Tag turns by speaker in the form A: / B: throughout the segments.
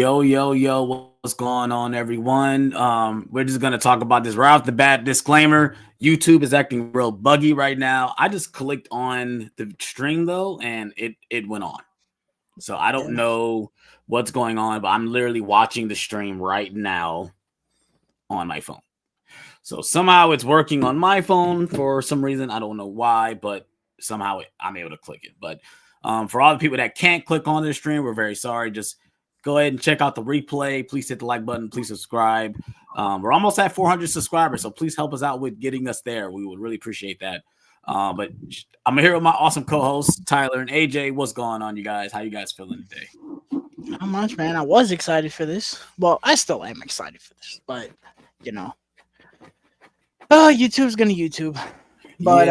A: Yo, what's going on, everyone? We're just gonna talk about this right off the bat. Disclaimer: YouTube is acting real buggy right now. I just clicked on the stream though, and it went on. So I don't know what's going on, but I'm literally watching the stream right now on my phone. So somehow it's working on my phone for some reason. I don't know why, but somehow I'm able to click it. But for all the people that can't click on the stream, we're very sorry. Just go ahead and check out the replay. Please hit the like button. Please subscribe. We're almost at 400 subscribers, so please help us out with getting us there. We would really appreciate that. But I'm here with my awesome co-hosts, Tyler and AJ. What's going on, you guys? How you guys feeling today?
B: Not much, man. I was excited for this. Well, I still am excited for this, but YouTube's gonna YouTube. But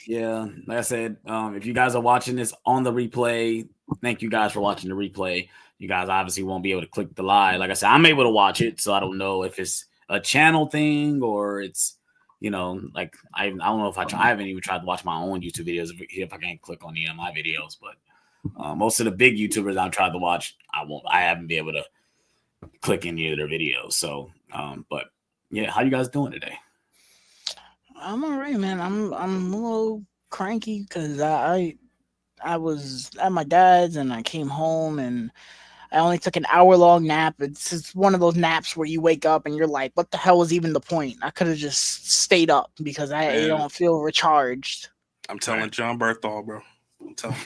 A: yeah. Like I said, if you guys are watching this on the replay, thank you guys for watching the replay. You guys obviously won't be able to click the live. Like I said, I'm able to watch it, so I don't know if it's a channel thing or it's, like I don't know if I haven't even tried to watch my own YouTube videos if I can't click on any of my videos. But most of the big YouTubers I've tried to watch, I haven't been able to click any of their videos. So, but yeah, how you guys doing today?
B: I'm alright, man. I'm a little cranky because I was at my dad's and I came home and I only took an hour-long nap. It's just one of those naps where you wake up and you're like, what the hell was even the point? I could have just stayed up because I don't feel recharged.
C: I'm telling John Berthal, bro. I'm telling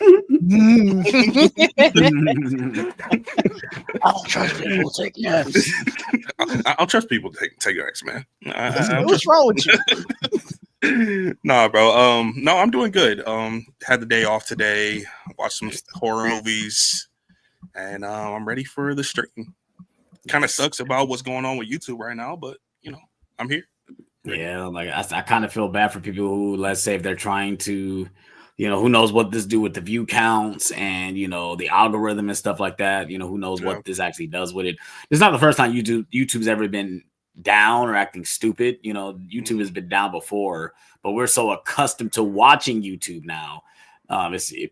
B: I don't trust people to take naps.
C: I don't trust people to take naps, man.
B: What's wrong with you?
C: Nah, bro. No, I'm doing good. Had the day off today. Watched some horror movies. And I'm ready for the stream. Kind of sucks about what's going on with YouTube right now, but I'm here.
A: Yeah, like I kind of feel bad for people who, let's say, if they're trying to, who knows what this do with the view counts and the algorithm and stuff like that. Who knows what this actually does with it. It's not the first time YouTube's ever been down or acting stupid. YouTube has been down before, but we're so accustomed to watching YouTube now.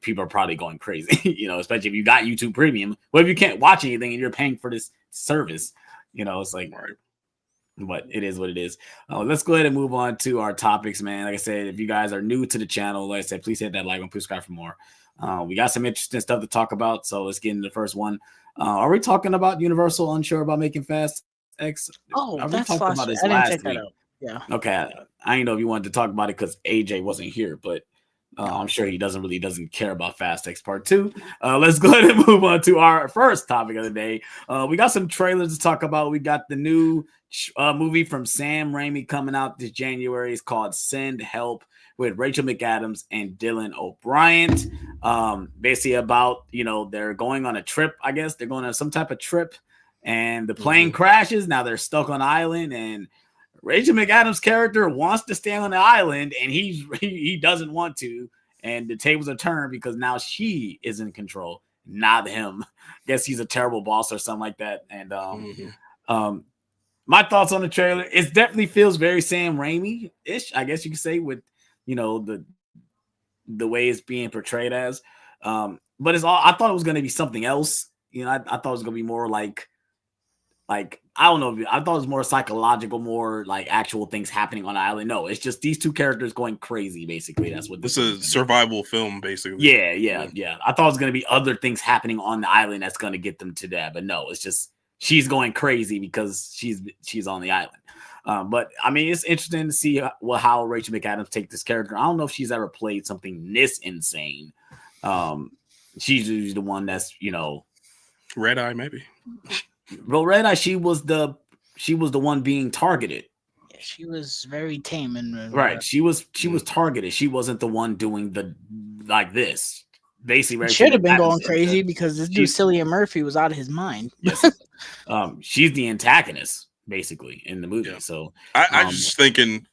A: People are probably going crazy, especially if you got YouTube Premium. What if you can't watch anything and you're paying for this service? It's like, right. But it is what it is. Let's go ahead and move on to our topics, man. Like I said, if you guys are new to the channel, like I said, please hit that like and subscribe for more. We got some interesting stuff to talk about, so let's get into the first one. Are we talking about Universal unsure about making Fast X?
B: That's talked about this last week. Yeah.
A: Okay, I didn't know if you wanted to talk about it because AJ wasn't here, but I'm sure he doesn't care about Fast X Part 2. Let's go ahead and move on to our first topic of the day. We got some trailers to talk about. We got the new movie from Sam Raimi coming out this January. It's called Send Help with Rachel McAdams and Dylan O'Brien. Basically about, they're going on a trip, I guess. They're going on some type of trip and the plane crashes. Now they're stuck on an island and Rachel McAdams' character wants to stay on the island, and he doesn't want to. And the tables are turned because now she is in control, not him. Guess he's a terrible boss or something like that. And my thoughts on the trailer: it definitely feels very Sam Raimi-ish, I guess you could say, with the way it's being portrayed as. But it's all. I thought it was going to be something else. I thought it was going to be more like I don't know. I thought it was more psychological, more like actual things happening on the island. No, it's just these two characters going crazy. Basically, that's what
C: this is. A survival film, basically.
A: Yeah. I thought it was going to be other things happening on the island that's going to get them to that, but no, it's just she's going crazy because she's on the island. But I mean, it's interesting to see how Rachel McAdams take this character. I don't know if she's ever played something this insane. She's usually the one that's
C: Red Eye, maybe.
A: Well, Red Eye, she was the one being targeted.
B: Yeah, she was very tame and
A: right. She was targeted. She wasn't the one doing this. Basically,
B: she should have been going crazy because this dude Cillian Murphy was out of his mind.
A: Yes. She's the antagonist basically in the movie. Yeah. So
C: I just thinking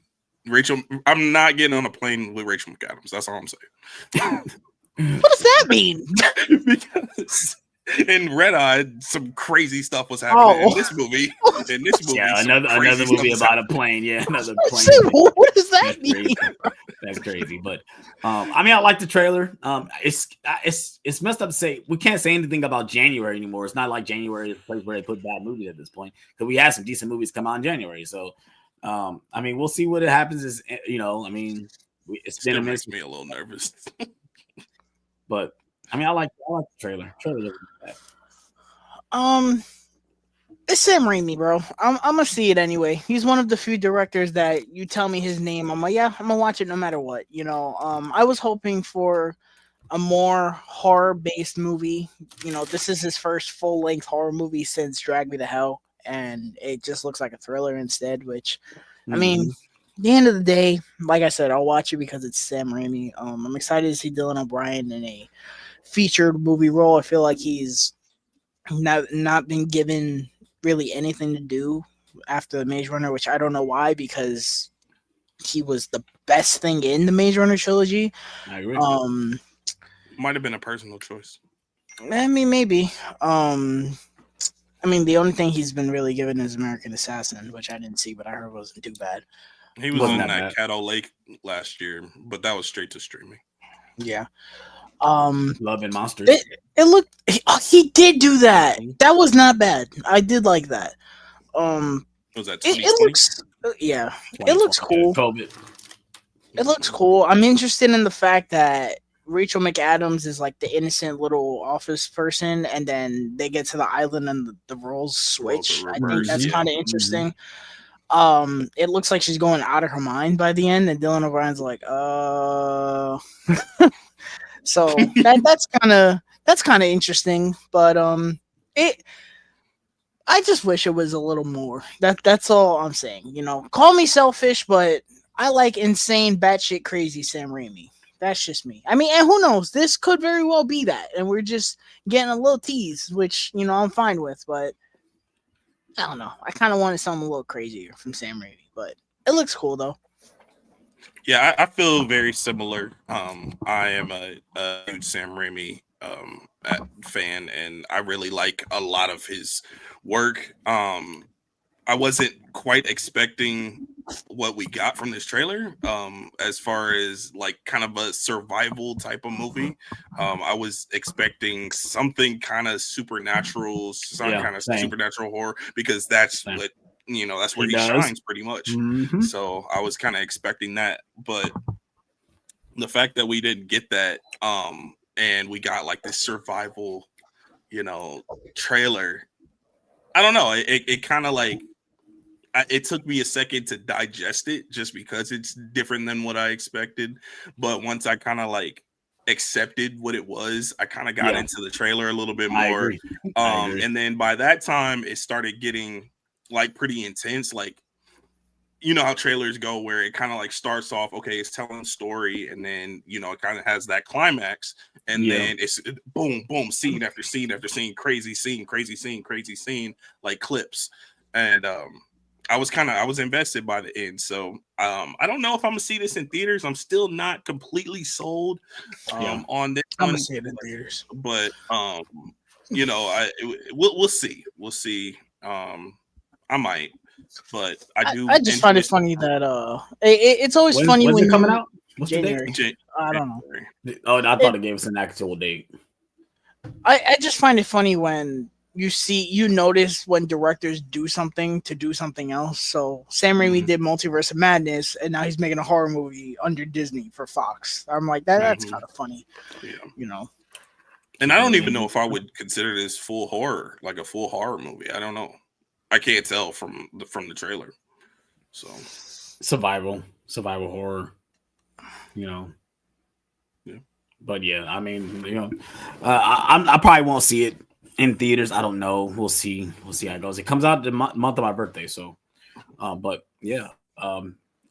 C: Rachel. I'm not getting on a plane with Rachel McAdams. That's all I'm saying.
B: What does that mean?
C: Because In Red Eye, some crazy stuff was happening. In this movie,
A: Yeah,
C: some
A: another
C: crazy stuff
A: movie
C: was
A: about a
C: happening.
A: plane. Yeah, another
B: I
A: plane.
B: said, what does that
A: That's
B: mean?
A: crazy. That's crazy. But I mean, I like the trailer. It's messed up to say we can't say anything about January anymore. It's not like January is a place where they put bad movies at this point because we had some decent movies come out in January. So I mean, we'll see what happens. Is I mean, it's been
C: Still
A: a minute,
C: makes me a little nervous.
A: but I mean, I like the trailer. Trailer doesn't look bad.
B: It's Sam Raimi, bro. I'm gonna see it anyway. He's one of the few directors that you tell me his name, I'm like, yeah, I'm gonna watch it no matter what. I was hoping for a more horror based movie. This is his first full length horror movie since Drag Me to Hell, and it just looks like a thriller instead. Which, I mean, at the end of the day, like I said, I'll watch it because it's Sam Raimi. I'm excited to see Dylan O'Brien in a featured movie role. I feel like he's not been given really anything to do after the Maze Runner, which I don't know why, because he was the best thing in the Maze Runner trilogy.
A: I agree.
C: Might have been a personal choice.
B: I mean, maybe. I mean, the only thing he's been really given is American Assassin, which I didn't see, but I heard wasn't too bad.
C: He was in that Caddo Lake last year, but that was straight to streaming.
B: Yeah.
A: Love and Monsters.
B: It looked. He did do that. That was not bad. I did like that.
C: Was that 2020?
B: It looks. Yeah, it looks cool.
A: COVID.
B: It looks cool. I'm interested in the fact that Rachel McAdams is like the innocent little office person, and then they get to the island and the roles switch. I think that's kind of interesting. It looks like she's going out of her mind by the end, and Dylan O'Brien's like, So that's kind of interesting, but I just wish it was a little more. That's all I'm saying. Call me selfish, but I like insane, batshit crazy Sam Raimi. That's just me. I mean, and who knows? This could very well be that, and we're just getting a little tease, which I'm fine with. But I don't know. I kind of wanted something a little crazier from Sam Raimi, but it looks cool though.
C: Yeah, I feel very similar. I am a huge Sam Raimi fan, and I really like a lot of his work. I wasn't quite expecting what we got from this trailer, as far as like kind of a survival type of movie. I was expecting something kind of supernatural, supernatural horror, because that's what that's where he shines pretty much. So I was kind of expecting that, but the fact that we didn't get that, and we got like this survival, trailer, I don't know. It kind of like, it took me a second to digest it just because it's different than what I expected. But once I kind of like accepted what it was, I kind of got into the trailer a little bit more. I agree. And then by that time it started getting like pretty intense. Like, how trailers go where it kind of like starts off, okay, it's telling a story, and then it kind of has that climax, and then it's boom, boom, scene after scene after scene, crazy scene, like clips. And I was invested by the end. So I don't know if I'm gonna see this in theaters. I'm still not completely sold on this.
B: I'm gonna see it in theaters,
C: but we'll see. We'll see. I might, but I do.
B: I just find it funny that it's always funny when
A: it coming out. What's
B: January.
C: the date?
B: I don't know.
A: Oh, I thought it gave us an actual date.
B: I just find it funny when you notice when directors do something to do something else. So Sam Raimi did Multiverse of Madness, and now he's making a horror movie under Disney for Fox. I'm like, that's kind of funny.
C: Yeah. And I don't even know if I would consider this full horror, like a full horror movie. I don't know. I can't tell from the trailer. So
A: survival horror, Yeah. But yeah, I mean, I probably won't see it in theaters. I don't know. We'll see how it goes. It comes out the month of my birthday, so. But yeah,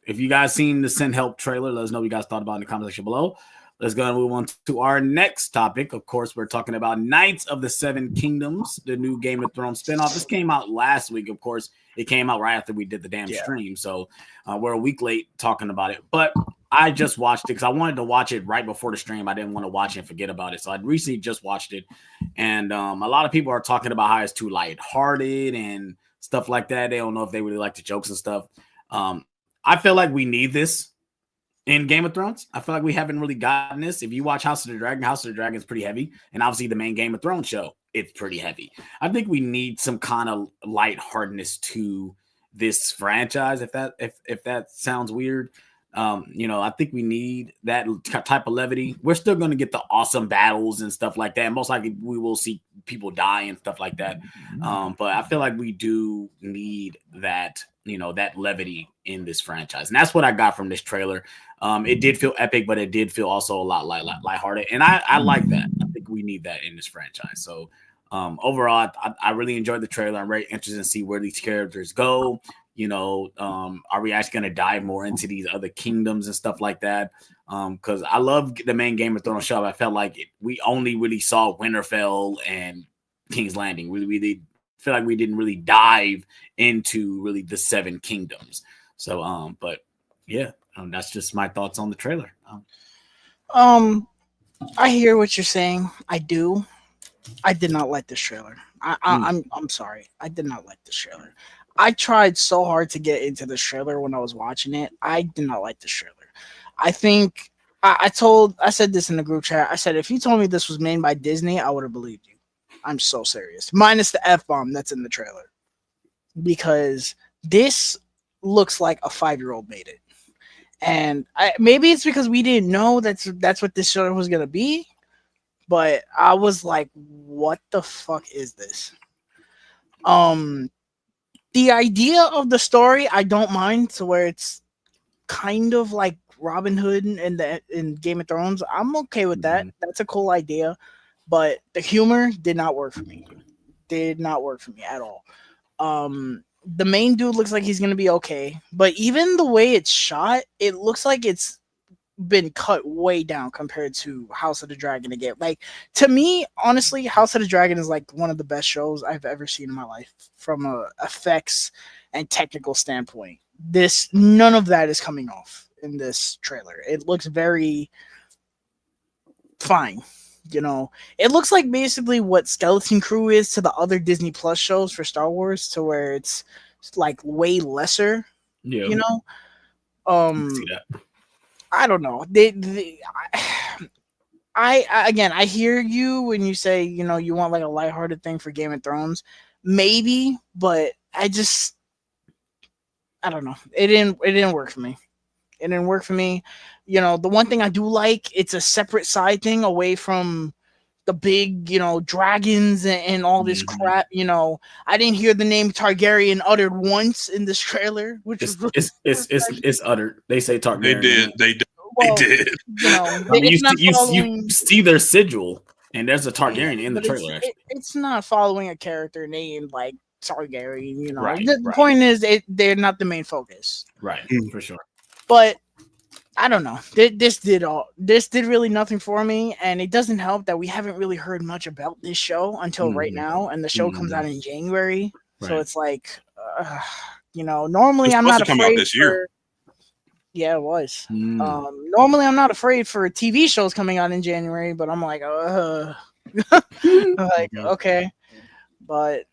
A: if you guys seen the Send Help trailer, let us know what you guys thought about it in the comment section below. let's go and move on to our next topic. Of course, we're talking about Knights of the Seven Kingdoms, the new Game of Thrones spinoff. This came out last week. Of course, it came out right after we did the damn stream. So we're a week late talking about it. But I just watched it because I wanted to watch it right before the stream. I didn't want to watch it and forget about it. So I recently just watched it. And a lot of people are talking about how it's too lighthearted and stuff like that. They don't know if they really like the jokes and stuff. I feel like we need this in Game of Thrones. I feel like we haven't really gotten this. If you watch House of the Dragon is pretty heavy. And obviously the main Game of Thrones show, it's pretty heavy. I think we need some kind of lightheartedness to this franchise, if that sounds weird. I think we need that type of levity. We're still going to get the awesome battles and stuff like that. And most likely we will see people die and stuff like that. But I feel like we do need that, that levity in this franchise. And that's what I got from this trailer. It did feel epic, but it did feel also a lot lighthearted. And I like that. I think we need that in this franchise. So overall, I really enjoyed the trailer. I'm very interested to see where these characters go. Are we actually going to dive more into these other kingdoms and stuff like that? Because I love the main Game of Thrones show. I felt like we only really saw Winterfell and King's Landing. We really feel like we didn't really dive into really the seven kingdoms. So, but yeah, that's just my thoughts on the trailer.
B: I hear what you're saying. I do. I did not like this trailer. I'm sorry. I did not like this trailer. I tried so hard to get into this trailer when I was watching it. I did not like this trailer. I think I said this in the group chat. I said, if you told me this was made by Disney, I would have believed you. I'm so serious. Minus the F-bomb that's in the trailer. Because this looks like a 5-year-old made it. And maybe it's because we didn't know that's what this show was going to be. But I was like, what the fuck is this? The idea of the story, I don't mind, to where it's kind of like Robin Hood in Game of Thrones. I'm okay with that. That's a cool idea. But the humor did not work for me. Did not work for me at all. The main dude looks like he's going to be okay. But even the way it's shot, it looks like it's been cut way down compared to House of the Dragon again. Like, to me, honestly, House of the Dragon is like one of the best shows I've ever seen in my life from a effects and technical standpoint. None of that is coming off in this trailer. It looks very fine. It looks like basically what Skeleton Crew is to the other Disney Plus shows for Star Wars, to where it's like way lesser.
A: Yeah.
B: See
A: that.
B: I don't know. I hear you when you say, you want like a lighthearted thing for Game of Thrones. Maybe, but I don't know. It didn't work for me. It didn't work for me. The one thing I do like, it's a separate side thing away from the big, dragons and all this crap. I didn't hear the name Targaryen uttered once in this trailer, which
A: it's uttered. They say Targaryen.
C: They did.
A: You see their sigil, and there's a Targaryen in the trailer.
B: It's not following a character named like Targaryen.
A: Right,
B: the point is they're not the main focus.
A: Right, for sure.
B: But I don't know. This did really nothing for me, and it doesn't help that we haven't really heard much about this show until right now, and the show comes out in January. Right. So it's like, normally I'm not afraid this year. Yeah, it was. Normally I'm not afraid for TV shows coming out in January, but I'm like, okay, but.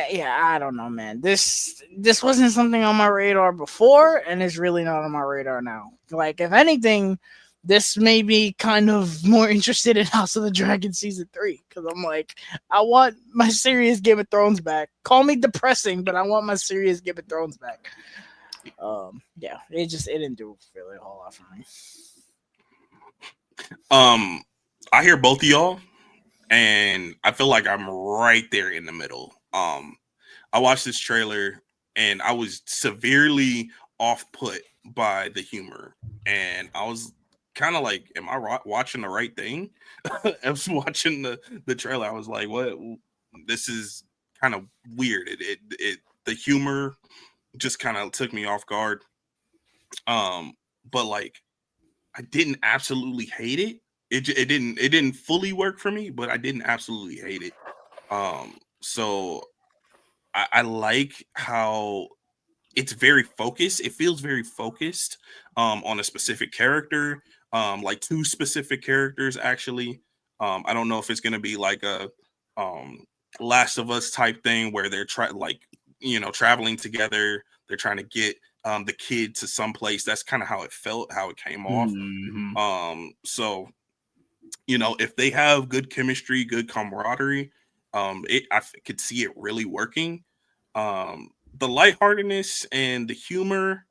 B: Yeah, I don't know, man. This wasn't something on my radar before, and it's really not on my radar now. Like, if anything, this made me kind of more interested in House of the Dragon Season 3, because I'm like, I want my serious Game of Thrones back. Call me depressing, but I want my serious Game of Thrones back. Yeah, it didn't do really a whole lot for me.
C: I hear both of y'all, and I feel like I'm right there in the middle. I watched this trailer and I was severely off-put by the humor, and I was kind of like, am I watching the right thing? I was watching the trailer. I was like, what? This is kind of weird. The humor just kind of took me off guard. But like, I didn't absolutely hate it. It didn't fully work for me, but I didn't absolutely hate it. So I like how it's very focused. It feels very focused on a specific character, like two specific characters actually. I don't know if it's gonna be like a um Last of Us type thing where they're traveling together. They're trying to get the kid to some place. That's kind of how it felt, how it came off.
A: Mm-hmm.
C: So if they have good chemistry, good camaraderie, could see it really working. The lightheartedness and the humor,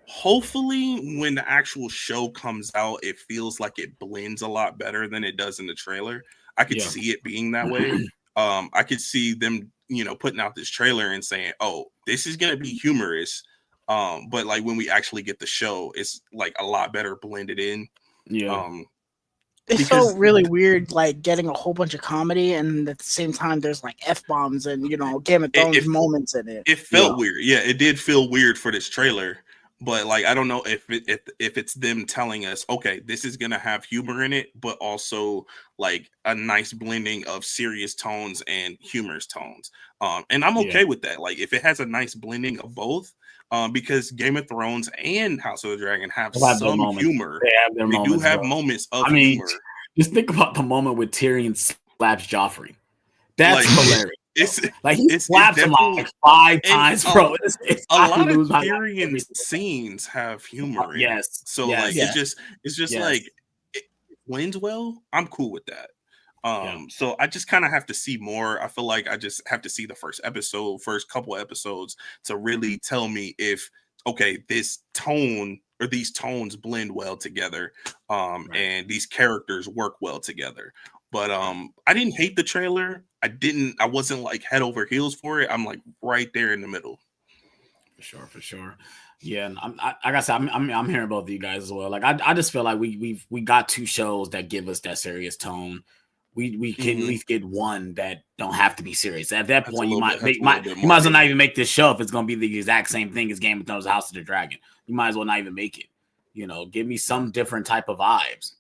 C: hopefully, when the actual show comes out, it feels like it blends a lot better than it does in the trailer. I could
A: Yeah.
C: see it being that way. I could see them, putting out this trailer and saying, "Oh, this is gonna be humorous," but like when we actually get the show, it's like a lot better blended in.
A: Yeah.
C: Um,
B: It
C: because
B: felt really weird, like getting a whole bunch of comedy, and at the same time, there's like f bombs and Game of
C: it,
B: Thrones
C: it
B: moments in it.
C: it
A: Yeah.
C: felt weird. Yeah, it did feel weird for this trailer, but like I don't know if it's them telling us, okay, this is gonna have humor in it, but also like a nice blending of serious tones and humorous tones. And I'm
A: Yeah.
C: okay with that. Like if it has a nice blending of both, because Game of Thrones and House of the Dragon have
A: They'll have their
C: some
A: moments.
C: humor.
A: They have their
C: They do
A: moments,
C: have
A: bro.
C: moments of
A: I mean,
C: humor.
A: just think about the moment with Tyrion slaps Joffrey. That's
C: Like
A: hilarious.
C: it's
A: Like he
C: it's
A: slaps him
C: definitely
A: like 5
C: and
A: times, bro. It's
C: a
A: I
C: lot of
A: lose my life every
C: Tyrion
A: single
C: scenes have humor in it.
A: Yes.
C: So like
A: Yes.
B: Yeah.
C: it's just
A: Yes.
C: like it blends well. I'm cool with that.
A: Yeah.
C: So I just kind of have to see more. I feel like I just have to see the first couple episodes to really tell me if okay, this tone or these tones blend well together,
A: Right.
C: and these characters work well together. But
A: Right.
C: I didn't hate the trailer. I wasn't like head over heels for it. I'm like right there in the middle.
A: For sure, for sure. Yeah, and like I said, I'm hearing both of you guys as well. Like I just feel like we got two shows that give us that serious tone. We can at
C: Mhm.
A: least get one that don't have to be serious. At that
C: That's a
A: point,
C: little bit. That's a little bit
A: you might
C: more
A: as well not
C: hating.
A: even make this show if it's gonna be the exact same thing as Game of Thrones House of the Dragon. You might as well not even make it. Give me some different type of vibes.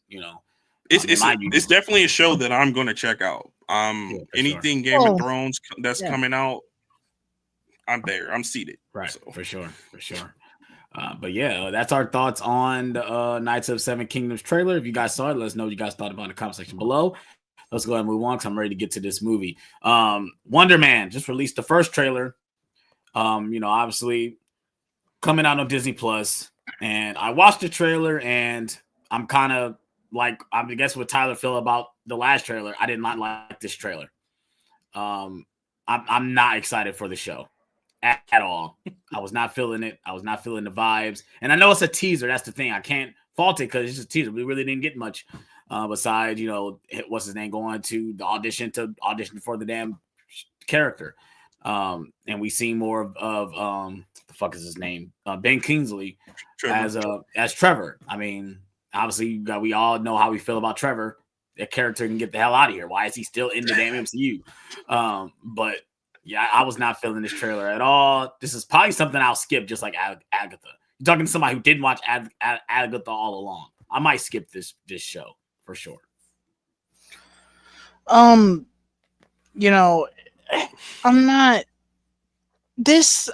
C: It's
A: In
C: it's
A: my
C: it's
A: universe.
C: definitely a show that I'm going to check out.
A: Yeah, for sure.
C: Anything Game of
B: Oh,
C: Thrones that's
B: yeah.
C: coming out, I'm there. I'm seated.
A: Right,
C: So
A: for sure, for sure. But yeah, that's our thoughts on the Knights of Seven Kingdoms trailer. If you guys saw it, let us know what you guys thought about it in the comment section below. Let's go ahead and move on because I'm ready to get to this movie. Wonder Man just released the first trailer. Obviously coming out on Disney Plus, and I watched the trailer, and I'm kind of like I guess what Tyler felt about the last trailer. I did not like this trailer. I'm not excited for the show at all. I was not feeling it. I was not feeling the vibes. And I know it's a teaser. That's the thing. I can't fault it because it's just a teaser. We really didn't get much besides, what's his name going to the audition for the damn character. And we see more of the fuck is his name? Ben Kingsley as Trevor. I mean, obviously we all know how we feel about Trevor. That character can get the hell out of here. Why is he still in the damn MCU? But yeah, I was not feeling this trailer at all. This is probably something I'll skip, just like Agatha. You're talking to somebody who didn't watch Agatha all along. I might skip this show for sure.
B: I'm not. This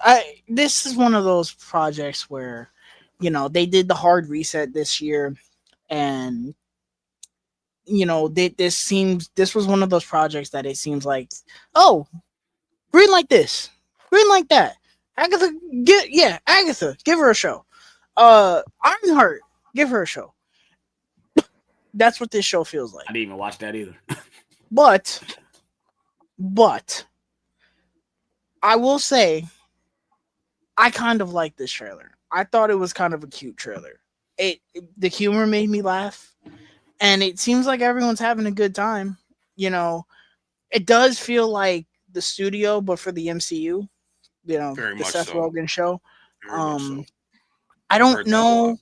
B: is one of those projects where, they did the hard reset this year, and this was one of those projects that it seems like, oh, green like this, green like that. Agatha, Agatha, give her a show. Ironheart, give her a show. That's what this show feels like.
A: I didn't even watch that either.
B: But I will say, I kind of like this trailer. I thought it was kind of a cute trailer. The humor made me laugh, and it seems like everyone's having a good time. It does feel like the studio, but for the MCU.
C: very
B: The
C: much
B: Seth
C: so.
B: Rogen show.
C: Very much so.
B: I
C: I've
B: don't
C: heard that a lot.
B: know.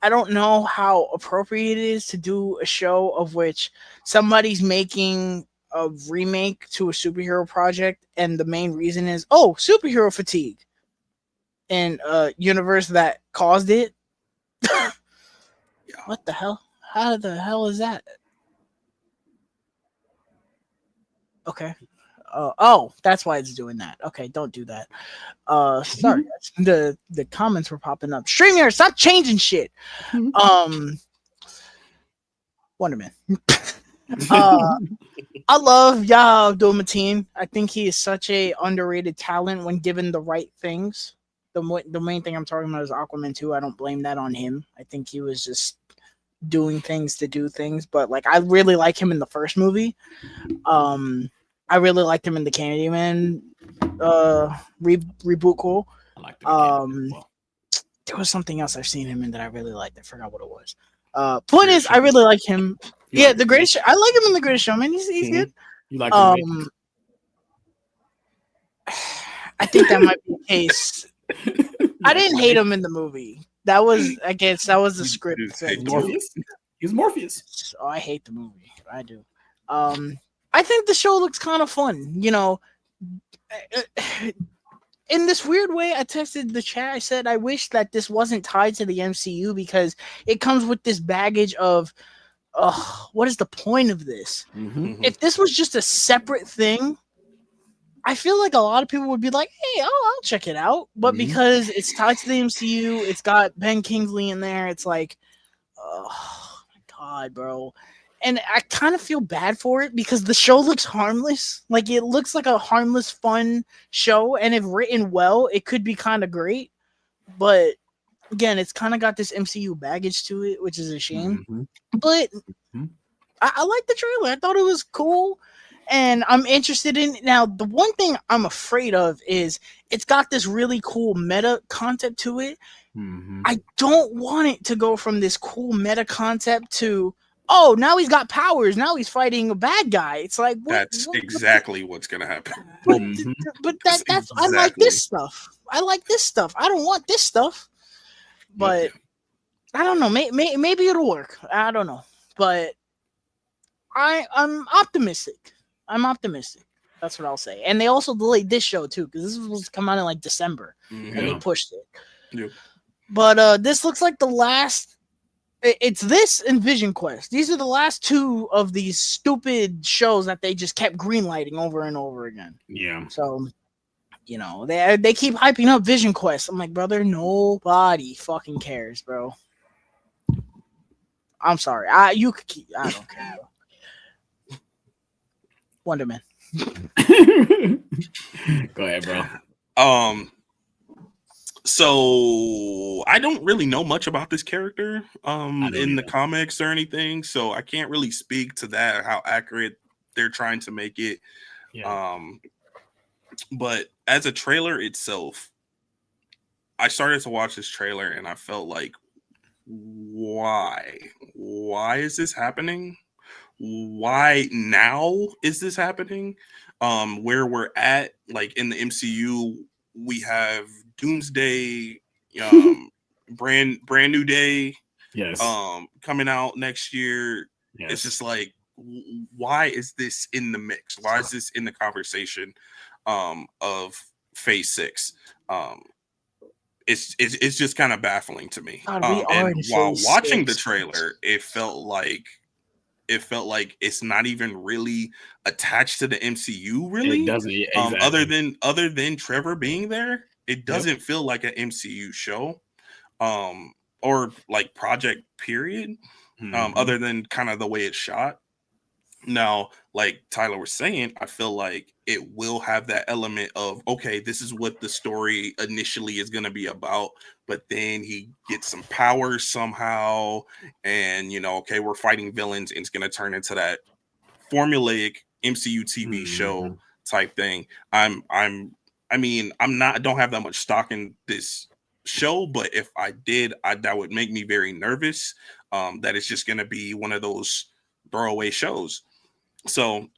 B: I don't know how appropriate it is to do a show of which somebody's making a remake to a superhero project, and the main reason is, oh, superhero fatigue in a universe that caused it. What the hell? How the hell is that? Okay. Oh, that's why it's doing that. Okay, don't do that. Sorry, guys. The comments were popping up. StreamYard, stop changing shit. Wonderman. I love Yahya Abdul-Mateen. I think he is such a underrated talent when given the right things. The main thing I'm talking about is Aquaman 2. I don't blame that on him. I think he was just doing things to do things, but like I really like him in the first movie. I really liked him in the Candyman reboot. Cool.
A: I like the Candyman as well.
B: There was something else I've seen him in that I really liked. I forgot what it was. Point is, I really like him. Yeah, the Greatest. I like him in the Greatest Showman. He's good.
A: You like him?
B: I think that might be the case. I didn't hate him in the movie. That was, I guess, that was the script.
A: Morpheus. He's Morpheus.
B: Oh, I hate the movie. I do. I think the show looks kind of fun. You know, in this weird way, I texted the chat. I said, I wish that this wasn't tied to the MCU because it comes with this baggage of, what is the point of this?
A: Mm-hmm.
B: If this was just a separate thing, I feel like a lot of people would be like, hey, I'll check it out. But because it's tied to the MCU, it's got Ben Kingsley in there. It's like, oh, my God, bro. And I kind of feel bad for it because the show looks harmless. Like, it looks like a harmless, fun show. And if written well, it could be kind of great. But, again, it's kind of got this MCU baggage to it, which is a shame. But I like the trailer. I thought it was cool. And I'm interested in it. Now, the one thing I'm afraid of is it's got this really cool meta concept to it. I don't want it to go from this cool meta concept to, oh, now he's got powers. Now he's fighting a bad guy. It's like,
C: that's exactly what's going to happen.
B: But that's exactly. I like this stuff. I like this stuff. I don't want this stuff. But I don't know. Maybe it'll work. I don't know. But I'm optimistic. I'm optimistic. That's what I'll say. And they also delayed this show too, because this was supposed to come out in like December, and they pushed it.
C: Yeah.
B: But this looks like the last. It's this and Vision Quest. These are the last two of these stupid shows that they just kept greenlighting over and over again.
A: Yeah.
B: So, you know, they keep hyping up Vision Quest. I'm like, brother, nobody fucking cares, bro. I'm sorry. I don't care. Wonderman.
A: Go ahead, bro.
C: So I don't really know much about this character in the comics or anything, so I can't really speak to that, how accurate they're trying to make it. But as a trailer itself, I started to watch this trailer and I felt like, why is this happening? Why now is this happening? Where we're at, like in the MCU, we have Doomsday, brand new day, coming out next year. It's just like, why is this in the mix? Why is this in the conversation of Phase 6? It's just kind of baffling to me.
B: God,
C: and while watching the trailer, it felt like it's not even really attached to the MCU, really.
A: It doesn't. Exactly.
C: Other than Trevor being there, it doesn't feel like an MCU show, or like project period. Other than kind of the way it's shot. Now, like Tyler was saying, I feel like it will have that element of, okay, this is what the story initially is going to be about, but then he gets some powers somehow, and okay, we're fighting villains, and it's going to turn into that formulaic MCU TV show type thing. I don't have that much stock in this show, but if I did, that would make me very nervous. That it's just going to be one of those throwaway shows. So,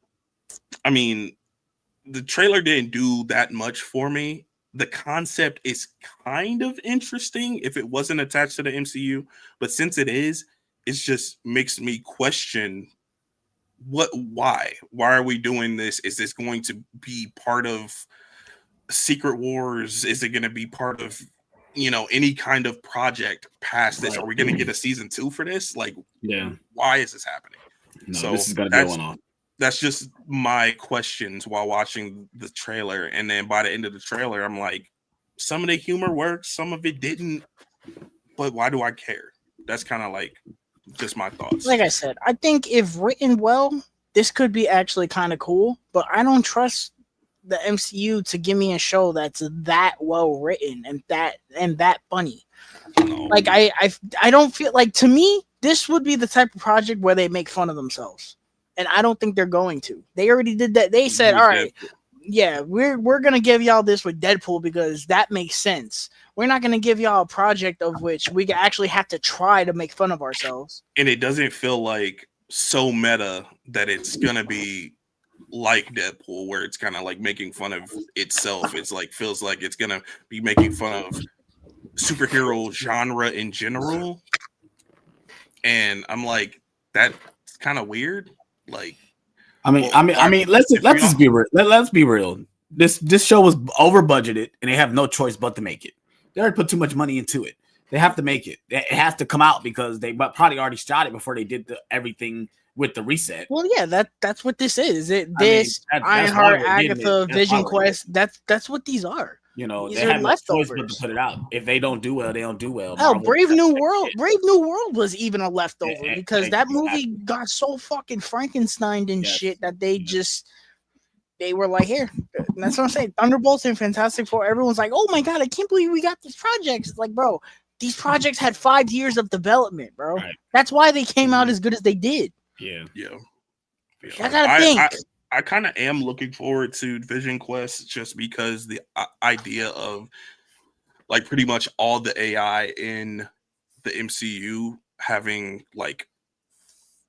C: the trailer didn't do that much for me. The concept is kind of interesting if it wasn't attached to the MCU, but since it is, it just makes me question why are we doing this? Is this going to be part of Secret Wars? Is it going to be part of any kind of project past this. Are we going to get a season 2 for this? Like, why is this happening?
A: No,
C: so
A: this is going to be a one-off.
C: That's just my questions while watching the trailer. And then by the end of the trailer, I'm like, some of the humor worked, some of it didn't. But why do I care? That's kind of like just my thoughts.
B: Like I said, I think if written well, this could be actually kind of cool. But I don't trust the MCU to give me a show that's that well written and that funny. No. Like I don't feel like, to me, this would be the type of project where they make fun of themselves. And I don't think they're going to. They already did that. They said, all right, yeah, we're going to give y'all this with Deadpool because that makes sense. We're not going to give y'all a project of which we actually have to try to make fun of ourselves.
C: And it doesn't feel like so meta that it's going to be like Deadpool, where it's kind of like making fun of itself. It's like, feels like it's going to be making fun of superhero genre in general. And I'm like, that's kind of weird. Like,
A: I mean, let's just be real. Let's be real. This show was over budgeted, and they have no choice but to make it. They already put too much money into it. They have to make it. It has to come out because they probably already shot it before they did everything with the reset.
B: Well, yeah, that's what this is. Ironheart, Agatha, Vision Quest. That's what these are.
A: These they have no choice but to put it out. If they don't do well, they don't do well.
B: Hell, Brave New World was even a leftover because that movie got so fucking Frankenstein and shit that they were like, here. And that's what I'm saying. Thunderbolts and Fantastic Four. Everyone's like, oh my god, I can't believe we got these projects. It's like, bro, these projects had 5 years of development, bro. Right. That's why they came out as good as they did.
C: Yeah.
B: I gotta think.
C: I kind of am looking forward to Vision Quest just because the idea of like pretty much all the AI in the MCU having like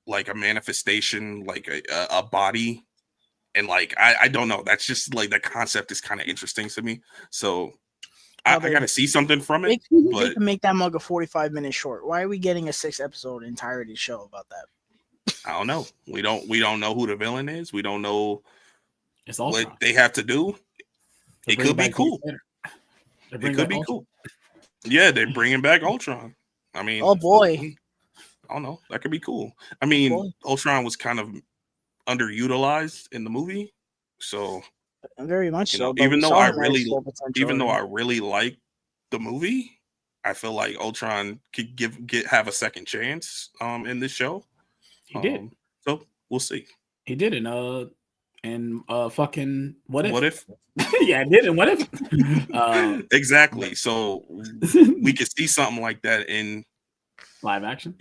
C: a manifestation, like a body, and like I don't know. That's just like the concept is kind of interesting to me. So I gotta see something from it.
B: They can make that mug a 45 minutes short. Why are we getting a 6-episode entirety show about that?
C: I don't know. We don't know who the villain is. We don't know what they have to do. It could be cool. It could be cool. Yeah, they're bringing back Ultron. I mean,
B: oh boy,
C: I don't know. That could be cool. I mean, Ultron was kind of underutilized in the movie, so
B: very much so.
C: Even though I really like the movie, I feel like Ultron could have a second chance in this show.
A: He did.
C: So we'll see.
A: He did in fucking What If?
C: What If?
A: Yeah, I did. And What If?
C: Exactly. So we could see something like that in
A: live action.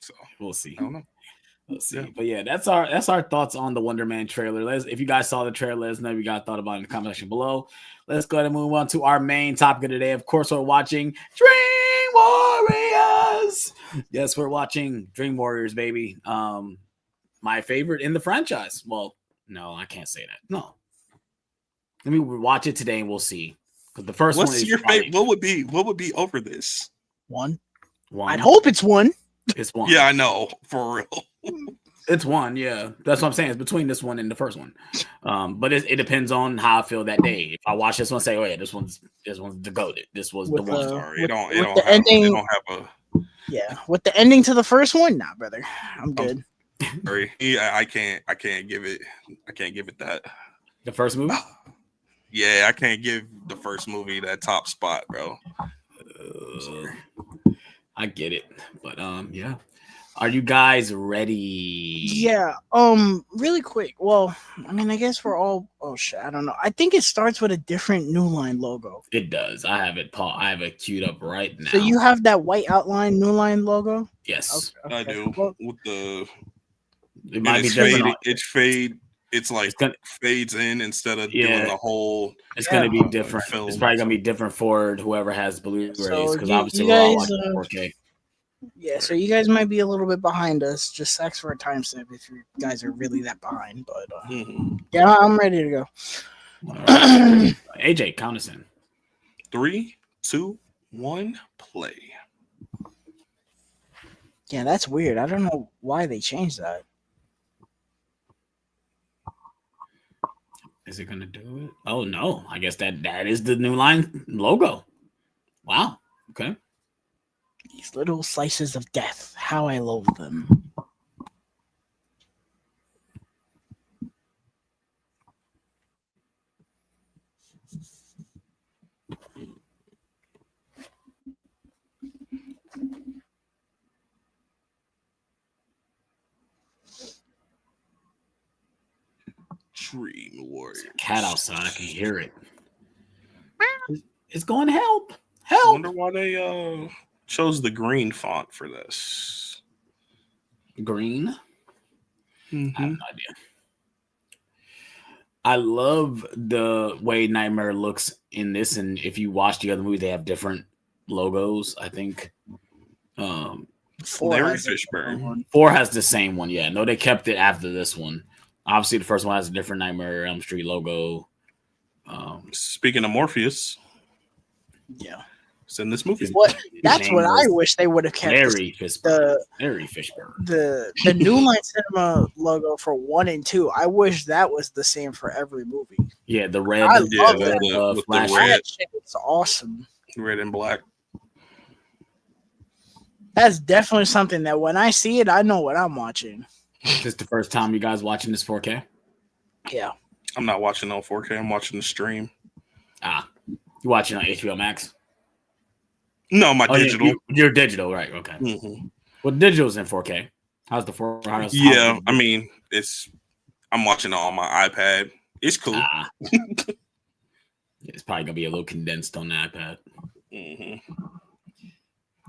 C: So
A: we'll see.
C: I don't know.
A: We'll see. Yeah. But yeah, that's our thoughts on the Wonder Man trailer. If you guys saw the trailer, let us know if you guys thought about it in the comment section below. Let's go ahead and move on to our main topic of the day. Of course, we're watching Dream Warriors. Yes, we're watching Dream Warriors, baby. My favorite in the franchise. Well, no, I can't say that. No. Let me watch it today and we'll see. Because the first one is
C: your favorite? What would be over this?
B: One. I'd hope it's one.
A: It's one.
C: Yeah, I know. For real.
A: It's one, yeah. That's what I'm saying. It's between this one and the first one. But it depends on how I feel that day. If I watch this one, say, oh yeah, this one's the goated. This was the one.
C: Sorry, it don't have a.
B: Yeah, with the ending to the first one, nah, brother, I'm good.
C: Sorry, I can't give it. I can't give it that.
A: The first movie.
C: Yeah, I can't give the first movie that top spot, bro.
A: I get it, but yeah. Are you guys ready?
B: Yeah. Really quick. Well, I mean, I guess we're all. Oh shit! I don't know. I think it starts with a different New Line logo.
A: It does. I have it, Paul. I have it queued up right now.
B: So you have that white outline New Line logo?
A: Yes,
C: okay. I do.
B: Well,
C: with the,
A: it might be different.
C: It's fade. It's like fades in instead of doing the whole.
A: It's gonna be different. It's probably gonna be different for whoever has Blu-rays because obviously we're all watching 4K.
B: Yeah, so you guys might be a little bit behind us. Just ask for a timestamp if you guys are really that behind. But yeah, I'm ready to go.
A: Right. AJ, count us in.
C: 3, 2, 1, play.
B: Yeah, that's weird. I don't know why they changed that.
A: Is it gonna do it? Oh no! I guess that is the New Line logo. Wow. Okay.
B: These little slices of death. How I loathe them.
C: Dream Warriors.
A: Cat outside. I can hear it. It's going to help.
C: I
A: Help.
C: wonder why they chose the green font for this.
A: Green.
C: Mm-hmm.
A: I have no idea. I love the way Nightmare looks in this, and if you watch the other movies, they have different logos. I think
C: Larry Fishburne.
A: 4 has the same one. Yeah, no, they kept it after this one. Obviously, the first one has a different Nightmare Elm Street logo.
C: Speaking of Morpheus,
B: yeah,
C: it's in this movie.
B: That's what I wish they would have kept.
A: Larry Fishburne. Larry Fishburne.
B: The New Line Cinema logo for 1 and 2. I wish that was the same for every movie.
A: Yeah, the red.
B: I love
C: that. With
A: flash.
C: the red.
B: That shit is awesome.
C: Red and black.
B: That's definitely something that when I see it, I know what I'm watching.
A: Is this the first time you guys watching this 4K?
B: Yeah.
C: I'm not watching on 4K. I'm watching the stream.
A: You watching on HBO Max?
C: No, my digital.
A: You're digital, right? Okay.
C: Mm-hmm.
A: Well, digital's in 4K. How's the 4K?
C: Yeah, I mean, I'm watching it on my iPad. It's cool.
A: It's probably gonna be a little condensed on the iPad.
C: Mm-hmm.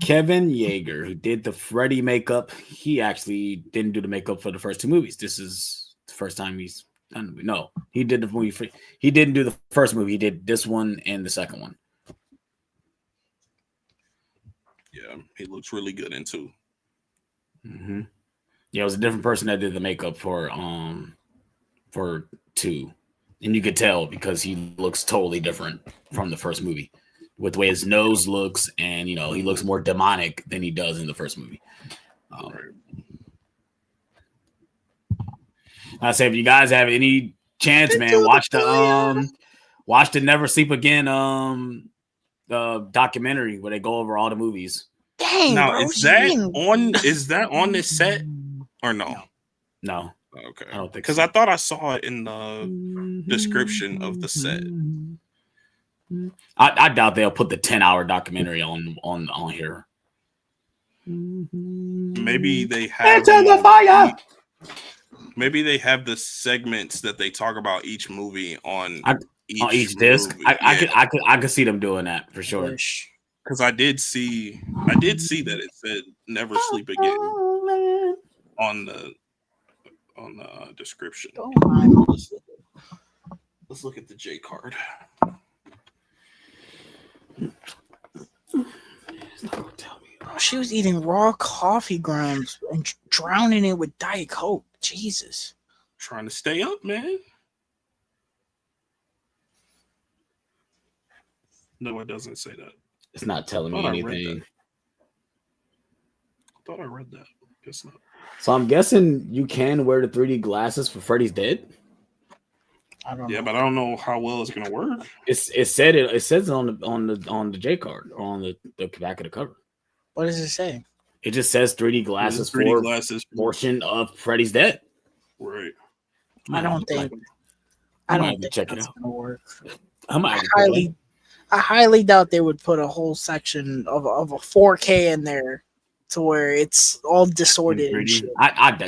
A: Kevin Yeager, who did the Freddy makeup, he actually didn't do the makeup for the first 2 movies. This is the first time he's done. No, he did the movie. He didn't do the first movie. He did this one and the second one.
C: Yeah, he looks really good in 2.
A: Mm-hmm. Yeah, it was a different person that did the makeup for 2, and you could tell because he looks totally different from the first movie, with the way his nose looks, and he looks more demonic than he does in the first movie. I say, if you guys have any chance, man, watch the Never Sleep Again documentary where they go over all the movies.
B: Dang,
C: now,
B: bro,
C: is that on this set or no?
A: No.
C: Okay.
A: I don't think
C: because
A: so.
C: I thought I saw it in the description of the set.
A: I doubt they'll put the 10-hour documentary on here.
C: Maybe they have
A: Into the fire.
C: Maybe they have the segments that they talk about each movie on
A: each disc. I could see them doing that for sure.
C: Because I did see that it said "Never Sleep Again" on the description.
B: Oh,
C: Let's look at the J card.
B: she was eating raw coffee grounds and drowning it with Diet Coke. Jesus.
C: Trying to stay up, man. No, it doesn't say that.
A: It's not telling me anything.
C: I thought I read that. Guess not.
A: So I'm guessing you can wear the 3D glasses for Freddy's Dead.
B: I don't know.
C: Yeah, but I don't know how well it's gonna work.
A: It says it on the J card or on the back of the cover.
B: What does it say?
A: It just says 3D glasses for portion of Freddy's Dead.
C: Right.
B: I don't think that's gonna work. I highly doubt they would put a whole section of a 4K in there to where it's all disordered and shit.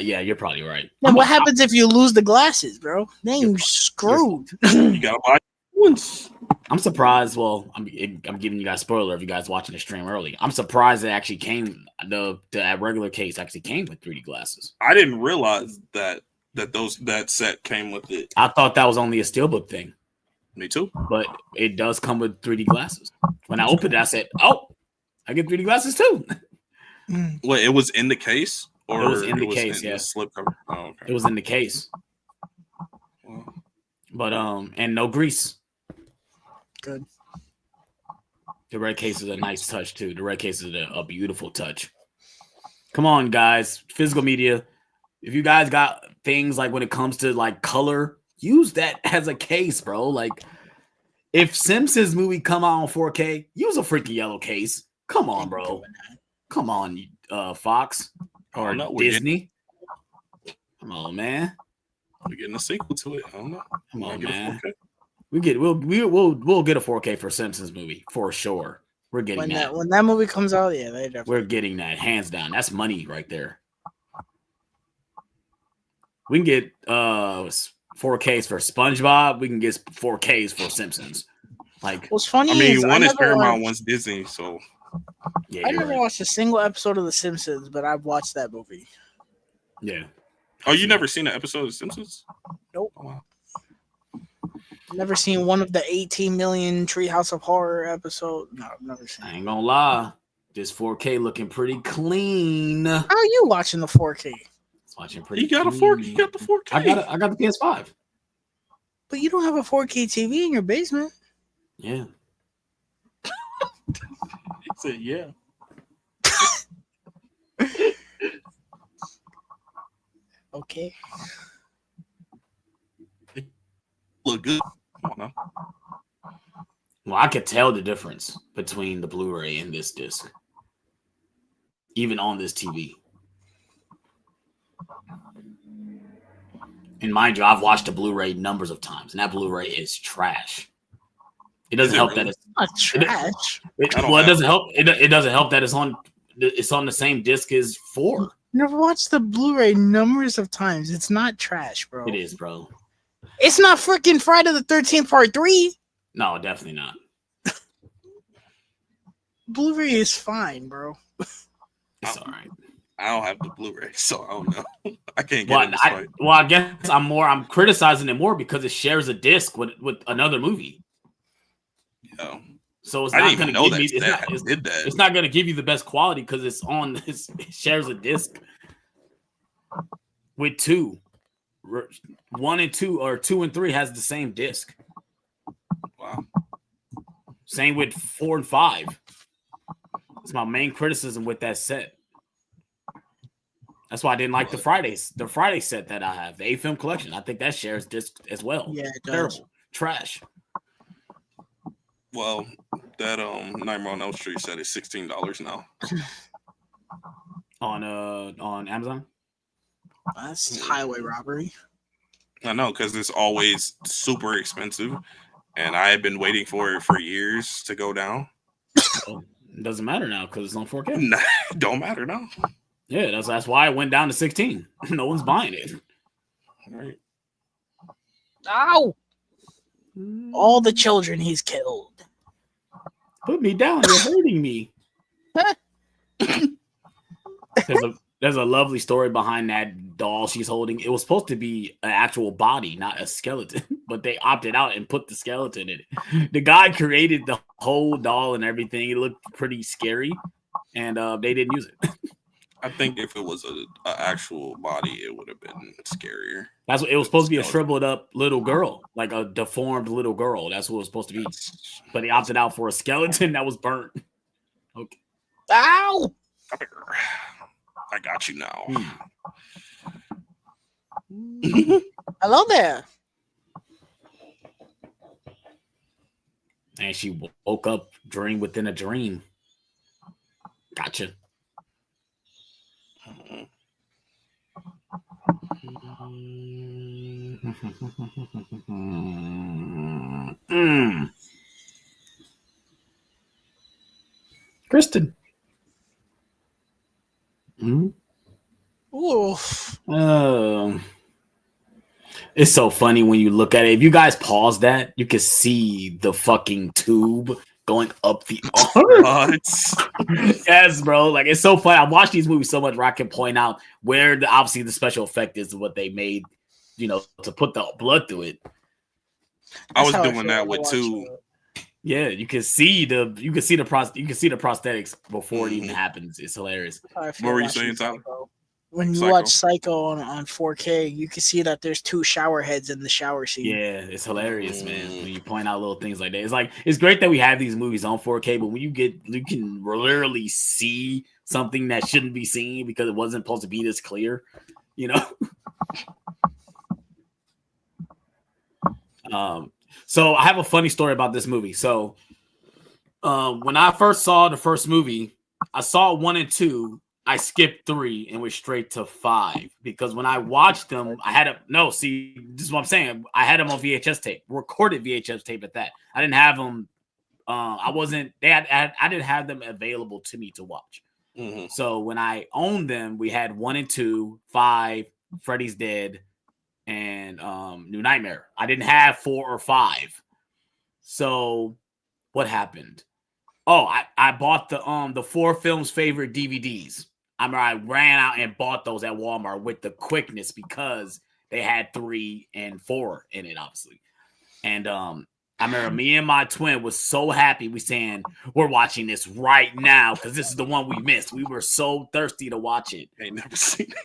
A: Yeah, you're probably right.
B: Then what happens if you lose the glasses, bro? Then you screwed.
C: You gotta buy ones.
A: I'm surprised. Well, I'm giving you guys spoiler if you guys watching the stream early. I'm surprised it actually came. The regular case actually came with 3D glasses.
C: I didn't realize that set came with it.
A: I thought that was only a steelbook thing.
C: Me too.
A: But it does come with 3D glasses. When I opened it, I said, "Oh, I get 3D glasses too."
C: Wait, it was in the case, or
A: it was in the case? Yeah,
C: the slipcover. Oh, okay.
A: It was in the case.
C: Well,
A: but and no grease.
B: Good.
A: The red case is a nice touch too. The red case is a beautiful touch. Come on, guys. Physical media. If you guys got things like when it comes to like color, use that as a case, bro. Like If Simpsons movie come out on 4K, use a freaking yellow case. Come on, bro. Come on, Fox or Disney. Come on, man.
C: We're getting a sequel to it. I don't know.
A: Come on, man. We'll get a 4K for Simpsons movie for sure. We're getting that.
B: When that movie comes out, yeah,
A: we're getting that hands down. That's money right there. We can get 4Ks for SpongeBob. We can get 4Ks for Simpsons. Like,
B: what's funny is
C: one is Paramount, one's Disney. So
A: yeah,
B: I never watched a single episode of The Simpsons, but I've watched that movie.
A: Yeah.
C: Oh, you never seen an episode of The Simpsons?
B: Nope. Oh, wow. Never seen one of the 18 million Treehouse of Horror episodes. No, I've never seen.
A: I ain't gonna lie, this 4K looking pretty clean.
B: How are you watching the 4K?
A: It's watching pretty.
C: You got a 4K. You got the 4K.
A: I got the PS5.
B: But you don't have a 4K TV in your basement.
A: Yeah.
C: He said, "Yeah."
B: Okay.
C: Look good. Come on now.
A: Well, I could tell the difference between the Blu-ray and this disc, even on this TV. And mind you, I've watched the Blu-ray numbers of times, and that Blu-ray is trash. It doesn't help that it's
B: not trash.
A: It doesn't help. It doesn't help that it's on the same disc as 4.
B: Never watched the Blu-ray numbers of times. It's not trash, bro.
A: It is, bro.
B: It's not freaking Friday the 13th Part 3.
A: No, definitely not.
B: Blu-ray is fine, bro.
A: It's all right.
C: I don't have the Blu-ray, so I don't know. I can't get it.
A: I guess I'm criticizing it more because it shares a disc with another movie.
C: Yeah.
A: So it's not going to give me. It's not going to give you the best quality because it's on. It shares a disc with 2. 1 and 2 or 2 and 3 has the same disc.
C: Wow.
A: Same with 4 and 5. That's my main criticism with that set. That's why I didn't like the Friday set that I have, the A-Film collection. I think that shares disc as well.
B: Yeah, it does.
A: Terrible. Trash.
C: Well, that Nightmare on Elm Street set is $16 now.
A: On Amazon?
B: That's highway robbery.
C: I know, because it's always super expensive, and I have been waiting for it for years to go down.
A: Oh, it doesn't matter now because it's on 4K.
C: Nah, don't matter now.
A: Yeah, that's why it went down to 16. No one's buying it.
C: All right.
B: Ow! All the children he's killed.
A: Put me down. You're hurting me. There's a lovely story behind that doll she's holding. It was supposed to be an actual body, not a skeleton, but they opted out and put the skeleton in it. The guy created the whole doll and everything. It looked pretty scary, and they didn't use it.
C: I think if it was an actual body, it would have been scarier.
A: That's what it was supposed to be, a shriveled up little girl, like a deformed little girl. That's what it was supposed to be. But he opted out for a skeleton that was burnt. Okay.
B: Ow!
C: I got you now.
B: Hello there.
A: And she woke up dream within a dream. Gotcha. Kristen.
B: Oof.
A: It's so funny when you look at it. If you guys pause that, you can see the fucking tube going up the arm. Yes, bro. Like, it's so funny. I watch these movies so much where I can point out where obviously the special effect is what they made, to put the blood through it.
C: I was doing that with 2.
A: Yeah, you can see the prosthetics before it even happens. It's hilarious.
C: What were you saying, Tyler?
B: When you watch Psycho on 4K, you can see that there's 2 shower heads in the shower scene.
A: Yeah, it's hilarious, man. When you point out little things like that, it's great that we have these movies on 4K, but when you can literally see something that shouldn't be seen because it wasn't supposed to be this clear, So I have a funny story about this movie. So when I first saw the first movie, I saw 1 and 2. I skipped 3 and went straight to 5 because when I watched them, I had a no. See, this is what I'm saying. I had them on VHS tape, recorded VHS tape at that. I didn't have them. I wasn't. I didn't have them available to me to watch.
C: Mm-hmm.
A: So when I owned them, we had 1 and 2, 5, Freddy's Dead, and New Nightmare. I didn't have 4 or 5. So what happened? Oh, I bought the 4 films favorite DVDs. I ran out and bought those at Walmart with the quickness because they had 3 and 4 in it, obviously. And I remember me and my twin was so happy. We saying we're watching this right now because this is the one we missed. We were so thirsty to watch it.
C: Ain't never seen it.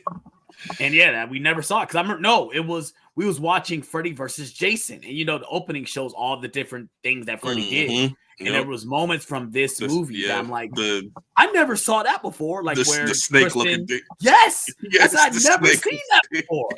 A: And yeah, we never saw it because I remember we was watching Freddy versus Jason, and the opening shows all the different things that Freddy did. And there was moments from this movie that I'm like, I never saw that before. Like where
C: the snake looking thing.
A: Yes, I've never
C: snake
A: seen that before.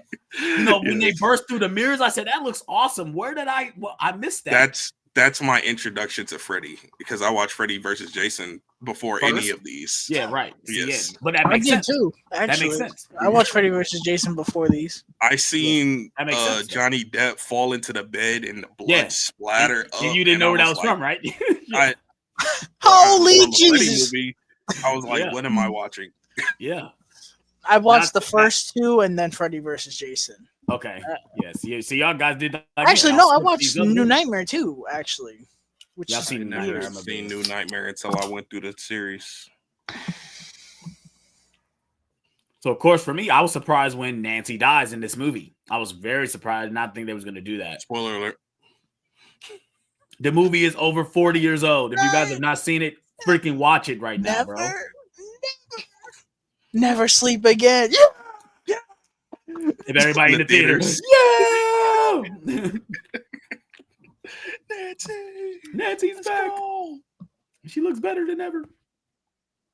A: When they burst through the mirrors, I said that looks awesome. Where did I missed that?
C: That's my introduction to Freddy because I watched Freddy versus Jason before any of these.
A: Yeah, right.
C: Yes,
A: yeah. But that makes sense
B: too. Actually,
A: that makes sense.
B: I watched Freddy versus Jason before these.
C: I seen
A: sense,
C: Johnny Depp fall into the bed and the blood splatter up.
A: And you didn't know where that was from, right?
B: Holy Jesus!
C: Movie, I was like, what am I watching?
A: Yeah.
B: I watched the first 2 and then Freddy versus Jason.
A: Okay. Yes. Yeah, so y'all guys did.
B: Actually, no. I watched New Nightmare too. Actually, which
C: I never seen New Nightmare until I went through the series.
A: So of course, for me, I was surprised when Nancy dies in this movie. I was very surprised. Not think they was going to do that.
C: Spoiler alert.
A: The movie is over 40 years old. If you guys have not seen it, freaking watch it right now, bro.
B: Never sleep again.
A: Yeah. If everybody in the theaters. Yeah. Nancy's back. She looks better than ever.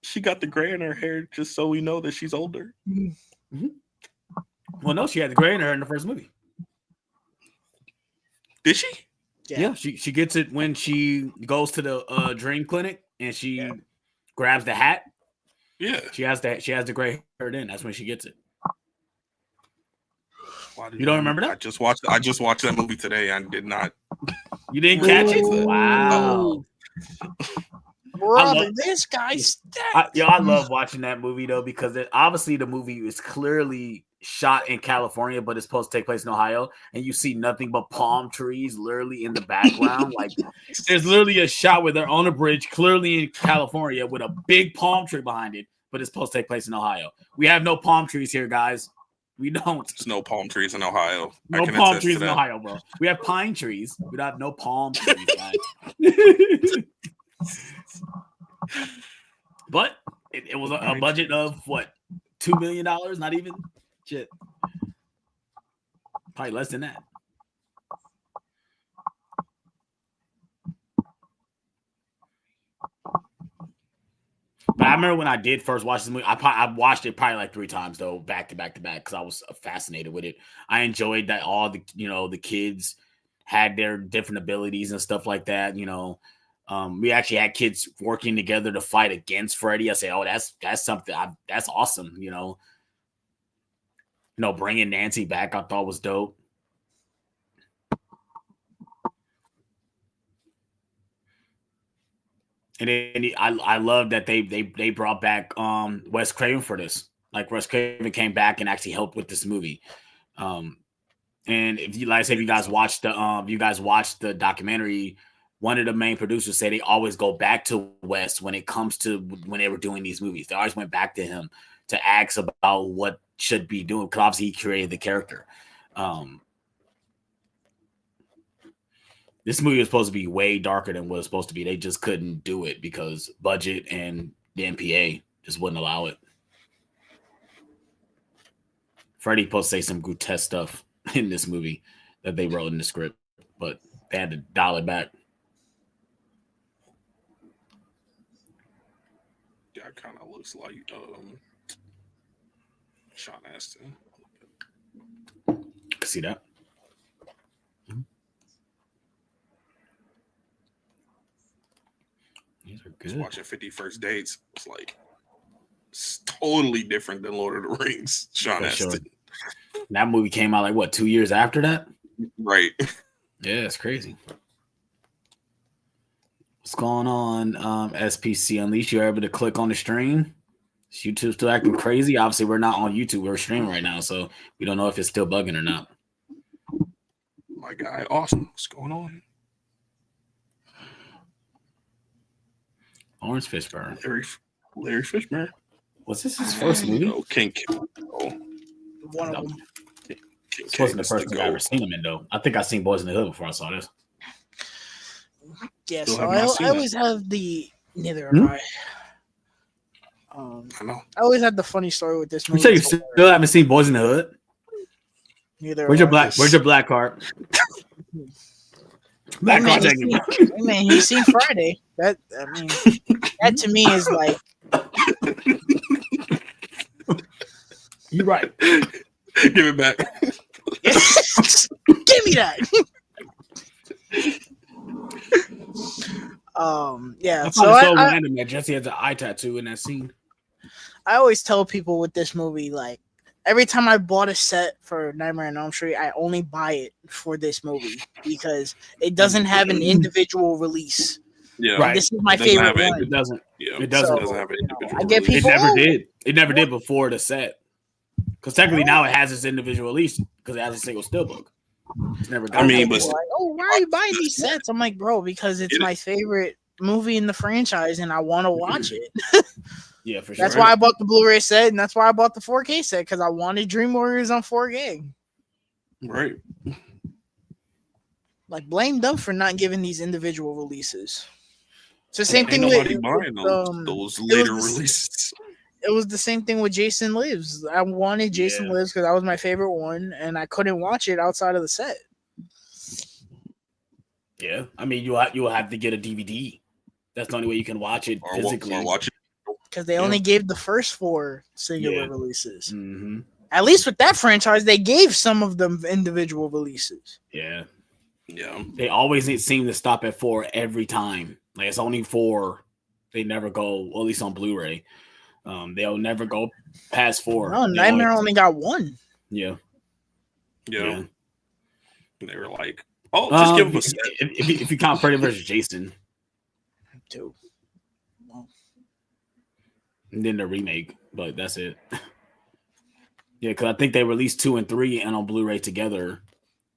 C: She got the gray in her hair just so we know that she's older.
A: Mm-hmm. Well, no, she had the gray in her hair in the first movie.
C: Did she?
A: Yeah, she gets it when she goes to the dream clinic and she grabs the hat.
C: Yeah,
A: she has the gray hair. Then that's when she gets it. You don't remember that?
C: I just watched that movie today. I did not.
A: You didn't catch it? Wow.
B: Brother, this guy's
A: I love watching that movie though because obviously the movie is clearly shot in California, but it's supposed to take place in Ohio, and you see nothing but palm trees literally in the background. Like there's literally a shot where they're on a bridge, clearly in California, with a big palm tree behind it, but it's supposed to take place in Ohio. We have no palm trees here, guys. We don't.
C: There's no palm trees in Ohio.
A: No palm trees in Ohio, bro. We have pine trees. We don't have no palm trees, guys. But it was a budget of what, $2 million? Not even shit. Probably less than that. But I remember when I did first watch this movie, I watched it probably like 3 times though, back to back because I was fascinated with it. I enjoyed that all the kids had their different abilities and stuff like that. We actually had kids working together to fight against Freddy. I say, oh, that's something. That's awesome. Bringing Nancy back, I thought was dope. And then I love that they brought back Wes Craven for this. Like Wes Craven came back and actually helped with this movie. And if you if you guys watched the documentary, one of the main producers said they always go back to Wes when it comes to when they were doing these movies. They always went back to him to ask about what should be doing because obviously he created the character. This movie was supposed to be way darker than what it was supposed to be. They just couldn't do it because budget and the MPA just wouldn't allow it. Freddie supposed to say some grotesque stuff in this movie that they wrote in the script, but they had to dial it back.
C: Yeah, it kind of looks like Sean Astin.
A: See that? These are
C: Just
A: good.
C: watching 51st Dates. It's like it's totally different than Lord of the Rings. Sean
A: For
C: Astin.
A: sure. That movie came out like what, 2 years after that?
C: Right.
A: Yeah, it's crazy. What's going on, SPC Unleashed? You're able to click on the stream. Is YouTube still acting crazy? Obviously, we're not on YouTube. We're streaming right now, so we don't know if it's still bugging or not.
C: My guy, awesome. What's going on?
A: Lawrence Fishburne.
C: Larry Fishburne.
A: Was this his first movie?
C: No, King K.
B: One of them.
A: This wasn't the first thing I ever seen him in, though. I think I seen Boys in the Hood before I saw this.
B: Yeah,
C: Still
B: so
C: have not
B: I
C: seen
B: always have the neither have I.
C: I know.
B: I always had the funny story with this
A: You
B: movie.
A: say you still haven't seen Boys in the Hood?
B: Neither.
A: Where's your black card? Black card taking.
B: Man, he's seen Friday. That to me is like.
A: You're right.
C: Give it back.
B: Give me that. Yeah.
A: So random that Jesse has an eye tattoo in that scene.
B: I always tell people with this movie, like, every time I bought a set for Nightmare on Elm Street, I only buy it for this movie because it doesn't have an individual release.
C: Yeah,
A: right.
B: This is my favorite one.
A: It doesn't.
C: Yeah,
A: it doesn't.
C: So, it doesn't have an individual.
B: I get
C: release.
B: people.
A: It never did. It never did before the set. Because technically now it has its individual release because it has a single steelbook. It's never.
C: I mean, but
B: like, oh, why are you buying these sets? I'm like, bro, because it's my favorite movie in the franchise, and I want to watch it.
A: Yeah, for sure.
B: That's why I bought the Blu-ray set, and that's why I bought the 4K set because I wanted Dream Warriors on 4K.
C: Right.
B: Like, blame them for not giving these individual releases. It's the same thing
C: nobody
B: with
C: buying those later releases.
B: It was the same thing with Jason Lives. I wanted Jason Lives because that was my favorite one, and I couldn't watch it outside of the set.
A: Yeah, I mean, you'll have to get a DVD. That's the only way you can watch it physically.
C: Watch it.
B: Because they only gave the first 4 singular releases.
A: Mm-hmm.
B: At least with that franchise, they gave some of them individual releases.
A: Yeah.
C: Yeah.
A: They always seem to stop at 4 every time. Like, it's only 4. They never go, well, at least on Blu-ray. They'll never go past 4.
B: No, Nightmare only got 1.
A: Yeah.
C: Yeah. They were like, oh, just give them a set.
A: If you count Freddy vs. Jason.
B: 2.
A: And then the remake, but that's it. Yeah, because I think they released 2 and 3 and on Blu-ray together.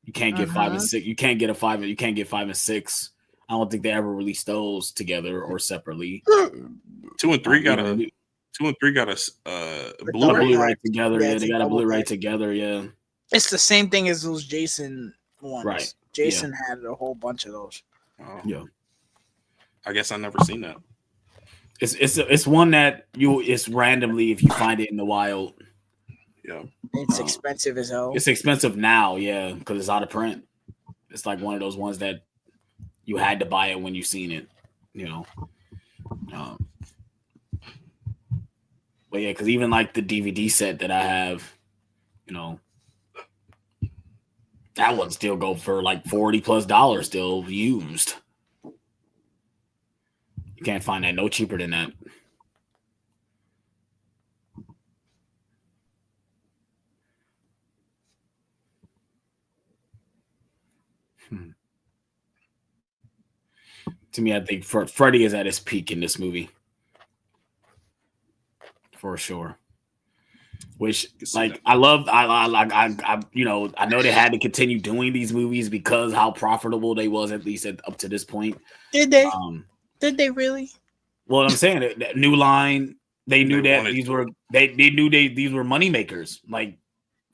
A: You can't get 5 and 6. You can't get 5 and 6. I don't think they ever released those together or separately.
C: 2 and 3 got a
A: Blu-ray together. Yeah, they got a Blu-ray together. Yeah,
B: it's the same thing as those Jason ones.
A: Right.
B: Jason had a whole bunch of those.
A: Yeah.
C: I guess I never seen that.
A: It's one that it's randomly if you find it in the wild.
C: Yeah.
B: It's expensive as hell.
A: It's expensive now, yeah, because it's out of print. It's like one of those ones that you had to buy it when you seen it, you know. But yeah, because even like the DVD set that I have, you know, that one still go for like $40+ still used. You can't find that no cheaper than that. To me, I think Freddy is at his peak in this movie. For sure. Which, like, I you know, I know they had to continue doing these movies because how profitable they was, at least up to this point.
B: Did they? Did they really?
A: Well, I'm saying that New Line, they knew that these were these were money makers. Like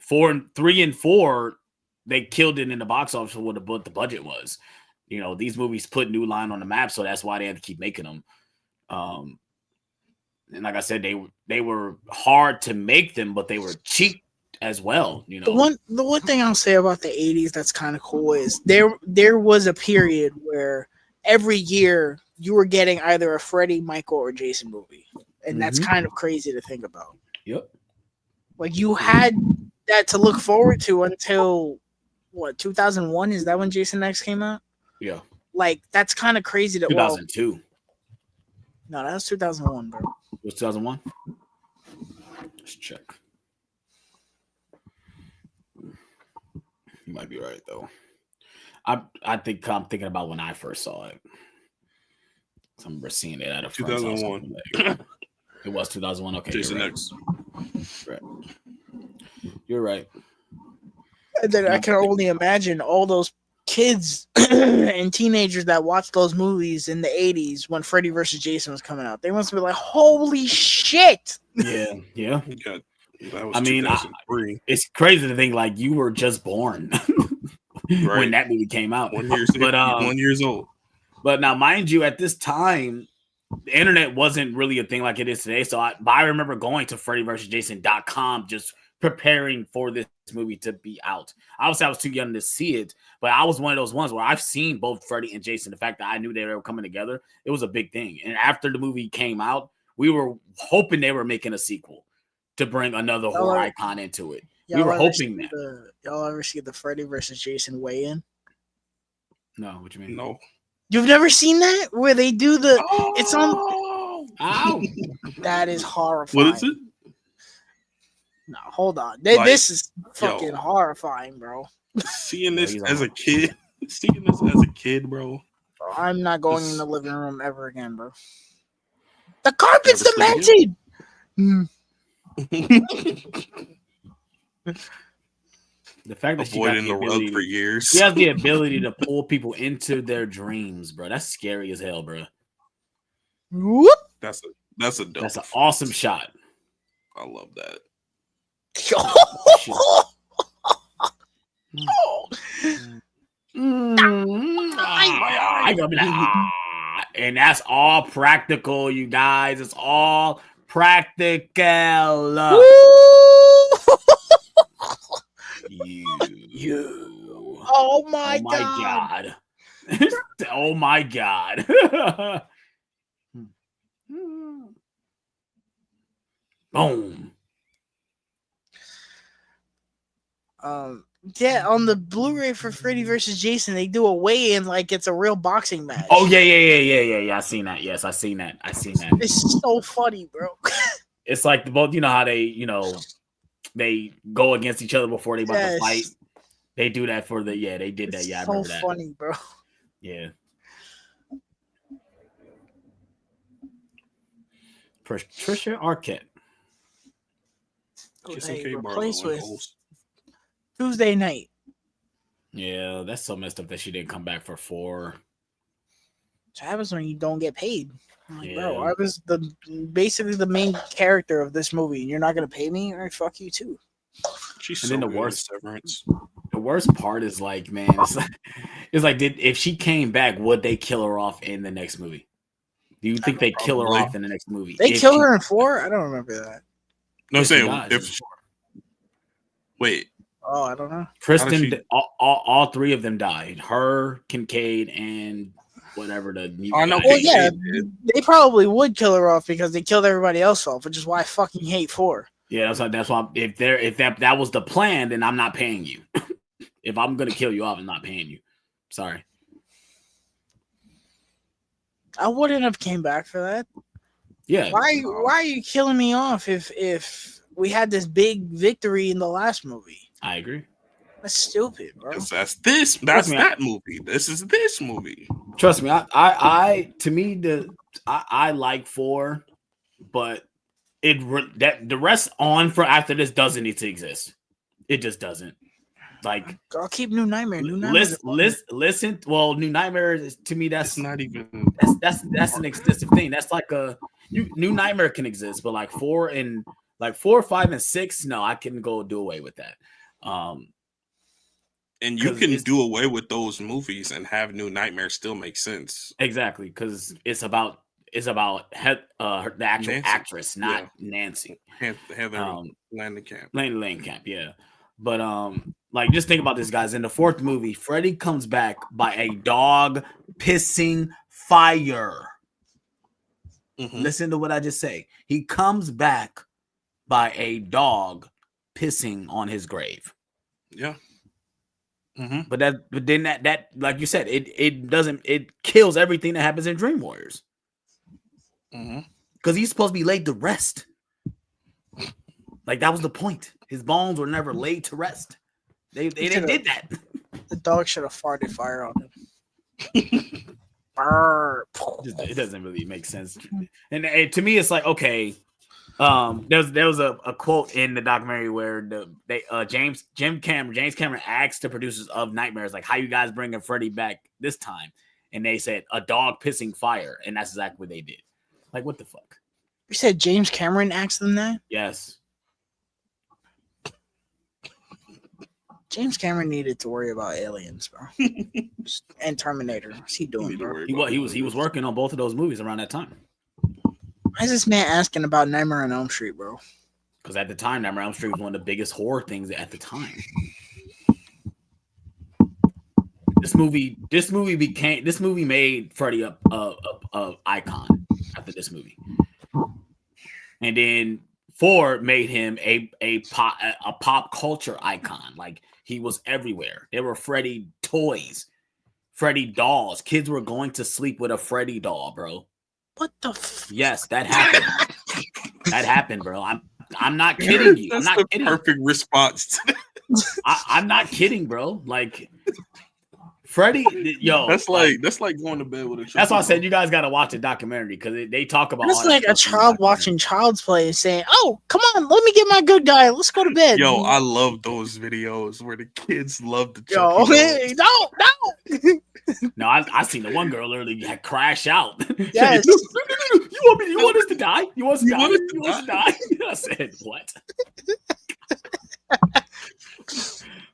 A: 3 and 4, they killed it in the box office for what the budget was. You know, these movies put New Line on the map, so that's why they had to keep making them. And like I said, they were hard to make them, but they were cheap as well. You know,
B: the one thing I'll say about the 80s that's kind of cool is there was a period where every year you were getting either a Freddy, Michael, or Jason movie, and that's kind of crazy to think about.
A: Yep.
B: Like you had that to look forward to until what 2001? Is that when Jason X came out?
A: Yeah.
B: Like that's kind of crazy to
A: 2002.
B: No, that was 2001, bro.
A: It was 2001. Let's check. You might be right though. I think I'm thinking about when I first saw it. I remember seeing it at a friend's house.
C: 2001.
A: It was 2001. Okay,
C: Jason
A: you're
C: X.
A: right. You're right.
B: And then I can only imagine all those kids and teenagers that watched those movies in the 80s when Freddy vs. Jason was coming out. They must be like, holy shit.
A: Yeah.
C: That was
A: I mean,
C: 2003.
A: It's crazy to think like you were just born when that movie came out.
C: 1 year,
A: but
C: 1 years old.
A: But now, mind you, at this time, the internet wasn't really a thing like it is today. So I remember going to FreddyVsJason.com just preparing for this movie to be out. Obviously, I was too young to see it, but I was one of those ones where I've seen both Freddy and Jason. The fact that I knew they were coming together, it was a big thing. And after the movie came out, we were hoping they were making a sequel to bring another horror icon into it. We were hoping that.
B: Y'all ever see the Freddy vs. Jason weigh-in?
A: No, what you mean?
C: No.
B: You've never seen that? Where they do the... It's on...
A: Ow!
B: That is horrifying.
C: What is it?
B: No, hold on. This is fucking horrifying, bro.
C: Seeing this as a kid, bro.
B: I'm not going in the living room ever again, bro. The carpet's demented!
A: The fact that
C: avoiding the rug for years.
A: She has the ability to pull people into their dreams, bro. That's scary as hell, bro.
B: Whoop!
C: That's an
A: awesome shot.
C: I love that.
A: And that's all practical, you guys. It's all practical. You.
B: Oh my god.
A: Oh my god. Boom.
B: Yeah, on the Blu-ray for Freddy vs. Jason, they do a weigh-in like it's a real boxing match.
A: Oh yeah. I seen that. Yes, I seen that.
B: It's so funny, bro.
A: It's like both. You know how they go against each other before they about to fight. They do that for the they did that. Yeah, I remember that.
B: So funny, bro.
A: Yeah. Patricia Arquette.
B: Replaced with Tuesday Night.
A: Yeah, that's so messed up that she didn't come back for 4.
B: So happens when you don't get paid. I'm like, bro, I was basically the main character of this movie, and you're not gonna pay me? All right, fuck you too.
C: She's
A: and
C: so
A: then the worst part is like, man, it's like if she came back, would they kill her off in the next movie? Do you think they kill her off in the next movie?
B: They kill her in 4? I don't remember that.
C: No, I'm saying wait.
B: Oh, I don't know.
A: Kristen, all 3 of them died. Her, Kincaid, and whatever the.
C: I know.
B: Well, yeah, they probably would kill her off because they killed everybody else off, which is why I fucking hate 4.
A: Yeah, that's why if that was the plan, then I'm not paying you. If I'm gonna kill you off, I'm not paying you. Sorry.
B: I wouldn't have came back for that.
A: Yeah.
B: Why are you killing me off if we had this big victory in the last movie?
A: I agree.
B: That's stupid, bro.
C: That's that movie. This is this movie.
A: Trust me, I like 4, but the rest on for after this doesn't need to exist. It just doesn't. Like,
B: I'll keep New Nightmare.
A: Listen. Well, New Nightmare is, to me, that's
C: not even
A: that's an extensive thing. That's like New Nightmare can exist, but like 4, 5, and 6, no, I can go do away with that.
C: And you can do away with those movies and have New Nightmare still make sense.
A: Exactly, because it's about the actual
C: Nancy.
A: Actress, not Nancy.
C: Heather Langenkamp.
A: Langenkamp, yeah. But like, just think about this, guys. In the 4th movie, Freddy comes back by a dog pissing fire. Mm-hmm. Listen to what I just say. He comes back by a dog pissing on his grave.
C: Yeah.
A: Mm-hmm. But then that like you said, it kills everything that happens in Dream Warriors. because he's supposed to be laid to rest. Like that was the point. His bones were never laid to rest. They did that.
B: The dog should have farted fire on him.
A: It doesn't really make sense. And to me, it's like, okay, there was a quote in the documentary where James Cameron asked the producers of Nightmares, like, how you guys bringing Freddy back this time? And they said a dog pissing fire, and that's exactly what they did. Like, what the fuck?
B: You said James Cameron asked them that?
A: Yes.
B: James Cameron needed to worry about aliens, bro, and Terminator. What's he doing, bro?
A: He was working on both of those movies around that time.
B: Why is this man asking about Nightmare on Elm Street, bro?
A: Because at the time, Nightmare on Elm Street was one of the biggest horror things at the time. This movie made Freddy a icon after this movie, and then 4 made him a pop culture icon. Like, he was everywhere. There were Freddy toys, Freddy dolls. Kids were going to sleep with a Freddy doll, bro.
B: What the?
A: Yes, that happened. That happened, bro. I'm not kidding you.
C: That's
A: I'm not
C: the
A: kidding.
C: perfect response.
A: I'm not kidding, bro. Like, Freddy, yo,
C: that's like going to bed with a child.
A: That's why I said you guys got to watch a documentary because they talk about.
B: It's like a child watching Child's Play and saying, "Oh, come on, let me get my good guy. Let's go to bed."
C: Yo, I love those videos where the kids love the
B: Chucky. Hey, no.
A: No, I seen the one girl literally had crash out.
B: Yes.
A: You want us to die? You want us to die? I said, what?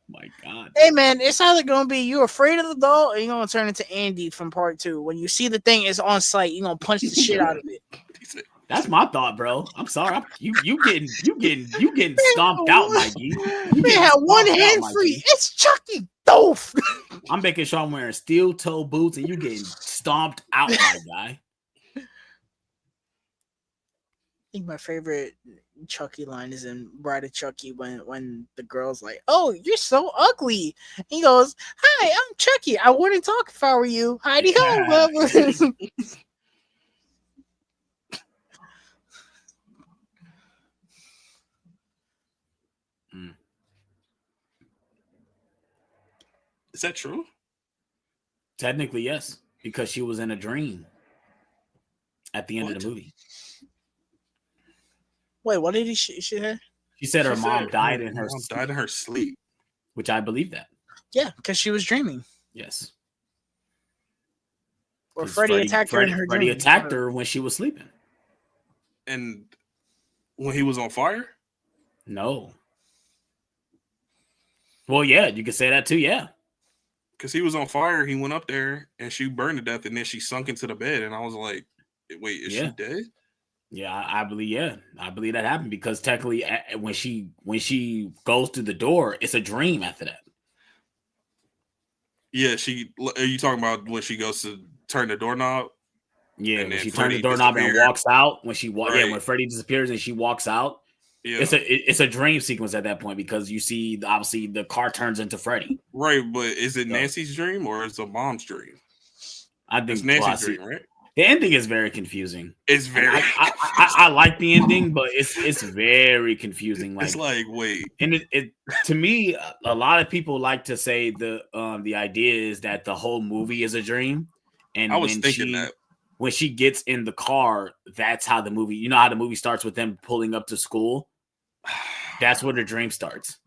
A: My God.
B: Hey man, it's either gonna be you afraid of the doll or you're gonna turn into Andy from part 2. When you see the thing is on site, you're gonna punch the shit out of it.
A: That's my thought, bro. I'm sorry. You getting stomped out, Mikey.
B: We had one hand free. It's Chucky. Doof.
A: I'm making sure I'm wearing steel toe boots and you getting stomped out, my guy.
B: I think my favorite Chucky line is in Bride of Chucky when the girl's like, "Oh, you're so ugly." He goes, "Hi, I'm Chucky. I wouldn't talk if I were you. Heidi ho."
C: Is that true?
A: Technically, yes, because she was in a dream at the end of the movie.
B: Wait, what did she say?
A: She said her mom died in her
C: sleep,
A: which I believe that.
B: Yeah, because she was dreaming.
A: Yes.
B: Or Freddy attacked her in her dream.
A: Freddy attacked her when she was sleeping.
C: And when he was on fire?
A: No. Well, yeah, you could say that too, yeah.
C: Because he was on fire, he went up there and she burned to death, and then she sunk into the bed, and I was like, "Wait, is she dead?"
A: Yeah, I believe that happened because technically, when she goes through the door, it's a dream after that.
C: Yeah, are you talking about when she goes to turn the doorknob?
A: Yeah, when she turns the doorknob and walks out. When when Freddy disappears and she walks out. Yeah. It's a dream sequence at that point because you see obviously the car turns into Freddy.
C: Right, but is it Nancy's dream or is it mom's dream?
A: I think
C: it's Nancy's dream, right?
A: The ending is very confusing.
C: It's very.
A: I like the ending, but it's very confusing. Like,
C: it's like wait,
A: and it to me, a lot of people like to say the idea is that the whole movie is a dream, and
C: I was thinking that.
A: When she gets in the car, that's how the movie. You know how the movie starts with them pulling up to school. That's where the dream starts,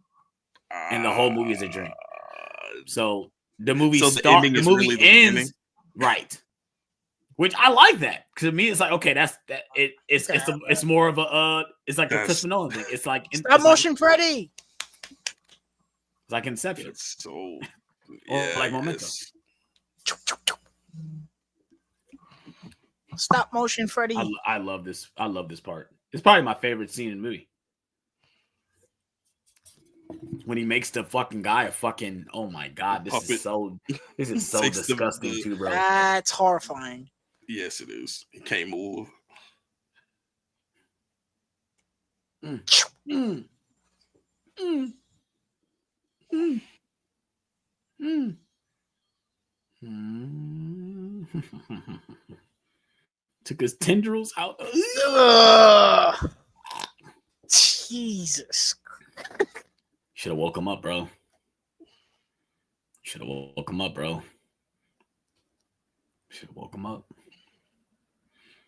A: and the whole movie is a dream. So the movie ends really right, which I like that because to me it's like okay, it's more of a it's like a Christopher Nolan thing. It's like
B: stop motion Freddy.
A: It's like Inception.
C: It's so
A: or like Memento.
B: Stop motion Freddy.
A: I love this. I love this part. It's probably my favorite scene in the movie. When he makes the fucking guy a fucking oh my god, this is so disgusting too, bro.
B: That's horrifying.
C: Yes, it is. He can't move.
A: Took his tendrils out.
B: Jesus.
A: Should have woke him up, bro. Should have woke him up, bro. Should have woke him up.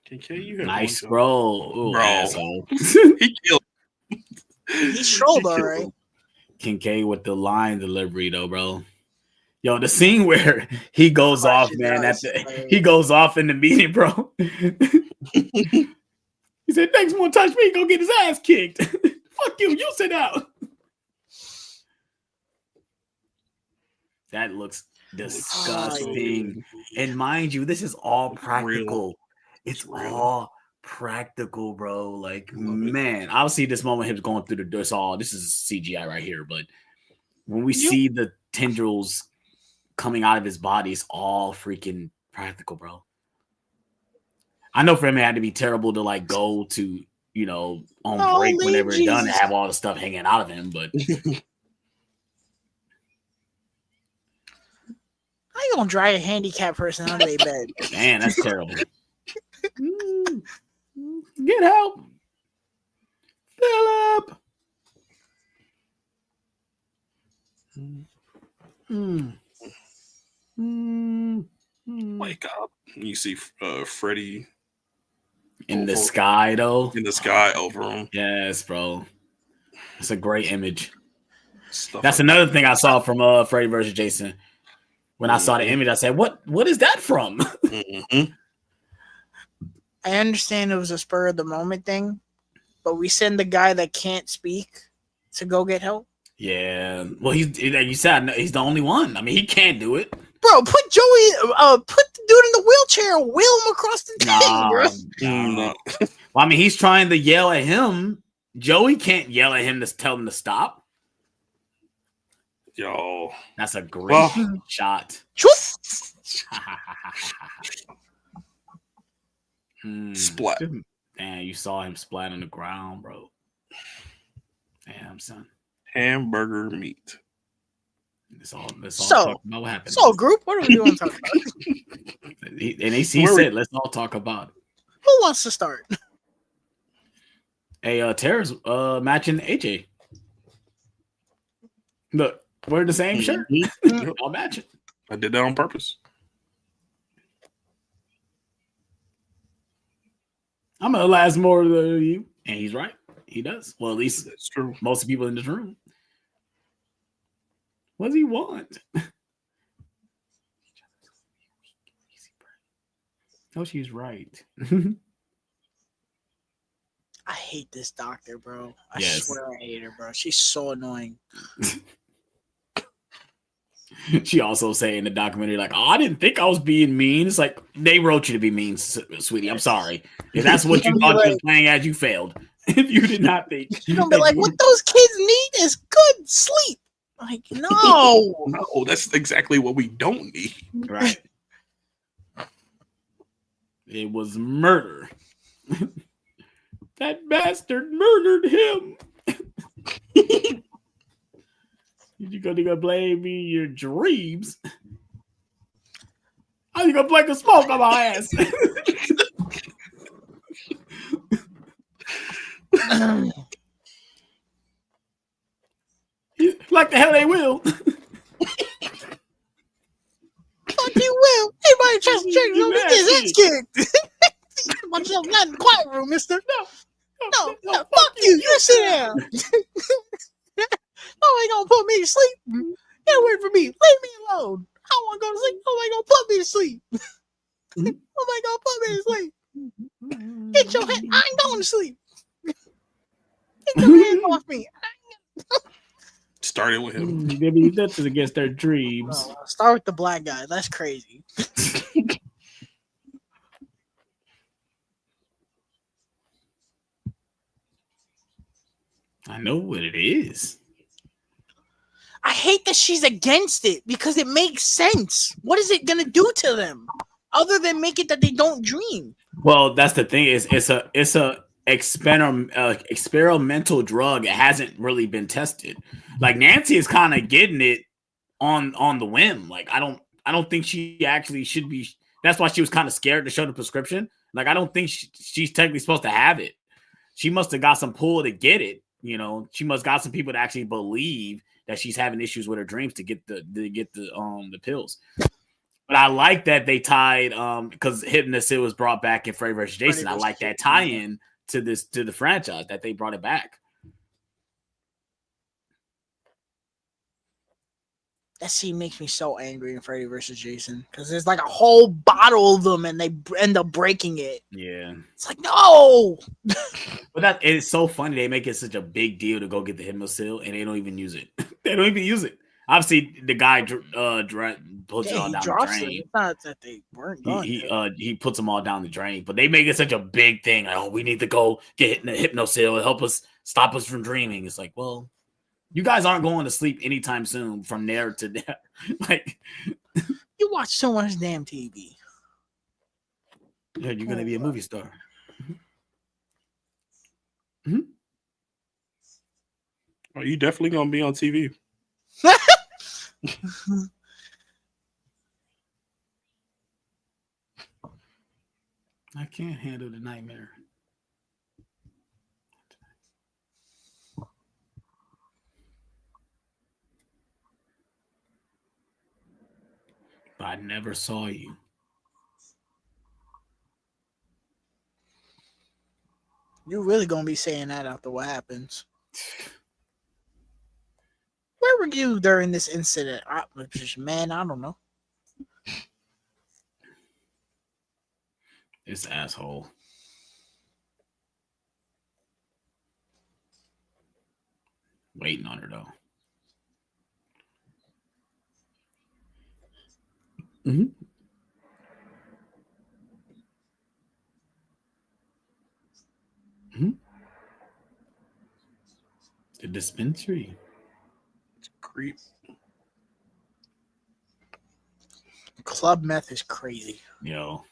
C: Kincaid, you have
A: nice, bro. Ooh,
C: bro.
A: Asshole.
C: He killed.
B: He trolled, all right.
A: Kincaid with the line delivery, though, bro. Yo, the scene where he goes off, man. He goes off in the meeting, bro. He said, "Next one touch me, go get his ass kicked." Fuck you. You sit down. That looks disgusting. And mind you, this is all practical. It's all practical, bro. Like, man, obviously this moment him going through the door, this is CGI right here, but when we see the tendrils coming out of his body, it's all freaking practical, bro. I know for him it had to be terrible to like go to, on break whenever it's done and have all the stuff hanging out of him, but
B: how you gonna dry a handicapped person under their bed?
A: Man, that's terrible. Get help, Philip.
C: Wake up! You see Freddy
A: in the sky, though.
C: In the sky over him.
A: Yes, bro. It's a great image. That's another thing I saw from Freddy vs. Jason. When I saw the image, I said, "What is that from?"
B: I understand it was a spur of the moment thing, but we send the guy that can't speak to go get help.
A: Yeah, well, like you said, he's the only one. I mean, he can't do it.
B: Bro, put Joey, put the dude in the wheelchair and wheel him across the thing, bro.
A: No. Well, I mean, he's trying to yell at him. Joey can't yell at him to tell him to stop.
C: Yo,
A: that's a great shot.
C: Splat.
A: Man, you saw him splat on the ground, bro. Damn, son.
C: Hamburger meat.
A: Let's all talk about what happened.
B: So, group, what are we doing talk about?
A: He said, let's all talk about it.
B: Who wants to start?
A: Hey, Tara's matching AJ. Look, we're the same shirt. I'll match it.
C: I did that on purpose.
A: I'm gonna last more than you, and he's right. He does. Well, at least
C: that's true.
A: Most of the people in this room. What does he want? Oh, she's right.
B: I hate this doctor, bro. I swear I hate her, bro. She's so annoying.
A: She also say in the documentary, like, "Oh, I didn't think I was being mean." It's like, they wrote you to be mean, sweetie. I'm sorry. If that's what you thought you were playing as, you failed. If you did not think.
B: You're going to be like, what those kids need is good sleep. Like, no.
C: No, that's exactly what we don't need.
A: Right. It was murder. That bastard murdered him. You're gonna blame me your dreams? How you gonna blame the smoke on my ass? Like the hell they will.
B: Fuck you will. Anybody tries to check you, get his ass kicked. Myself not in the quiet room, mister. No, fuck you. You sit down. Oh, ain't gonna put me to sleep. Get away from me. Leave me alone. I want to go to sleep. Oh, ain't gonna put me to sleep. Oh, ain't gonna put me to sleep. Get your head. I ain't going to sleep. Get your hands off me.
C: Started with him.
A: That's against their dreams.
B: Start with the black guy. That's crazy.
A: I know what it is.
B: I hate that she's against it because it makes sense. What is it gonna do to them other than make it that they don't dream?
A: Well, that's the thing. It's a experimental drug. It hasn't really been tested. Like Nancy is kind of getting it on the whim. Like I don't think she actually should be. That's why she was kind of scared to show the prescription. Like, I don't think she's technically supposed to have it. She must have got some pull to get it. You know, she must got some people to actually believe that she's having issues with her dreams to get the pills. But I like that they tied because Hypnosil was brought back in Freddy vs. Jason. I like that tie-in to the franchise that they brought it back.
B: That scene makes me so angry in Freddy vs. Jason because there's like a whole bottle of them and they end up breaking it.
A: Yeah,
B: it's like no.
A: But that it's so funny. They make it such a big deal to go get the Hypnosil and they don't even use it. They don't even use it. Obviously, the guy puts it all down the drain.
B: It's not that they weren't going.
A: He puts them all down the drain, but they make it such a big thing. Like, oh, we need to go get the Hypnosil and help us stop us from dreaming. It's like, well, you guys aren't going to sleep anytime soon. From there to there, like
B: you watch so much damn TV.
A: Yeah, you're gonna be a movie star. Mm-hmm.
C: Oh, you definitely gonna be on TV.
A: I can't handle the nightmare. But I never saw you.
B: You're really gonna be saying that after what happens. Where were you during this incident? Man, I don't know.
A: This asshole. Waiting on her though. Mm-hmm. Mm-hmm. The dispensary.
C: It's a creep.
B: Club meth is crazy.
A: Yo.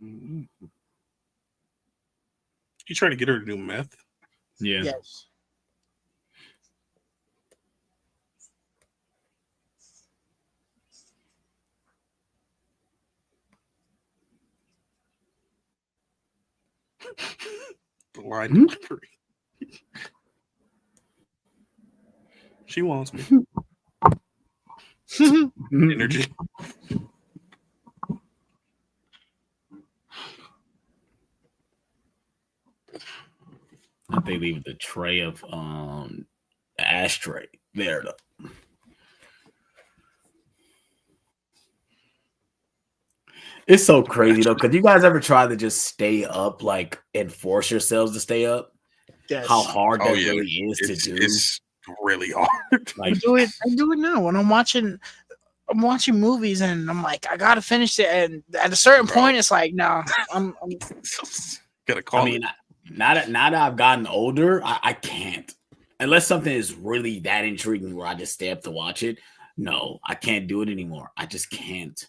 C: Mm-hmm. You trying to get her to do meth?
A: Yeah.
B: Yes.
C: The line delivery. She wants me. Energy.
A: They leave the tray of ashtray there though. It's so crazy though, because you guys ever try to just stay up, like, and force yourselves to stay up?
B: Yes.
A: How hard that really is to do.
C: It's really hard.
A: Like,
B: I do it now when I'm watching movies and I'm like, I gotta finish it, and at a certain point it's like, no, I'm
C: gotta call.
A: I mean, now that I've gotten older, I can't. Unless something is really that intriguing where I just stay up to watch it. No, I can't do it anymore. I just can't.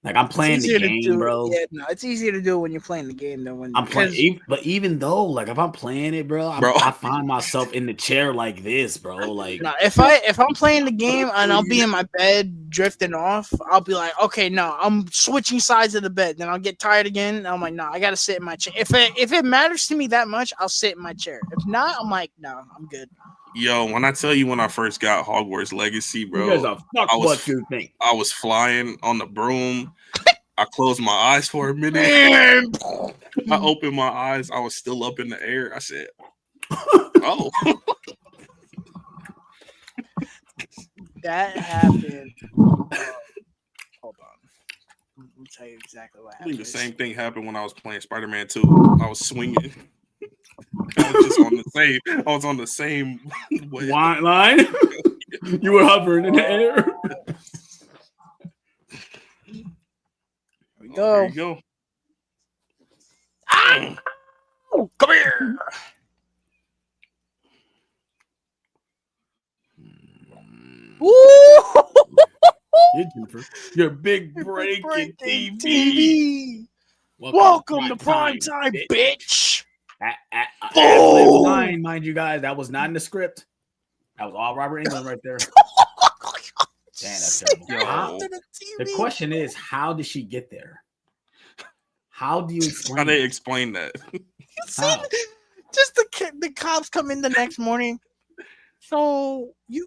A: Like, I'm playing the game, bro.
B: Yeah, no, it's easier to do when you're playing the game than when
A: I'm playing. But even though, like, if I'm playing it, bro, I find myself in the chair like this, bro. Like,
B: no, if I'm playing the game and I'll be in my bed drifting off, I'll be like, okay, no, I'm switching sides of the bed. Then I'll get tired again. And I'm like, no, I gotta sit in my chair. If it matters to me that much, I'll sit in my chair. If not, I'm like, no, I'm good.
C: Yo, when I tell you when I first got Hogwarts Legacy, bro, I was flying on the broom. I closed my eyes for a minute. I opened my eyes. I was still up in the air. I said, oh.
B: That happened. Hold on. Let me tell you exactly what happened.
C: I think the same thing happened when I was playing Spider-Man 2. I was swinging. I was on the same
A: line. You were hovering in the air.
B: Here we go.
C: There you go.
B: Oh, come here.
A: Your big breaking TV.
B: Welcome to prime time, bitch.
A: Line, mind you guys, that was not in the script. That was all Robert Englund right there. Damn, that's terrible. The question is, how did she get there? How do you explain?
C: How they explain that?
A: How?
B: Just the cops come in the next morning. So you.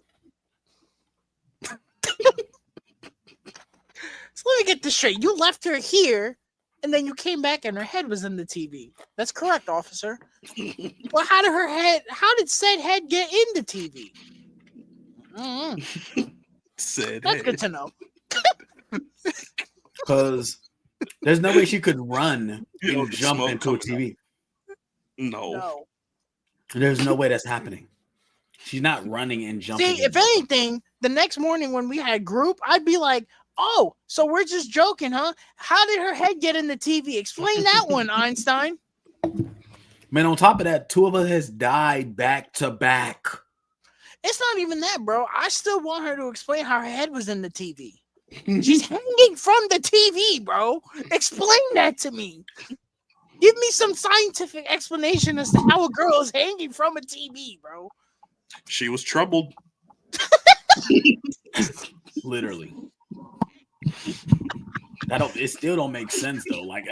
B: So let me get this straight. You left her here, and then you came back, and her head was in the TV. That's correct, officer. Well, how did said head get in the TV?
C: Said
B: That's
C: head.
B: good to know.
A: Because there's no way she could run
C: Yo,
A: and
C: the
A: jump
C: smoke
A: into a
C: coming
A: TV.
C: No.
A: There's no way that's happening. She's not running and jumping.
B: See, if anything, the next morning when we had group, I'd be like, "Oh, so we're just joking, huh? How did her head get in the TV? Explain that one, Einstein."
A: Man, on top of that, two of us has died back to back.
B: It's not even that, bro. I still want her to explain how her head was in the TV. She's hanging from the TV, bro. Explain that to me. Give me some scientific explanation as to how a girl is hanging from a TV, bro.
C: She was troubled.
A: Literally. It still don't make sense though. Like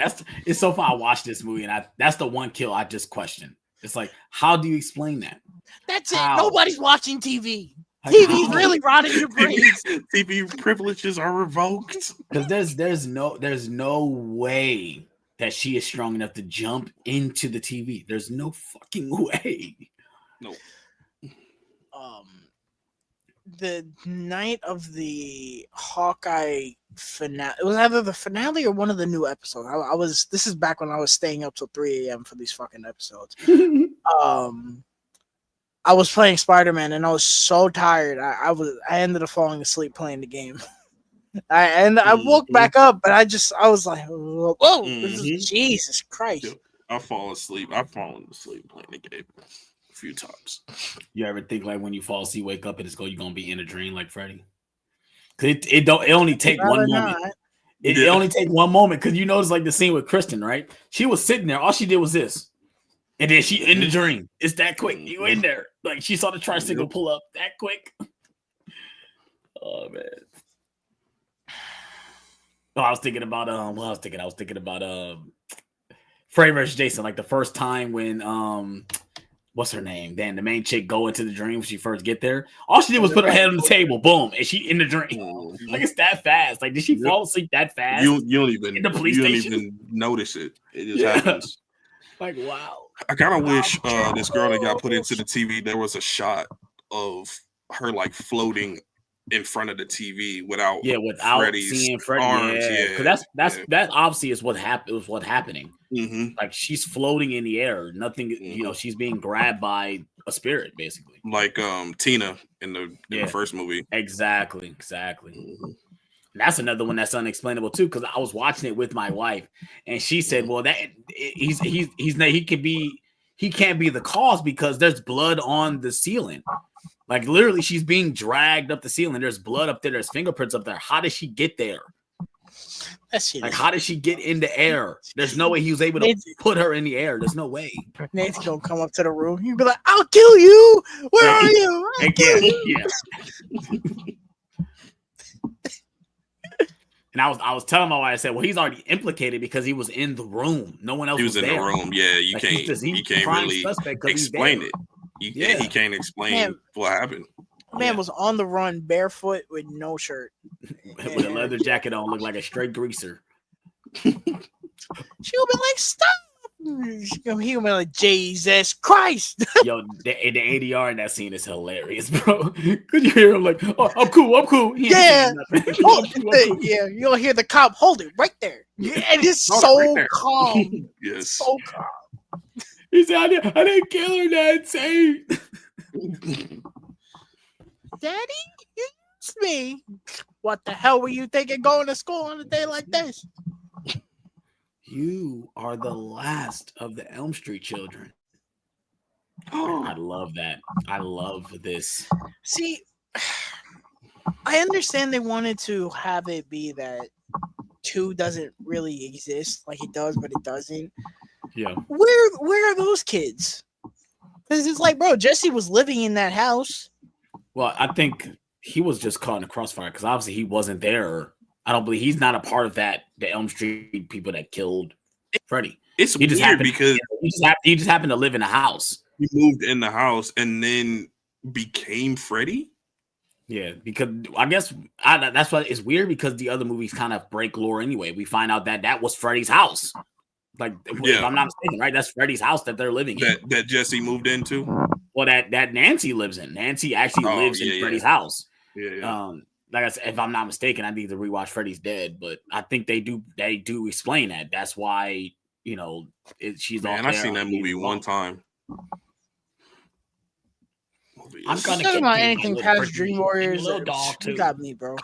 A: it's so far I watched this movie and that's the one kill I just question. It's like, how do you explain that?
B: That's
A: How?
B: it. Nobody's watching TV.
A: Like,
B: TV's
A: how?
B: really rotting your brains.
C: TV privileges are revoked.
A: Because there's no way that she is strong enough to jump into the TV. There's no fucking way.
C: No.
B: The night of the Hawkeye finale, it was either the finale or one of the new episodes. This is back when I was staying up till 3 a.m. for these fucking episodes. I was playing Spider-Man and I was so tired. I ended up falling asleep playing the game. I woke back up, but I was like, whoa, this is Jesus Christ.
C: I've fallen asleep. I've fallen asleep playing the game a few times.
A: You ever think like when you fall asleep, wake up and it's you're gonna be in a dream like Freddy? Cause it only take one moment. It only take one moment because you notice like the scene with Kristen, right? She was sitting there, all she did was this. And then she in the dream. It's that quick. You in there. Like she saw the tricycle pull up that quick. Oh man. Oh, I was thinking about Freddy vs. Jason, like the first time when what's her name? Then the main chick go into the dream when she first get there. All she did was put her head on the table, boom, and she in the dream. Like it's that fast. Like did she fall asleep that fast?
C: You don't even
A: in the police station?
C: Don't even notice it. It just happens.
A: Like wow.
C: I kind of wish this girl that got put into the TV, there was a shot of her like floating in front of the TV without Freddy's
A: seeing Freddy.
C: arms.
A: Because that obviously is what happened. Was what's happening.
C: Mm-hmm.
A: Like she's floating in the air. Nothing.
C: Mm-hmm.
A: She's being grabbed by a spirit, basically.
C: Like Tina in the first movie. Exactly.
A: Mm-hmm. That's another one that's unexplainable too, because I was watching it with my wife, and she said, "Well, he can't be the cause because there's blood on the ceiling. Like literally, she's being dragged up the ceiling. There's blood up there. There's fingerprints up there. How did she get there? Like how did she get in the air? There's no way he was able to put her in the air. There's no way.
B: Nate's gonna come up to the room. He'd be like, "I'll kill you. Where are you? I'll kill you."
A: And I was telling my wife, I said, well, he's already implicated because he was in the room. No one else was
C: in
A: there.
C: The room. Yeah, you can't really explain it. He can't explain what happened.
B: Man was on the run barefoot with no shirt.
A: With a leather jacket on, looked like a straight greaser.
B: She'll be like, stop. He'll be like, Jesus Christ.
A: Yo, the ADR in that scene is hilarious, bro. Could you hear him like, oh, I'm cool.
B: Yeah. Yeah, you'll hear the cop hold it right there. Yeah, and it's so calm.
C: Yes.
B: So calm.
A: He said, I didn't kill her, Dad. Say,
B: Daddy, you used me. What the hell were you thinking going to school on a day like this?
A: You are the last of the Elm Street children. I love that. I love this.
B: See, I understand they wanted to have it be that 2 doesn't really exist, like it does, but it doesn't.
A: Yeah.
B: Where are those kids? Because it's like, bro, Jesse was living in that house.
A: Well, I think he was just caught in the crossfire because obviously he wasn't there. I don't believe he's not a part of the Elm Street people that killed Freddy.
C: It's
A: he just
C: weird
A: happened
C: because
A: he just happened to live in a house.
C: he moved in the house and then became Freddy.
A: Yeah, because I guess that's why it's weird because the other movies kind of break lore anyway. We find out that was Freddy's house. Like, if I'm not mistaken, right? That's Freddy's house that they're living in.
C: That Jesse moved into.
A: Well, that Nancy lives in. Nancy actually lives in Freddy's house.
C: Yeah.
A: Like I said, if I'm not mistaken, I need to rewatch Freddy's Dead, but I think they do explain that. That's why she's all.
C: Man, I seen that movie one time.
B: I'm gonna talking about anything past Dream Warriors. Little dog too. You got me, bro.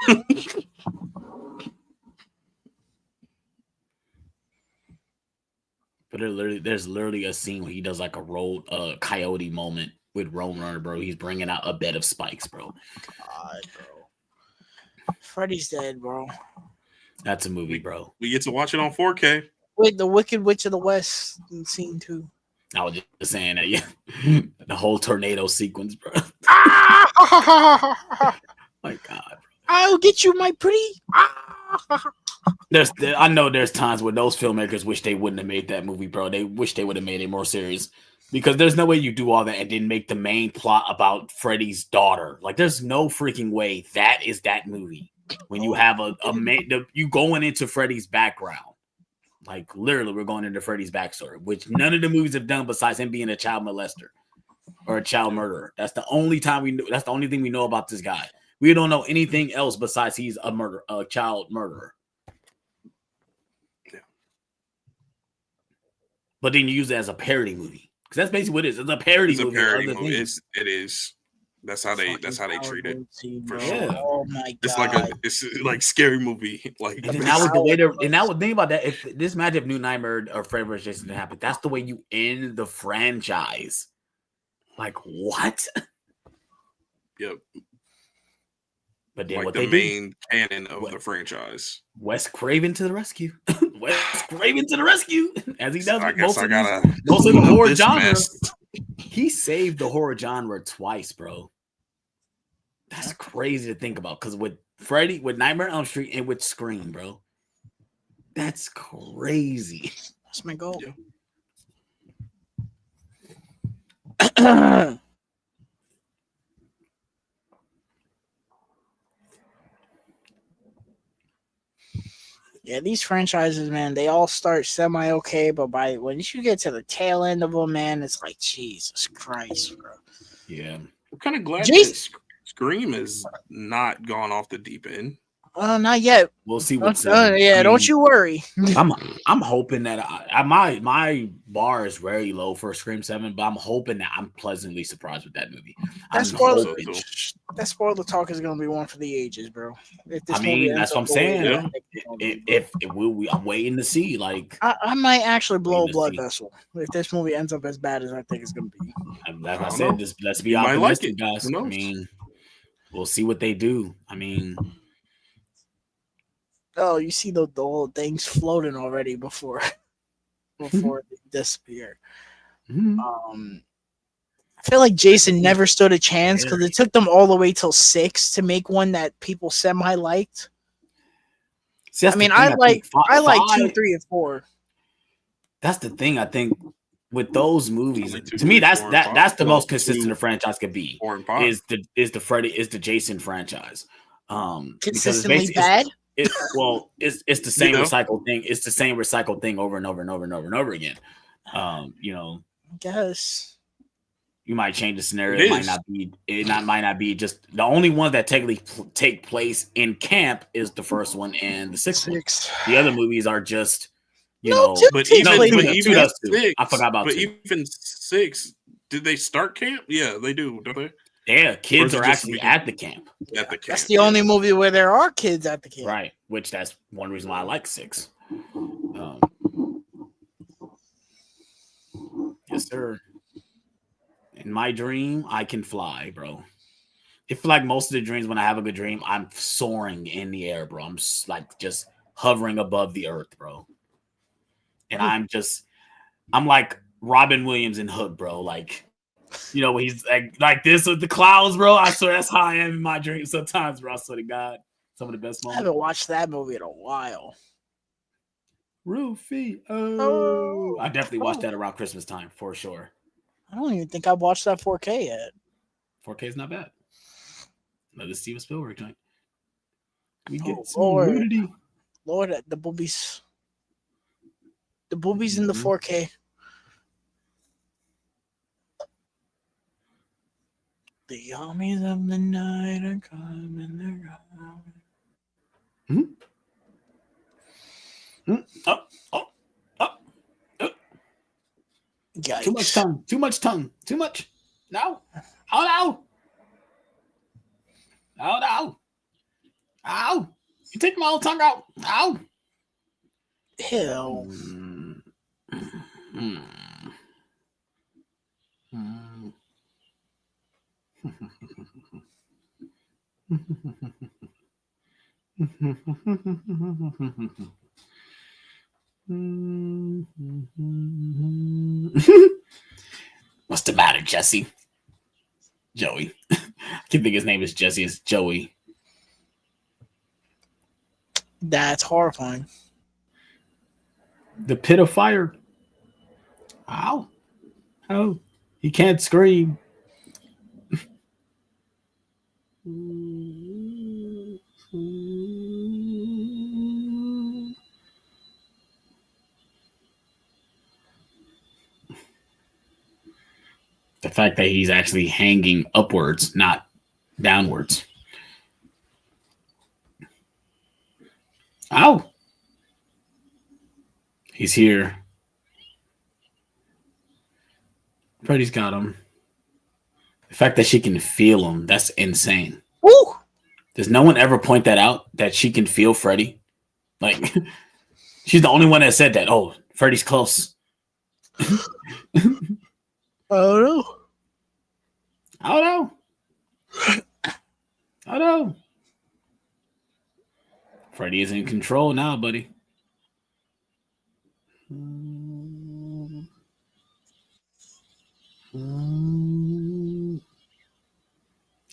A: But there's literally a scene where he does like a coyote moment with Roadrunner, bro. He's bringing out a bed of spikes, bro.
B: God, bro. Freddy's Dead, bro.
A: That's a movie, bro.
C: We get to watch it on 4K.
B: Wait, the Wicked Witch of the West scene 2.
A: I was just saying that, yeah. The whole tornado sequence, bro. My God, bro.
B: I'll get you, my pretty.
A: I know there's times where those filmmakers wish they wouldn't have made that movie, bro. They wish they would have made it more serious. Because there's no way you do all that and then make the main plot about Freddy's daughter. Like, there's no freaking way that is that movie. When you have you going into Freddy's background. Like, literally, we're going into Freddy's backstory, which none of the movies have done besides him being a child molester or a child murderer. That's the only time that's the only thing we know about this guy. We don't know anything else besides he's a child murderer. Yeah. But then you use it as a parody movie. Because that's basically what it is. It's a parody movie.
C: It is. That's how they treat it. For sure.
B: Yeah. Oh my
C: God. It's like scary movie. Like,
A: and that was the way think about that. If this match of New Nightmare or Freddy vs. Jason didn't happen, that's the way you end the franchise. Like, what?
C: Yep.
A: But then
C: like
A: what
C: the main canon of the franchise.
A: Wes Craven to the rescue. Wes Craven to the rescue. As he does
C: I
A: with
C: guess
A: most of the horror genre. He saved the horror genre twice, bro. That's crazy to think about. Because with Freddy, with Nightmare on Elm Street, and with Scream, bro. That's crazy.
B: That's my goal.
C: Yeah.
B: Yeah, these franchises, man, they all start semi-okay, but when you get to the tail end of them, man, it's like, Jesus Christ, bro.
A: Yeah.
C: I'm kind of glad that Scream has not gone off the deep end.
B: Not yet.
A: We'll see what's
B: don't you worry.
A: I'm hoping that my bar is very low for Scream 7, but I'm hoping that I'm pleasantly surprised with that movie.
B: That spoiler talk is gonna be one for the ages, bro.
A: That's what I'm saying. I'm waiting to see. Like,
B: I might actually blow a blood vessel if this movie ends up as bad as I think it's gonna be.
A: Like I said, let's be optimistic, guys. I mean, we'll see what they do. I mean.
B: Oh, you see the whole things floating already before they disappear.
A: Mm-hmm.
B: I feel like Jason never stood a chance because it took them all the way till 6 to make one that people semi liked. I like 2, 3, and 4.
A: That's the thing. I think with those movies, to me, that's the most consistent a franchise could be. Is the Jason franchise.
B: Consistently bad.
A: It's the same recycled thing. It's the same recycled thing over and over and over and over and over again. I
B: guess
A: you might change the scenario. It might not be just the only one that technically take place in camp is the first one and the sixth one. The other movies are just
C: but even
A: I forgot about
C: but
A: 2.
C: Even 6, did they start camp? Yeah, they do, don't they?
A: Yeah, kids are actually at the camp.
B: That's the only movie where there are kids at the camp.
A: Right, which that's one reason why I like 6. Yes, sir. In my dream, I can fly, bro. If like most of the dreams, when I have a good dream, I'm soaring in the air, bro. I'm just hovering above the earth, bro. And I'm like Robin Williams in Hook, bro. Like, he's like this with the clouds, bro. I swear that's how I am in my dreams sometimes, bro. I swear to God. Some of the best moments.
B: I haven't watched that movie in a while.
A: Rufio. I definitely watched that around Christmas time for sure.
B: I don't even think I watched that 4K yet.
A: 4K is not bad. Another Steven Spielberg joint. We get some
B: Lord.
A: nudity.
B: Lord, the boobies. The boobies in the 4K. The armies of the night are coming. They're
A: coming. Oh.
B: Yikes.
A: Too much tongue. Too much tongue. Too much. No. Oh no. Oh no. Ow. You take my whole tongue out. Ow.
B: Hell.
A: What's the matter, Jesse? Joey. I can think his name is Jesse. It's Joey.
B: That's horrifying.
A: The pit of fire. Ow. Oh. He can't scream. The fact that he's actually hanging upwards, not downwards. Ow! He's here. Freddy's got him. The fact that she can feel him, that's insane.
B: Woo!
A: Does no one ever point that out, that she can feel Freddy? Like, she's the only one that said that. Oh, Freddy's close.
B: Oh
A: no. Freddy is in control now, buddy.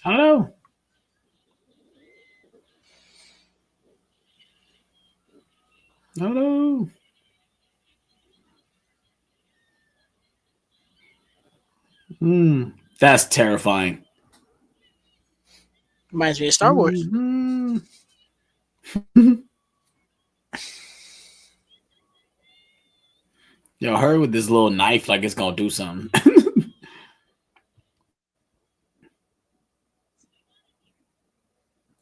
A: Hello. That's terrifying.
B: Reminds me of Star Wars.
A: Yo, her with this little knife like it's gonna do something.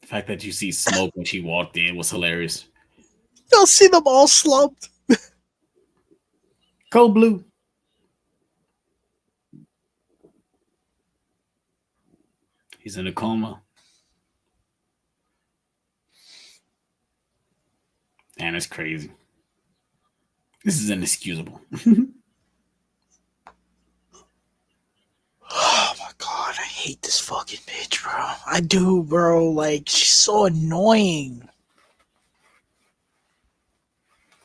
A: The fact that you see smoke when she walked in was hilarious.
B: You'll see them all slumped.
A: Cold blue. He's in a coma. Man, it's crazy. This is inexcusable.
B: Oh my god, I hate this fucking bitch, bro. I do, bro. Like, she's so annoying.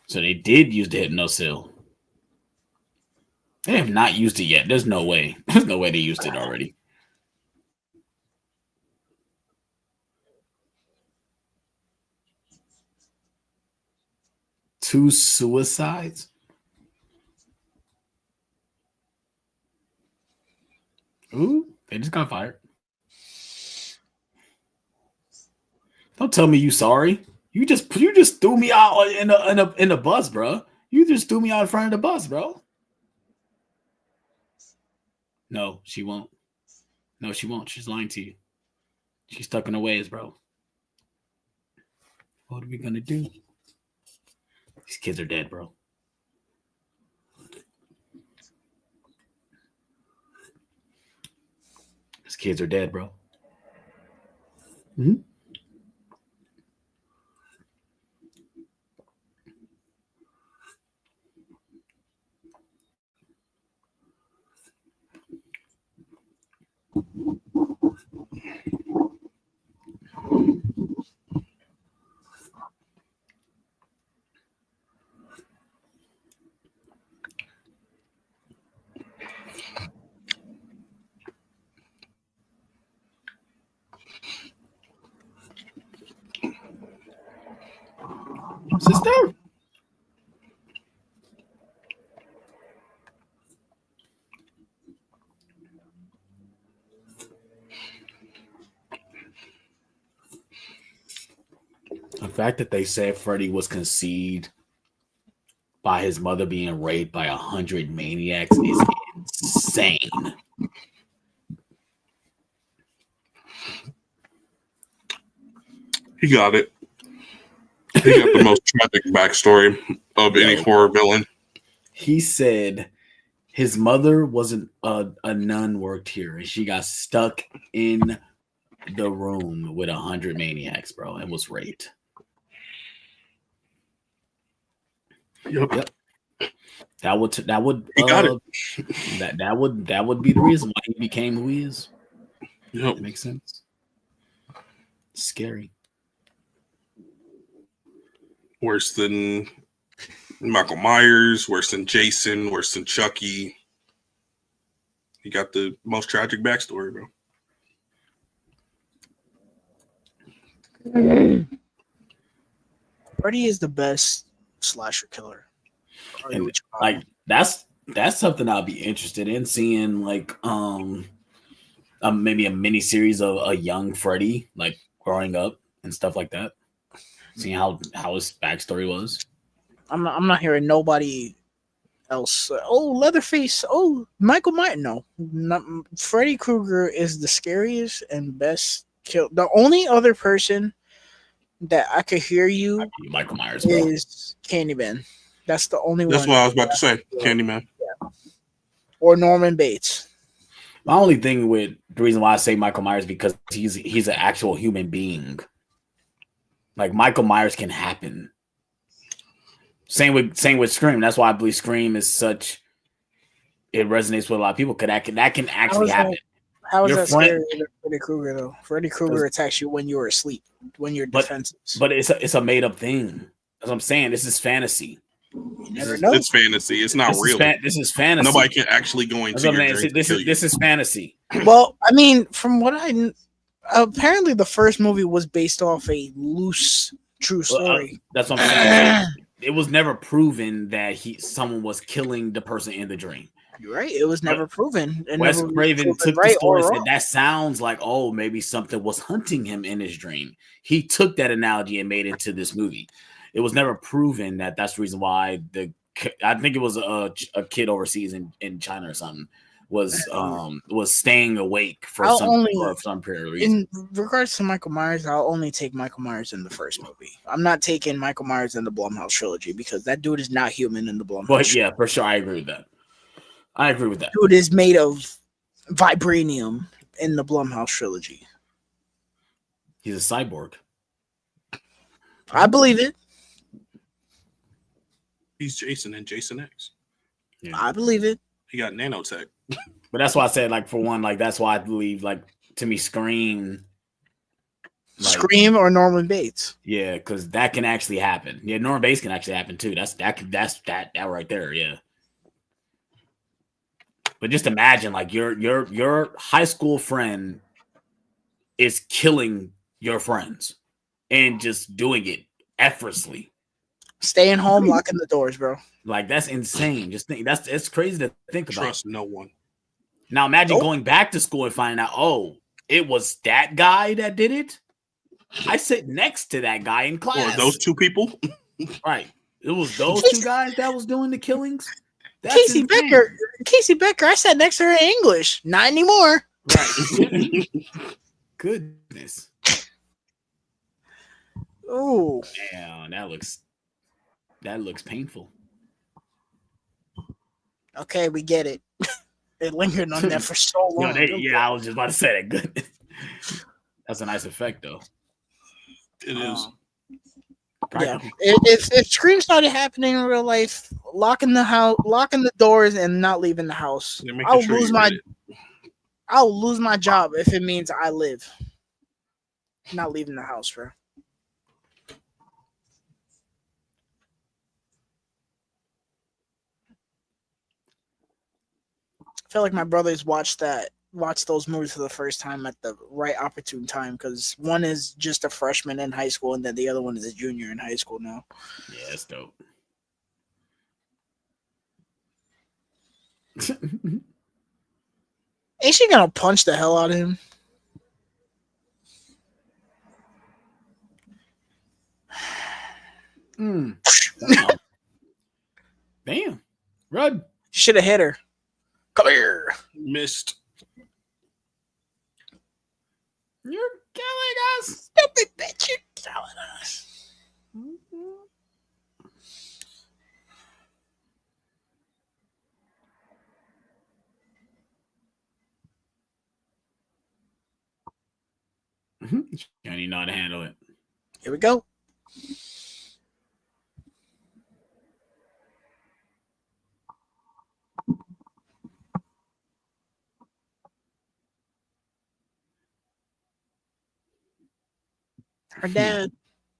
A: So they did use the hypnosil. They have not used it yet. There's no way. There's no way they used it already. Two suicides? Ooh, they just got fired. Don't tell me you sorry. You just threw me out in a bus, bro. You just threw me out in front of the bus, bro. No, she won't. No, she won't. She's lying to you. She's stuck in her ways, bro. What are we gonna do? These kids are dead, bro. These kids are dead, bro. Mm-hmm. Sister? The fact that they said Freddy was conceived by his mother being raped by 100 maniacs is insane.
C: He got it. He got the most tragic backstory of any horror villain.
A: He said his mother wasn't a nun, worked here, and she got stuck in the room with 100 maniacs, bro, and was raped. Yep. That would that would be the reason why he became who he is.
C: Yep.
A: That makes sense. Scary.
C: Worse than Michael Myers, worse than Jason, worse than Chucky. He got the most tragic backstory, bro.
B: Freddy is the best slasher killer.
A: And like that's something I'll be interested in seeing, like maybe a mini series of a young Freddy, like growing up and stuff like that. Seeing how his backstory was.
B: I'm not hearing nobody else. Oh, Leatherface. Oh, Michael Myers. No, Freddy Krueger is the scariest and best kill. The only other person that I could hear you,
A: Michael Myers, bro,
B: is Candyman. That's the only one.
C: That's what I was about to say. Candyman.
B: Yeah. Or Norman Bates.
A: My only thing with the reason why I say Michael Myers because he's an actual human being. Like Michael Myers can happen. Same with Scream. That's why I believe Scream is such. It resonates with a lot of people. Cause that can actually happen.
B: How is that scary than Freddy Krueger though? Freddy Krueger attacks you when you're asleep, when you're defensive.
A: But it's a made up thing. That's what I'm saying. This is fantasy.
B: You never know.
C: It's fantasy. It's not real.
A: This is fantasy.
C: Nobody can actually go into your dream.
A: This is fantasy.
B: Well, I mean, from what apparently the first movie was based off a loose true story.
A: That's what I'm saying. It was never proven that someone was killing the person in the dream.
B: You're right. It was never proven.
A: Wes Craven took the story and said that sounds like, oh, maybe something was hunting him in his dream. He took that analogy and made it into this movie. It was never proven that that's the reason why I think it was a kid overseas in China or something was staying awake for some period of reason.
B: In regards to Michael Myers, I'll only take Michael Myers in the first movie. I'm not taking Michael Myers in the Blumhouse trilogy because that dude is not human in the Blumhouse.
A: But yeah, for sure, I agree with that.
B: Dude is made of vibranium in the Blumhouse trilogy.
A: He's a cyborg.
B: I believe it.
C: He's Jason in Jason X.
B: Yeah. I believe it.
C: He got nanotech.
A: But that's why I said, like, for one, like, that's why I believe, like, to me, Scream.
B: Like, Scream or Norman Bates.
A: Yeah, because that can actually happen. Yeah, Norman Bates can actually happen, too. That's that right there, yeah. But just imagine, like, your high school friend is killing your friends and just doing it effortlessly.
B: Staying home, locking the doors, bro.
A: Like, that's insane. Just think it's crazy to think about.
C: Trust no one.
A: Now imagine going back to school and finding out, oh, it was that guy that did it. I sit next to that guy in class.
C: Or those two people.
A: Right. It was those two guys that was doing the killings.
B: That's Casey Becker. I sat next to her in English. Not anymore.
A: Right. Goodness.
B: Oh.
A: Damn, that looks painful.
B: Okay, we get it. It lingered on that for so long.
A: I was just about to say that. Goodness. That's a nice effect, though.
C: It is.
B: Yeah. If Scream started happening in real life, locking the doors and not leaving the house, I'll lose my job if it means I live. Not leaving the house, bro. I feel like my brothers watch those movies for the first time at the right opportune time because one is just a freshman in high school and then the other one is a junior in high school now.
A: Yeah, that's dope.
B: Ain't she gonna punch the hell out of him?
A: Damn. Damn. Run.
B: Should have hit her. Come here.
C: Missed.
A: You're killing us.
B: Stupid bitch, you're killing us.
A: She don't even know how to handle it.
B: Here we go. Her dad,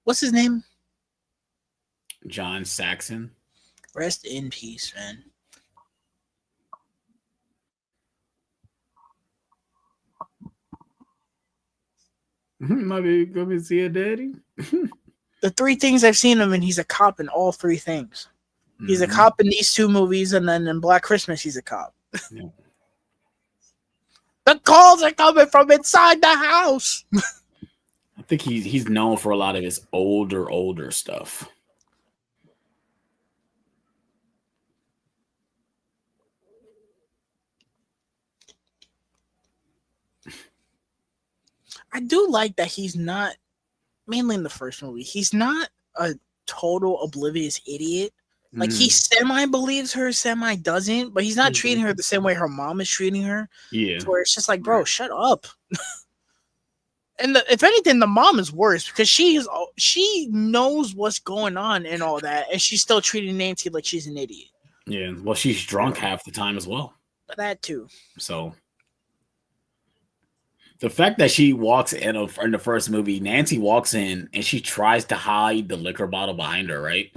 B: what's his name?
A: John Saxon.
B: Rest in peace, man.
A: Might be going to see a daddy.
B: The 3 things I've seen him in, he's a cop in all 3 things. He's a cop in these 2 movies, and then in Black Christmas, he's a cop.
A: Yeah.
B: The calls are coming from inside the house.
A: I think he's known for a lot of his older stuff.
B: I do like that he's not, mainly in the first movie, he's not a total oblivious idiot. Like, he semi believes her, semi doesn't, but he's not treating her the same way her mom is treating her.
A: Yeah.
B: Where it's just like, bro, shut up. And if anything, the mom is worse because she knows what's going on and all that, and she's still treating Nancy like she's an idiot.
A: Yeah. Well, she's drunk half the time as well.
B: But that too.
A: So the fact that she walks in the first movie, Nancy walks in and she tries to hide the liquor bottle behind her, right?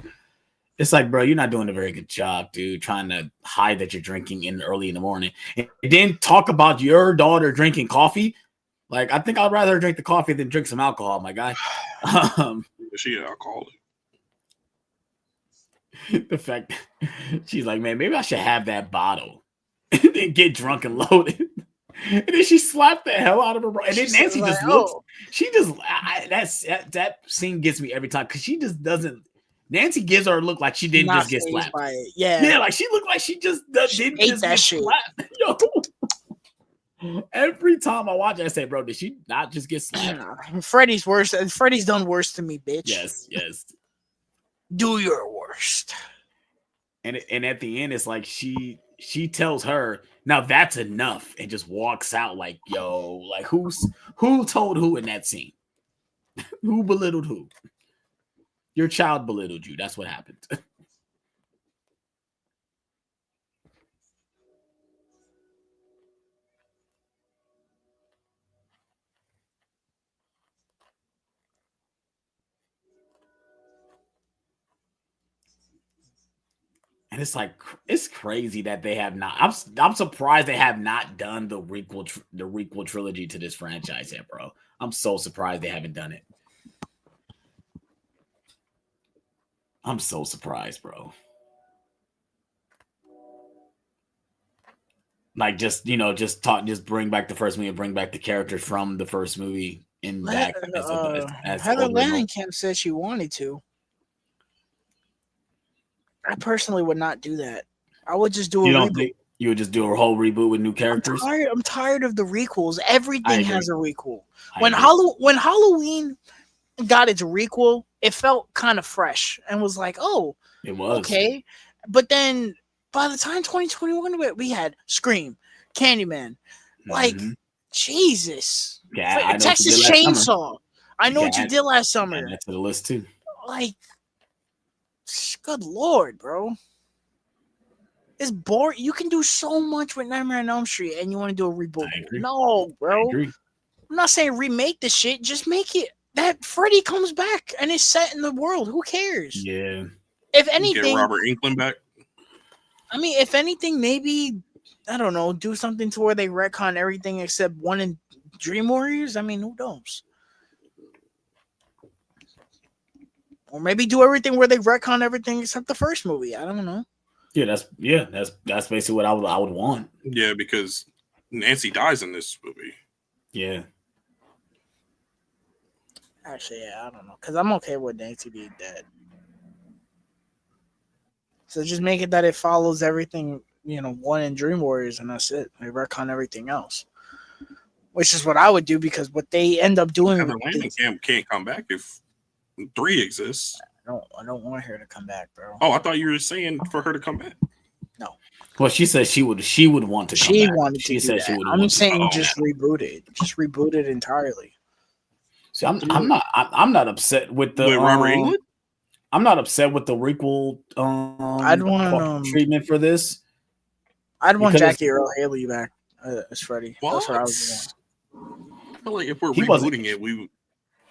A: It's like, bro, you're not doing a very good job, dude, trying to hide that you're drinking early in the morning. And then talk about your daughter drinking coffee. Like, I think I'd rather drink the coffee than drink some alcohol, my guy.
C: Is she an alcoholic?
A: The fact she's like, man, maybe I should have that bottle and then get drunk and loaded. And then she slapped the hell out of her. And then Nancy just looks. She just that scene gets me every time because she just doesn't. Nancy gives her a look like she didn't just get slapped.
B: Yeah,
A: like she looked like she just didn't just get
B: shit.
A: slapped. Yo. Every time I watch it, I say, bro, did she not just get slapped?
B: Freddy's worse. Freddy's done worse to me, bitch.
A: Yes.
B: Do your worst.
A: And at the end, it's like she tells her, now that's enough, and just walks out like, yo, like who told who in that scene? Who belittled who? Your child belittled you. That's what happened. And it's like, it's crazy that they have not. I'm surprised they have not done the requel trilogy to this franchise yet, bro. I'm so surprised they haven't done it. I'm so surprised, bro. Like, just bring back the first movie and bring back the characters from the first movie and back as
B: Heather Langenkamp said she wanted to. I personally would not do that. I would just do a reboot.
A: Think you would just do a whole reboot with new characters?
B: I'm tired of the requels. Everything has a requel. When Halloween got its requel, it felt kind of fresh and was like, oh,
A: it was
B: okay. But then by the time 2021, we had Scream, Candyman, like Jesus, Texas Chainsaw. I know what you did last summer.
A: Add that to the list too.
B: Like, good Lord, bro. It's boring. You can do so much with Nightmare on Elm Street, and you want to do a reboot. No, bro. I'm not saying remake the shit. Just make it that Freddy comes back and is set in the world. Who cares?
A: Yeah.
C: If anything, get Robert Englund back.
B: I mean, if anything, maybe I don't know. Do something to where they retcon everything except one in Dream Warriors. I mean, who knows? Or maybe do everything where they retcon everything except the first movie. I don't know.
A: Yeah, that's basically what I would want.
C: Yeah, because Nancy dies in this movie.
A: Yeah.
B: Actually, yeah, I don't know, because I'm okay with Nancy being dead. So just make it that it follows everything, one in Dream Warriors, and that's it. They retcon everything else, which is what I would do, because what they end up doing.
C: Heather Landon can't come back if 3 exists.
B: I don't want her to come back, bro.
C: Oh, I thought you were saying for her to come back.
B: No.
A: Well, she said she would want to come
B: she
A: back.
B: Wanted
A: she
B: to
A: said
B: do
A: she
B: that.
A: would.
B: I'm saying just reboot it. Just reboot it entirely.
A: See, I'm not upset with the
C: Robert Englund.
A: I'm not upset with the requel
B: I'd want
A: treatment for this.
B: I'd want Jackie Earle Haley back as Freddy.
C: What?
B: That's what I was
C: doing. I feel like if we're rebooting it,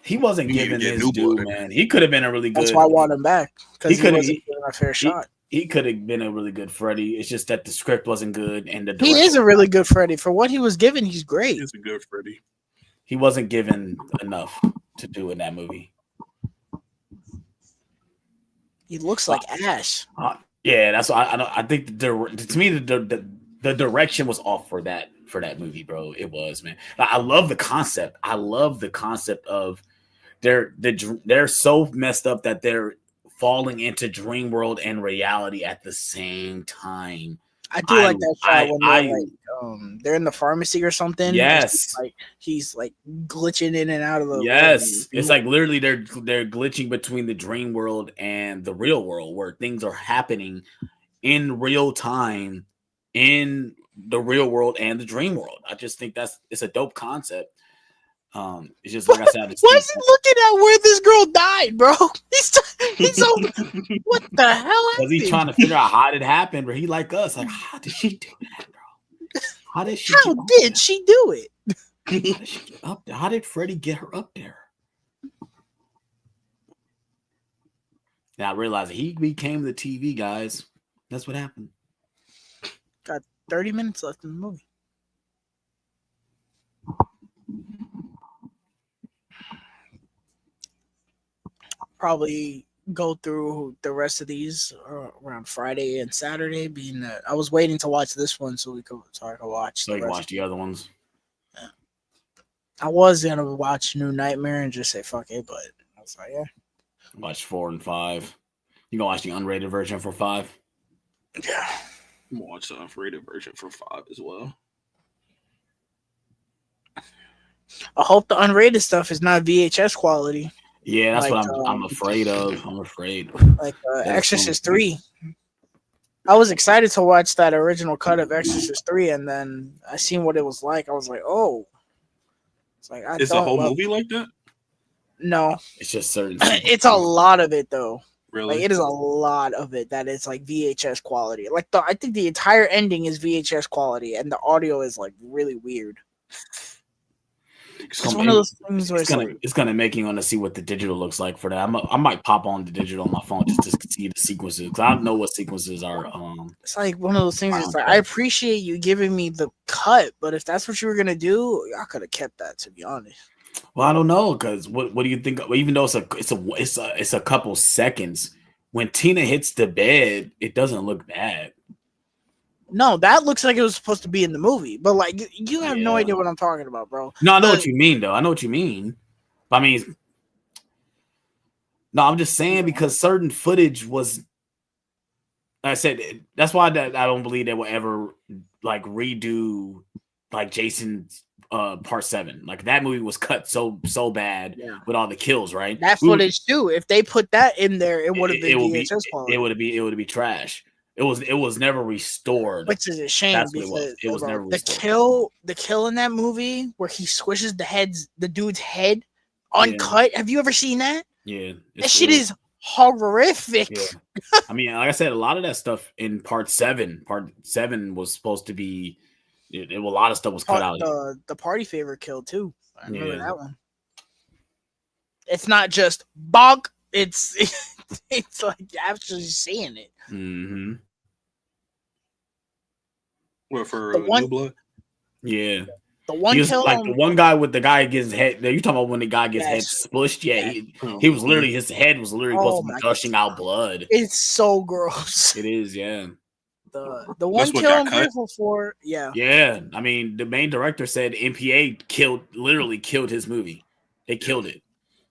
A: he wasn't given his due, man. He could have been a really good.
B: That's why I want him back, because he wasn't given a fair shot.
A: He could have been a really good Freddy. It's just that the script wasn't good, and
B: he is a really good Freddy. For what he was given, he's great.
C: He's a good Freddy.
A: He wasn't given enough to do in that movie.
B: He looks like Ash.
A: Yeah, that's why I think to me the direction was off for that movie, bro. It was, man. I love the concept. I love the concept of they're so messed up that they're falling into dream world and reality at the same time.
B: I do like that shot when they're in the pharmacy or something.
A: Yes,
B: he's like glitching in and out of the.
A: Yes, it's like literally they're glitching between the dream world and the real world, where things are happening in real time in the real world and the dream world. I just think it's a dope concept. It's just like I said.
B: Why is he looking at where this girl died, bro? He's so. What the hell?
A: Because he's trying to figure out how did it happen. Where he like us, like, how did she do that, bro? How did she
B: do it?
A: How did she get up there? How did Freddy get her up there? Now I realize he became the TV, guys. That's what happened.
B: Got 30 minutes left in the movie. Probably go through the rest of these around Friday and Saturday, being that I was waiting to watch this one so I could watch.
A: So you can watch the other ones.
B: Yeah. I was gonna watch New Nightmare and just say fuck it, but I was like, yeah.
A: Watch 4 and 5. You gonna watch the unrated version for 5?
B: Yeah.
C: I'm gonna watch the unrated version for 5 as well.
B: I hope the unrated stuff is not VHS quality.
A: Yeah, that's what I'm afraid of. I'm afraid.
B: Like Exorcist 3. I was excited to watch that original cut of Exorcist 3, and then I seen what it was like. I was like, oh. It's like
C: Is the whole movie like that?
B: No.
A: It's just certain.
B: It's a lot of it, though.
C: Really?
B: Like, it is a lot of it that is like VHS quality. Like I think the entire ending is VHS quality, and the audio is like really weird. It's one of those things where
A: it's gonna make you want to see what the digital looks like for that. I might pop on the digital on my phone just to see the sequences, because I don't know what sequences are.
B: It's like one of those things. It's like, I appreciate you giving me the cut, but if that's what you were gonna do, I could have kept that, to be honest.
A: Well, I don't know, because what do you think? Even though it's a couple seconds, when Tina hits the bed, it doesn't look bad.
B: No, that looks like it was supposed to be in the movie, but like you have no idea what I'm talking about, bro.
A: No, I know what you mean, though. I know what you mean. But I mean, no, I'm just saying, because certain footage was. Like I said, that's why I don't believe they will ever like redo like Jason's Part 7. Like, that movie was cut so bad with all the kills, right?
B: That footage too. If they put that in there, it would have been VHS quality.
A: It would be trash. It was never restored,
B: which is a shame.
A: That's
B: because
A: it was never restored.
B: The kill in that movie where he squishes the dude's head uncut. Yeah. Have you ever seen that?
A: Yeah,
B: that shit is horrific.
A: Yeah. I mean, like I said, a lot of that stuff in Part 7 was supposed to be. A lot of stuff was cut out.
B: The party favor kill too. I remember that one. It's not just bonk. It's like actually seeing it.
A: Mm-hmm.
C: What, for New Blood?
A: Yeah.
B: The one kill,
A: like the one guy with the guy gets his head. You talking about when the guy gets head splushed? Yeah, he was literally, his head was literally supposed to be gushing out blood.
B: It's so gross.
A: It is, yeah.
B: The one kill I'm grateful for, yeah.
A: Yeah, I mean, the main director said MPA literally killed his movie. They killed it.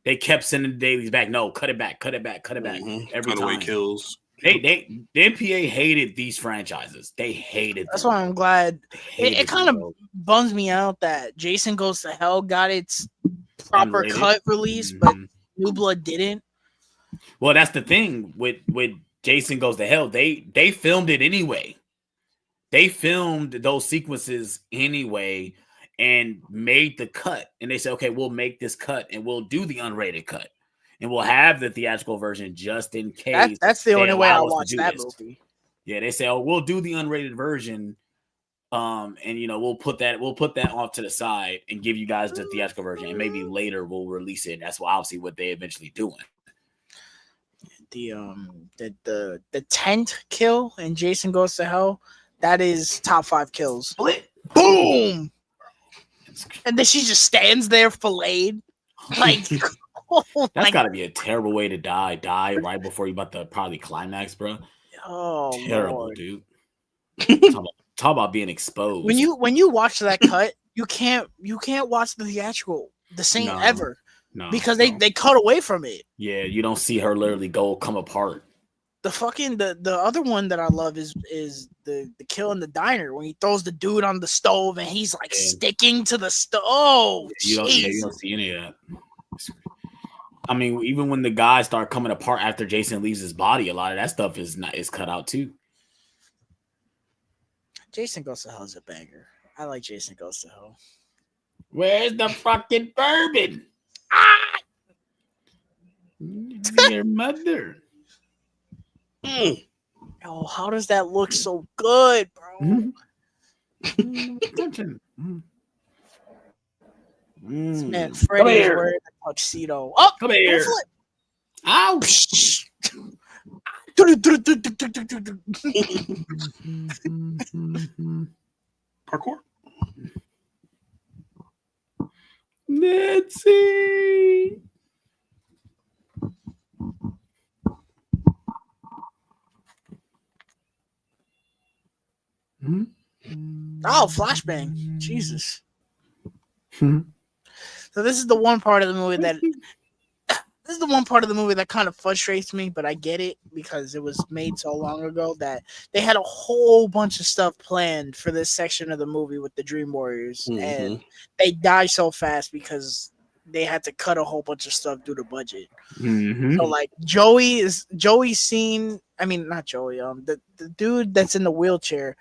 A: They kept sending the dailies back. No, cut it back.
C: Mm-hmm.
A: Every time.
C: Away kills.
A: The MPA hated these franchises. They hated
B: That's
A: them.
B: why I'm glad. It kind of bums me out that Jason Goes to Hell got its proper
A: Unrated.
B: cut release, but New Blood didn't.
A: Well, that's the thing with Jason Goes to Hell. They filmed it anyway. They filmed those sequences anyway and made the cut. And they said, okay, we'll make this cut and we'll do the unrated cut. And we'll have the theatrical version just in case.
B: That's the only way I watch that movie.
A: Yeah, they say, oh, we'll do the unrated version. And we'll put that off to the side and give you guys the theatrical version. And maybe later we'll release it. That's obviously what they eventually doing.
B: The tent kill in Jason Goes to Hell, that is top 5 kills.
A: Split.
B: Boom! And then she just stands there filleted. Like,
A: that's got to be a terrible way to die. Die right before you about to probably climax, bro.
B: Oh,
A: terrible,
B: Lord.
A: dude. Talk about being exposed.
B: When you watch that cut, you can't watch the theatrical the same ever. No, because they cut away from it.
A: Yeah, you don't see her literally come apart.
B: The fucking the other one that I love is the kill in the diner when he throws the dude on the stove and he's like sticking to the stove. Oh,
A: you don't see any of that. I mean, even when the guys start coming apart after Jason leaves his body, a lot of that stuff is cut out too.
B: Jason Goes to Hell is a banger. I like Jason Goes to Hell.
A: Where's the fucking bourbon? Your mother.
B: Oh, how does that look so good, bro? This man Freddy is wearing a tuxedo. Oh,
A: come here. Ow.
C: Parkour.
A: Nancy.
B: Oh, flashbang. Jesus. So this is the one part of the movie that kind of frustrates me, but I get it because it was made so long ago that they had a whole bunch of stuff planned for this section of the movie with the Dream Warriors, and they die so fast because they had to cut a whole bunch of stuff due to budget. So like Joey's scene, I mean not Joey, the dude that's in the wheelchair,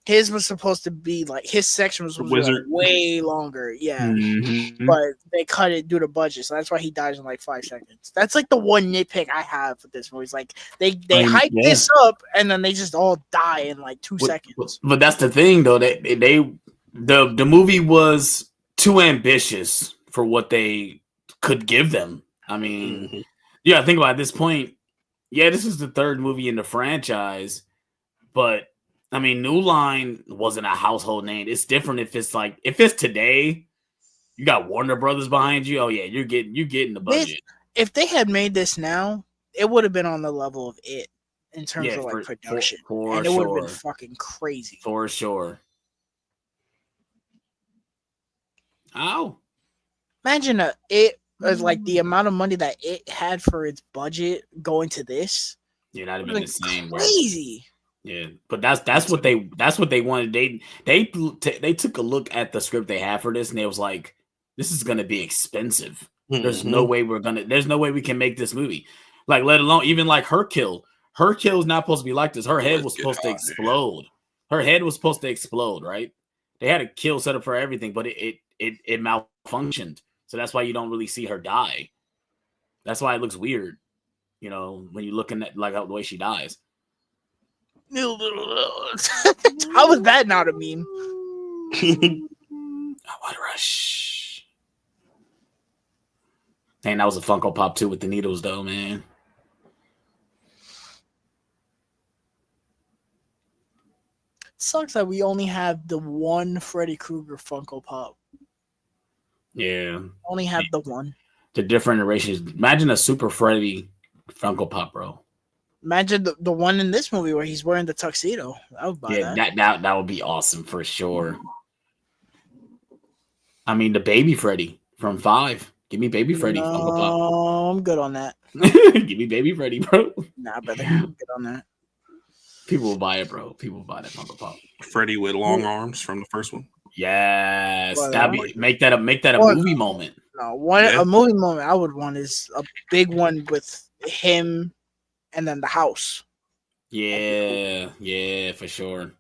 B: his was supposed to be like his section was supposed to be like way longer, but they cut it due to budget, so that's why he dies in like 5 seconds. That's like the one nitpick I have with this movie. It's like they hype this up and then they just all die in like 2 seconds.
A: But that's the thing, though. The movie was too ambitious for what they could give them. I mean, think about it, at this point. Yeah, this is the 3rd movie in the franchise, but I mean, New Line wasn't a household name. It's different if it's today, you got Warner Brothers behind you. Oh yeah, you're getting the budget.
B: If they had made this now, it would have been on the level of it in terms of like production, and it would have been fucking crazy
A: for sure. Oh,
B: imagine it as like the amount of money that it had for its budget going to this.
A: Yeah, that'd have been the same.
B: Crazy.
A: Bro. Yeah, but that's what they wanted. They took a look at the script they had for this, and they was like, "This is gonna be expensive. There's no way There's no way we can make this movie. Like, let alone even like her kill. Her kill is not supposed to be like this. Her head was supposed to explode. Her head was supposed to explode. Right? They had a kill set up for everything, but it malfunctioned. So that's why you don't really see her die. That's why it looks weird. When you're looking at like the way she dies.
B: How was that not a meme?
A: I want to rush. Man, that was a Funko Pop too with the needles, though, man.
B: Sucks that we only have the one Freddy Krueger Funko Pop.
A: Yeah,
B: only have the one.
A: The different iterations. Imagine a Super Freddy Funko Pop, bro.
B: Imagine the one in this movie where he's wearing the tuxedo. I would buy that.
A: That would be awesome for sure. I mean, the baby Freddy from 5. Give me Baby Freddy, Funko Pop.
B: I'm good on that.
A: Give me Baby Freddy, bro.
B: Nah, brother, I'm good on that.
A: People will buy it, bro. People will buy that Funko Pop.
C: Freddy with long arms from the first one.
A: Yes,
B: Well,
A: that be make that a movie moment.
B: No, a movie moment I would want is a big one with him and then the house.
A: Yeah, yeah, for sure.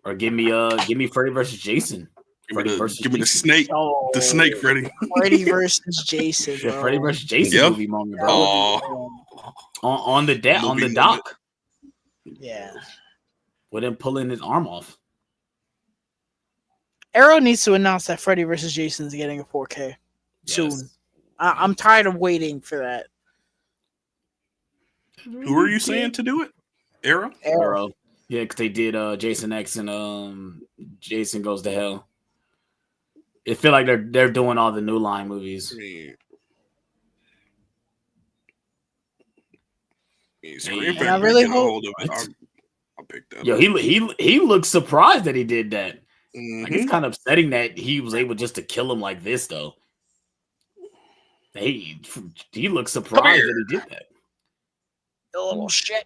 A: Or give me Freddy versus Jason.
C: Give me the snake.
B: Oh,
C: the snake Freddy.
B: Freddy versus Jason, bro.
A: The Freddy versus Jason movie moment, bro. On the dock.
B: Yeah.
A: With him pulling his arm off.
B: Arrow needs to announce that Freddy versus Jason is getting a 4K soon. I'm tired of waiting for that.
C: Who are you saying to do it?
A: Arrow. Yeah, because they did Jason X and Jason Goes to Hell. It feel like they're doing all the New Line movies.
C: And
B: I really hope.
C: I'll pick that.
A: Yo, he looks surprised that he did that.
C: Mm-hmm.
A: Like, it's kind of upsetting that he was able just to kill him like this, though. He looks surprised that he did that.
B: You little shit.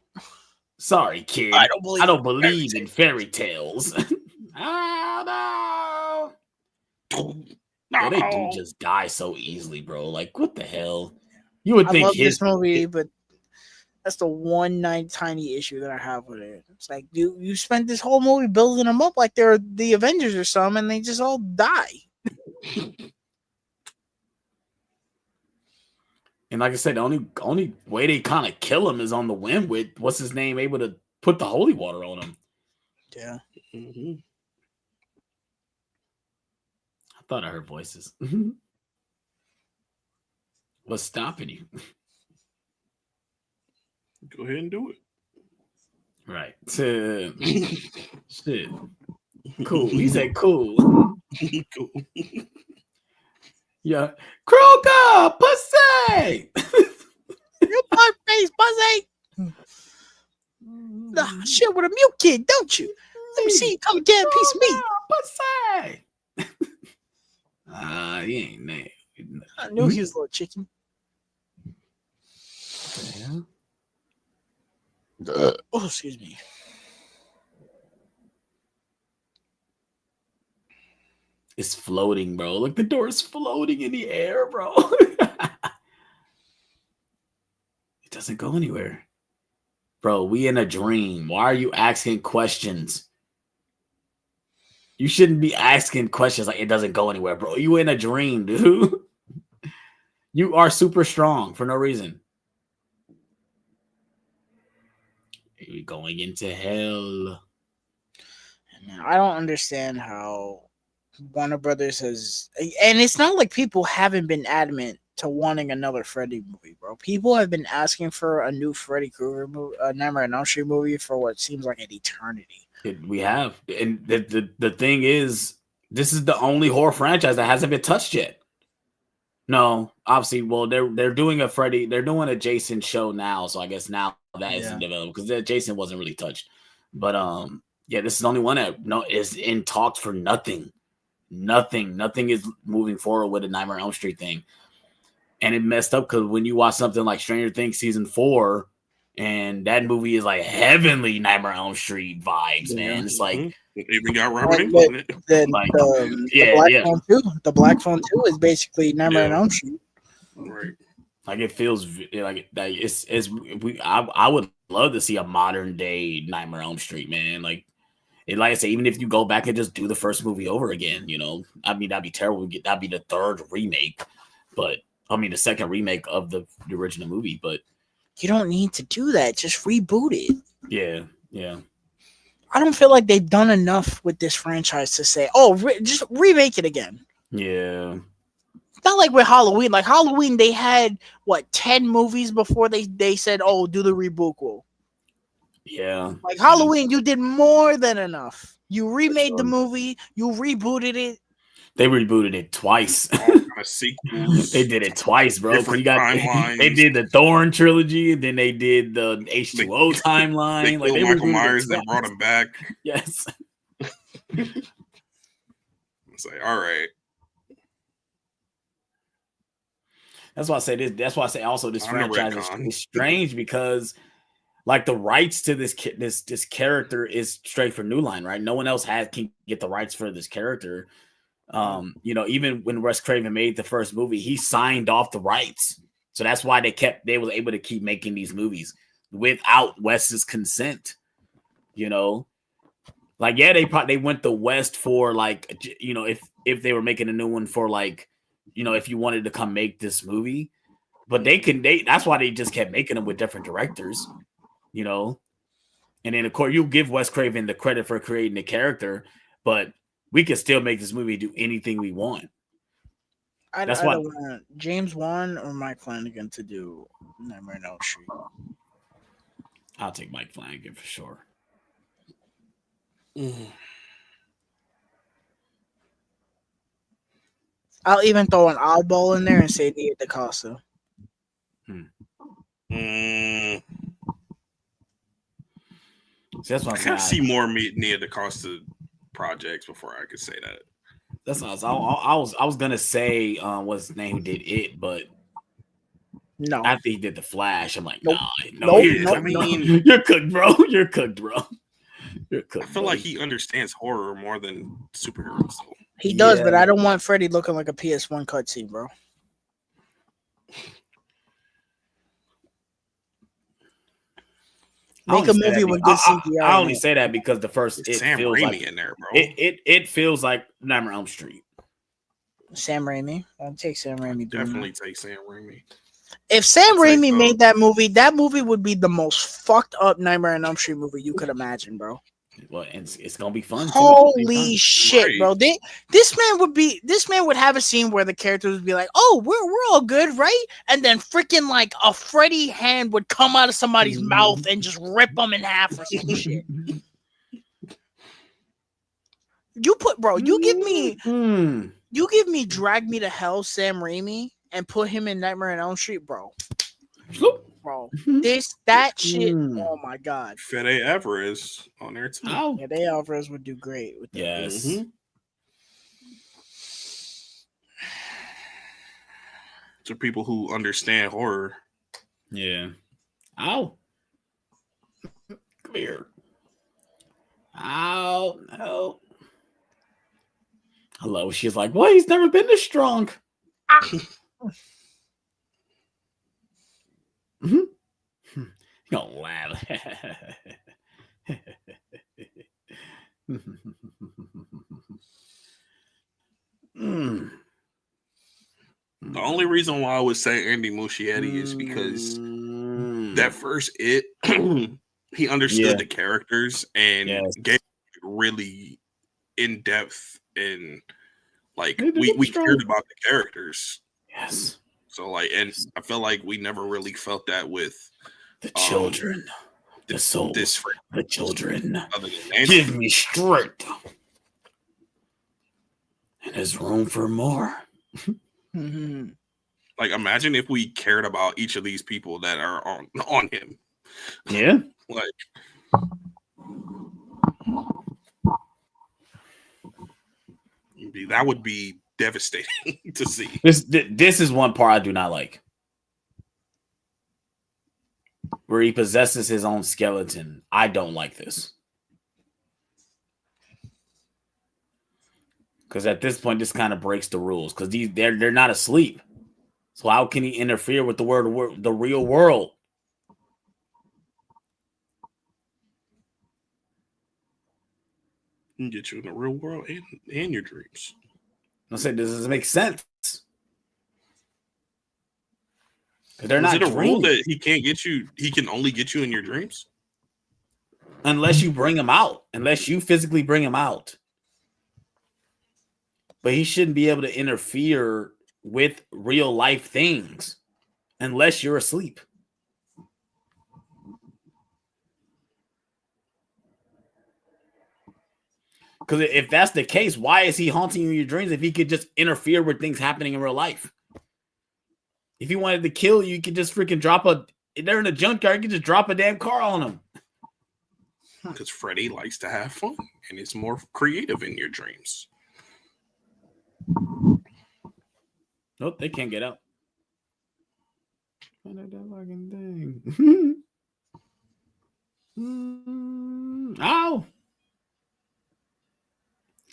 A: Sorry, kid. I don't believe in fairy tales. Oh, no. Yo, they do just die so easily, bro. Like, what the hell? You would think
B: I love this movie, but that's the one tiny issue that I have with it. It's like you spent this whole movie building them up like they're the Avengers or something, and they just all die.
A: And like I said, the only way they kind of kill him is on the whim with what's his name able to put the holy water on him.
B: Yeah.
A: Mm-hmm. I thought I heard voices. What's stopping you?
C: Go ahead and do it.
A: Right. Shit. Cool. He said cool.
C: Cool.
A: Yeah. Kroger, pussy.
B: You punk face pussy. Nah, shit with a mute kid, don't you? Let me see you come get a piece of meat.
A: Pussy. He ain't there.
B: I knew he was a little chicken.
A: Yeah.
B: Oh, excuse me.
A: It's floating, bro. Look, the door is floating in the air, bro. It doesn't go anywhere. Bro, we in a dream. Why are you asking questions? You shouldn't be asking questions like it doesn't go anywhere, bro. You in a dream, dude. You are super strong for no reason. You're going into hell.
B: I don't understand how Warner Brothers has, and it's not like people haven't been adamant to wanting another Freddy movie, bro. People have been asking for a new Freddy Krueger movie, a Nightmare on Elm Street movie for what seems like an eternity.
A: We have, and the thing is, this is the only horror franchise that hasn't been touched yet. No, obviously, well, they're doing a Freddy, they're doing a Jason show now, so I guess now that is in development because Jason wasn't really touched. But yeah, this is the only one that is in talks for nothing. Nothing is moving forward with a Nightmare on Elm Street thing. And it messed up because when you watch something like Stranger Things season 4, and that movie is like heavenly Nightmare on Elm Street vibes, man. It's like
C: even got Robert Englund in it.
B: The Black Phone 2 is basically Nightmare on Elm Street.
C: Right.
A: Like it feels like I would love to see a modern day Nightmare on Elm Street, man. Like I say, even if you go back and just do the first movie over again, I mean, that'd be terrible. That'd be the third remake, but I mean, the second remake of the original movie. But
B: you don't need to do that. Just reboot it.
A: Yeah.
B: I don't feel like they've done enough with this franchise to say, "Oh, just remake it again."
A: Yeah.
B: Not like with Halloween. Like Halloween, they had 10 movies before they said, "Oh, do the reboot."
A: Yeah.
B: Like Halloween, you did more than enough. You remade the movie. You rebooted it.
A: They rebooted it twice.
C: Sequels.
A: They did it twice, bro. They did the Thorn trilogy, and then they did the H2O timeline.
C: They killed Michael Myers, then brought him back.
A: Yes.
C: It's like, all right.
A: That's why I say this. That's why I say also this
C: I'm a
A: franchise
C: retcon.
A: is strange because like the rights to this character is straight for New Line, right? No one else can get the rights for this character. You know, even when Wes Craven made the first movie, he signed off the rights. So that's why they was able to keep making these movies without Wes's consent. You know, like yeah, they went the West for like, you know, if they were making a new one for like, you know, if you wanted to come make this movie, but that's why they just kept making them with different directors, you know. And then of course you give Wes Craven the credit for creating the character, but we can still make this movie do anything we want.
B: I
A: That's
B: don't
A: why
B: want James Wan or Mike Flanagan to do Nightmare on Elm Street.
A: I'll take Mike Flanagan for sure.
B: I'll even throw an oddball in there and say Nia DaCosta.
C: See,
A: that's what I'm
C: I
A: saying.
C: gotta see more Nia DaCosta projects before I could say that.
A: That's what I was gonna say what's his name who did it, but
B: no,
A: after he did the Flash, I'm like,
B: nope.
A: no,
C: I mean,
A: you're cooked, bro. You're cooked, bro. You're cooked.
C: I feel like he understands horror more than superheroes. So.
B: He does, but I don't want Freddy looking like a PS1 cutscene, bro. Make a movie with good CGI.
A: I only say that because the first
C: it Sam
A: feels
C: Raimi
A: like
C: in there, bro.
A: It feels like Nightmare on Elm Street.
B: Sam Raimi. I'll take Sam Raimi.
C: Definitely take Sam Raimi.
B: If Sam Raimi made that movie would be the most fucked up Nightmare on Elm Street movie you could imagine, bro.
A: Well, it's gonna be fun.
B: Holy shit, bro! This man would have a scene where the characters would be like, "Oh, we're all good, right?" And then freaking like a Freddy hand would come out of somebody's mouth and just rip them in half or some shit. You give me Drag Me to Hell, Sam Raimi, and put him in Nightmare on Elm Street, bro. Bro, that shit. Oh my god,
C: Fede Alvarez on there too.
B: Oh, yeah, Fede Alvarez would do great with that.
A: Yes.
C: To people who understand horror.
A: Yeah. Ow. Come here. Ow. No. Hello. She's like, well, he's never been this strong. You don't laugh.
C: The only reason why I would say Andy Muschietti is because that first he understood the characters and gave really in depth and like we cared about the characters.
A: Yes.
C: So like, and I feel like we never really felt that with
A: the children, the soul, the children.
C: Other than
A: give me strength, and there's room for more.
C: Like, imagine if we cared about each of these people that are on him.
A: Yeah,
C: like that would be devastating to see.
A: This is one part I do not like, where he possesses his own skeleton. I don't like this. Because at this point, this kind of breaks the rules. Because they're not asleep. So how can he interfere with the real world?
C: And get you in the real world and your dreams.
A: I said, does this make sense? They're
C: Is
A: not
C: it a
A: dreaming.
C: rule that he can't get you? He can only get you in your dreams,
A: unless you bring him out. Unless you physically bring him out. But he shouldn't be able to interfere with real life things unless you're asleep. Because if that's the case, why is he haunting you in your dreams if he could just interfere with things happening in real life? If he wanted to kill you, you could just freaking they're in a junkyard, you could just drop a damn car on them.
C: Because Freddy likes to have fun and is more creative in your dreams.
A: Nope, they can't get out. Find out that fucking thing. Ow!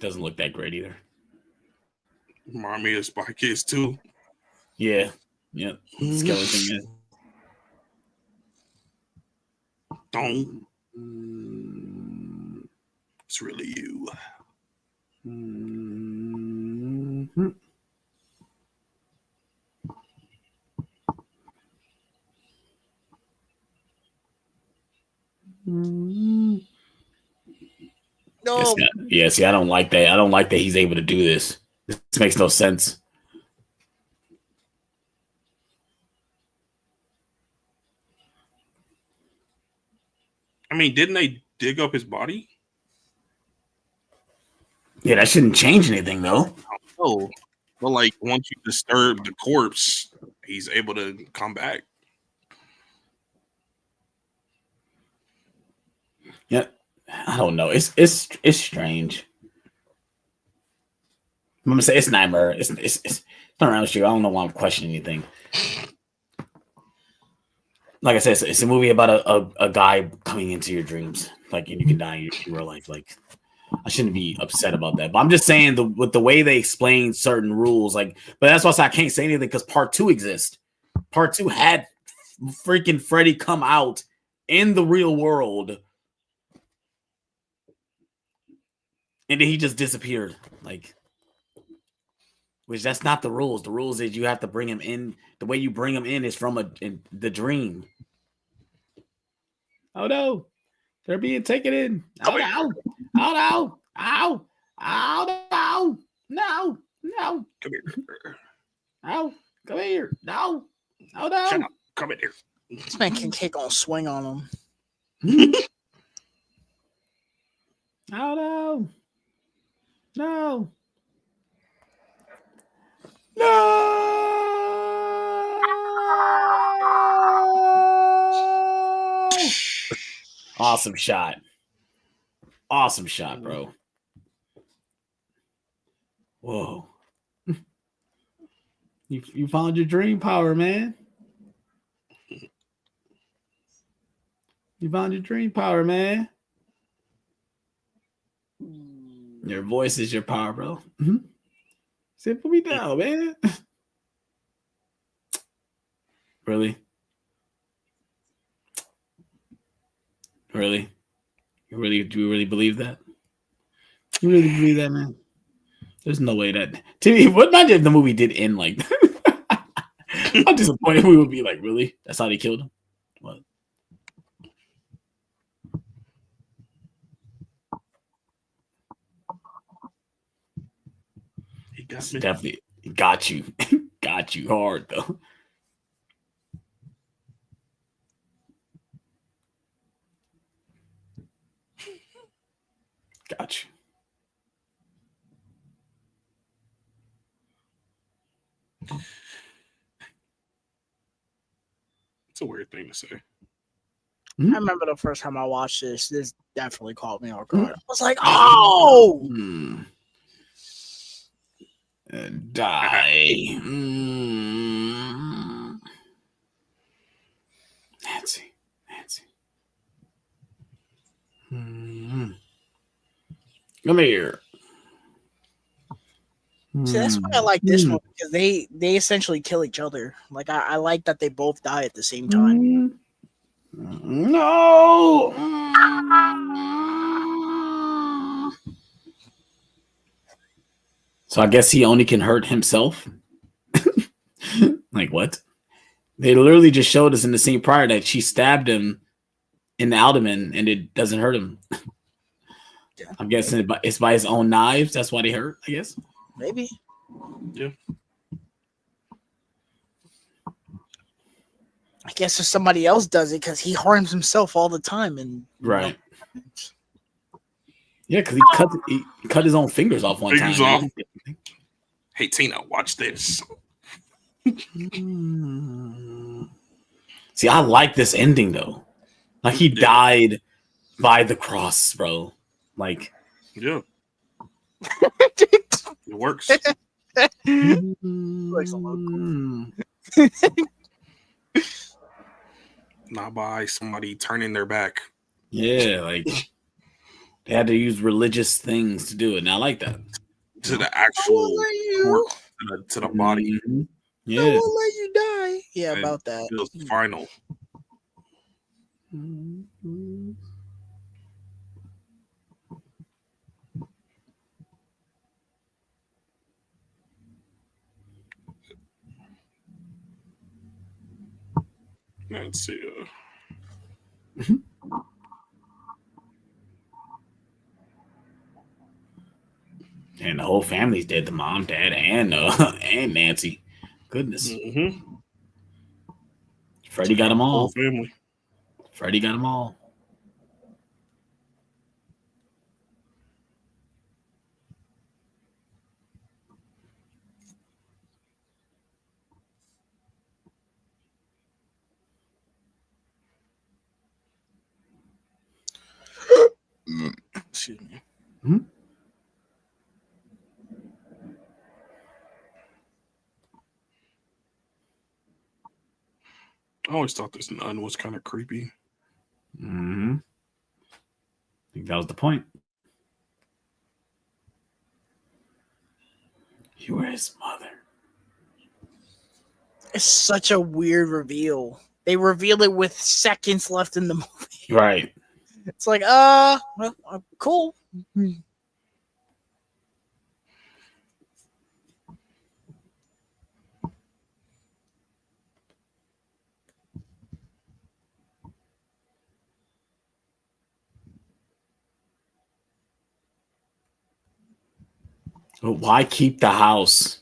A: Doesn't look that great either.
C: Remind me of Spy Kids too.
A: Yeah. Yep. Skeleton.
C: Don't. It's really you.
B: No.
A: Yeah, see, I don't like that. I don't like that he's able to do this. This makes no sense.
C: I mean, didn't they dig up his body?
A: Yeah, that shouldn't change anything, though.
C: Oh, but like once you disturb the corpse, he's able to come back.
A: Yeah, I don't know. It's strange. I'm gonna say it's nightmare. It's not around you. I don't know why I'm questioning anything. Like I said, it's a movie about a guy coming into your dreams, like, and you can die in real life. Like, I shouldn't be upset about that, but I'm just saying with the way they explain certain rules, like, but that's why I can't say anything because part 2 exists. Part 2 had freaking Freddy come out in the real world, and then he just disappeared. Like, which that's not the rules. The rules is you have to bring him in. The way you bring him in is from the dream. Oh no, they're being taken in. Oh no, oh no, ow, ow, no, no.
C: Come here.
A: Oh, come here. No. Oh no.
C: Shut up. Come in here.
B: This man can kick on swing on him.
A: Oh no. No. No. Awesome shot. Awesome shot, bro. Whoa. You found your dream power, man. You found your dream power, man. Your voice is your power, bro. Say, put me down, man. Really? Really? Do you really believe that? You really believe that, man? There's no way that. To me, what imagine if the movie did end like that? I'm disappointed. We would be like, really? That's how they killed him? What?
C: He got me.
A: Definitely got you. Got you hard though. Got you.
C: It's a weird thing to say.
B: I remember the first time I watched this. This definitely caught me off guard. I was like, "Oh,
A: die, Nancy. Come here.
B: See, that's why I like this one because they essentially kill each other. Like I like that they both die at the same time.
A: No. So I guess he only can hurt himself. Like what? They literally just showed us in the scene prior that she stabbed him in the abdomen and it doesn't hurt him. Yeah. I'm guessing it's by his own knives. That's why they hurt, I guess.
B: Maybe.
C: Yeah.
B: I guess if somebody else does it because he harms himself all the time. And
A: right. Yeah, because he cut his own fingers off one time.
C: Off. Hey, Tina, watch this.
A: See, I like this ending though. Like he died by the cross, bro. Like,
C: yeah, it works.
B: Like
C: not by somebody turning their back.
A: Yeah, like they had to use religious things to do it. And I like that.
C: To the actual to the body.
A: Mm-hmm. Yeah.
B: I won't let you die. Yeah,
C: And
B: about that.
C: It was final.
A: Mm-hmm.
C: Let's see.
A: And the whole family's dead. The mom, dad, and and Nancy. Goodness.
C: Mm-hmm.
A: Freddie got them all.
C: Whole family.
A: Freddie got them all.
B: Excuse me.
A: Hmm?
C: I always thought this nun was kind of creepy.
A: Mm-hmm. I think that was the point. You were his mother.
B: It's such a weird reveal. They reveal it with seconds left in the movie.
A: Right.
B: It's like, cool.
A: But why keep the house?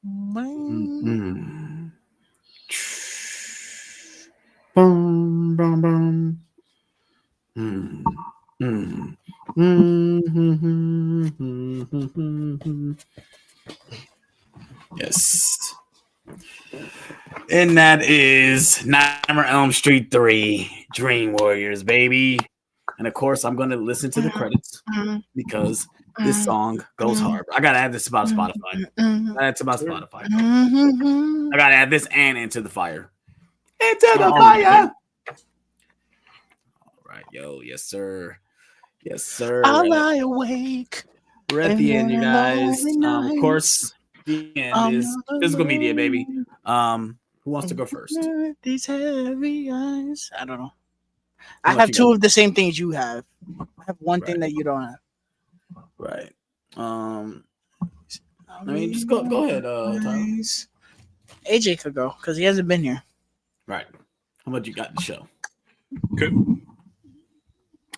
B: Mm-hmm.
A: Boom, boom, boom. Mm. Mm. Mm-hmm. Yes. And that is Nightmare on Elm Street 3 Dream Warriors, baby. And of course, I'm going to listen to the credits because this song goes hard. I got to add this to my Spotify. I got to add this and Into the Fire. Into the Fire. All right, yo. Yes, sir. Yes, sir.
B: I'll lie awake.
A: We're at the end, you guys. Of course, the end is physical media, baby. Who wants to go first?
B: These heavy eyes. I don't know.
A: How
B: I
A: much
B: have
A: you
B: two
A: got?
B: of the same things you have. I have one thing
A: Right.
B: that you don't have.
A: Right. I mean, just go ahead, Tyler.
B: AJ could go because he hasn't been here.
A: Right. How much you got to show?
C: Okay.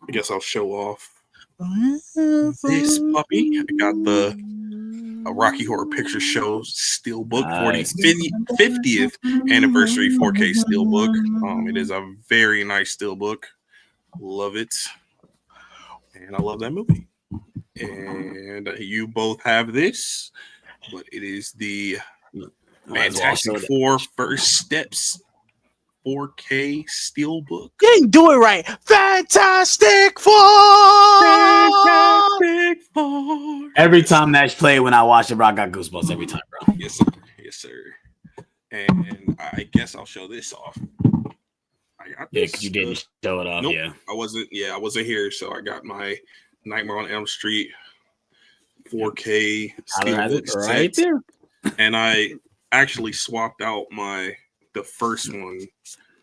C: I guess I'll show off this puppy. I got the Rocky Horror Picture Show Steelbook
A: Nice.
C: 50th anniversary 4K Steelbook. It is a very nice Steelbook. Love it. And I love that movie. And you both have this, but it is the Fantastic Four First Steps 4K Steelbook.
B: You didn't do it right. Fantastic Four.
C: Fantastic Four.
A: Every time Nash played when I watched it, bro, I got goosebumps every time, bro.
C: Yes, sir. Yes, sir. And I guess I'll show this off. I got this.
A: Yeah, because you didn't show it off.
C: Nope,
A: Yeah,
C: I wasn't here, so I got my Nightmare on Elm Street 4K
A: Tyler has it
C: Steelbook
A: right
C: set.
A: there.
C: And I actually swapped out the first one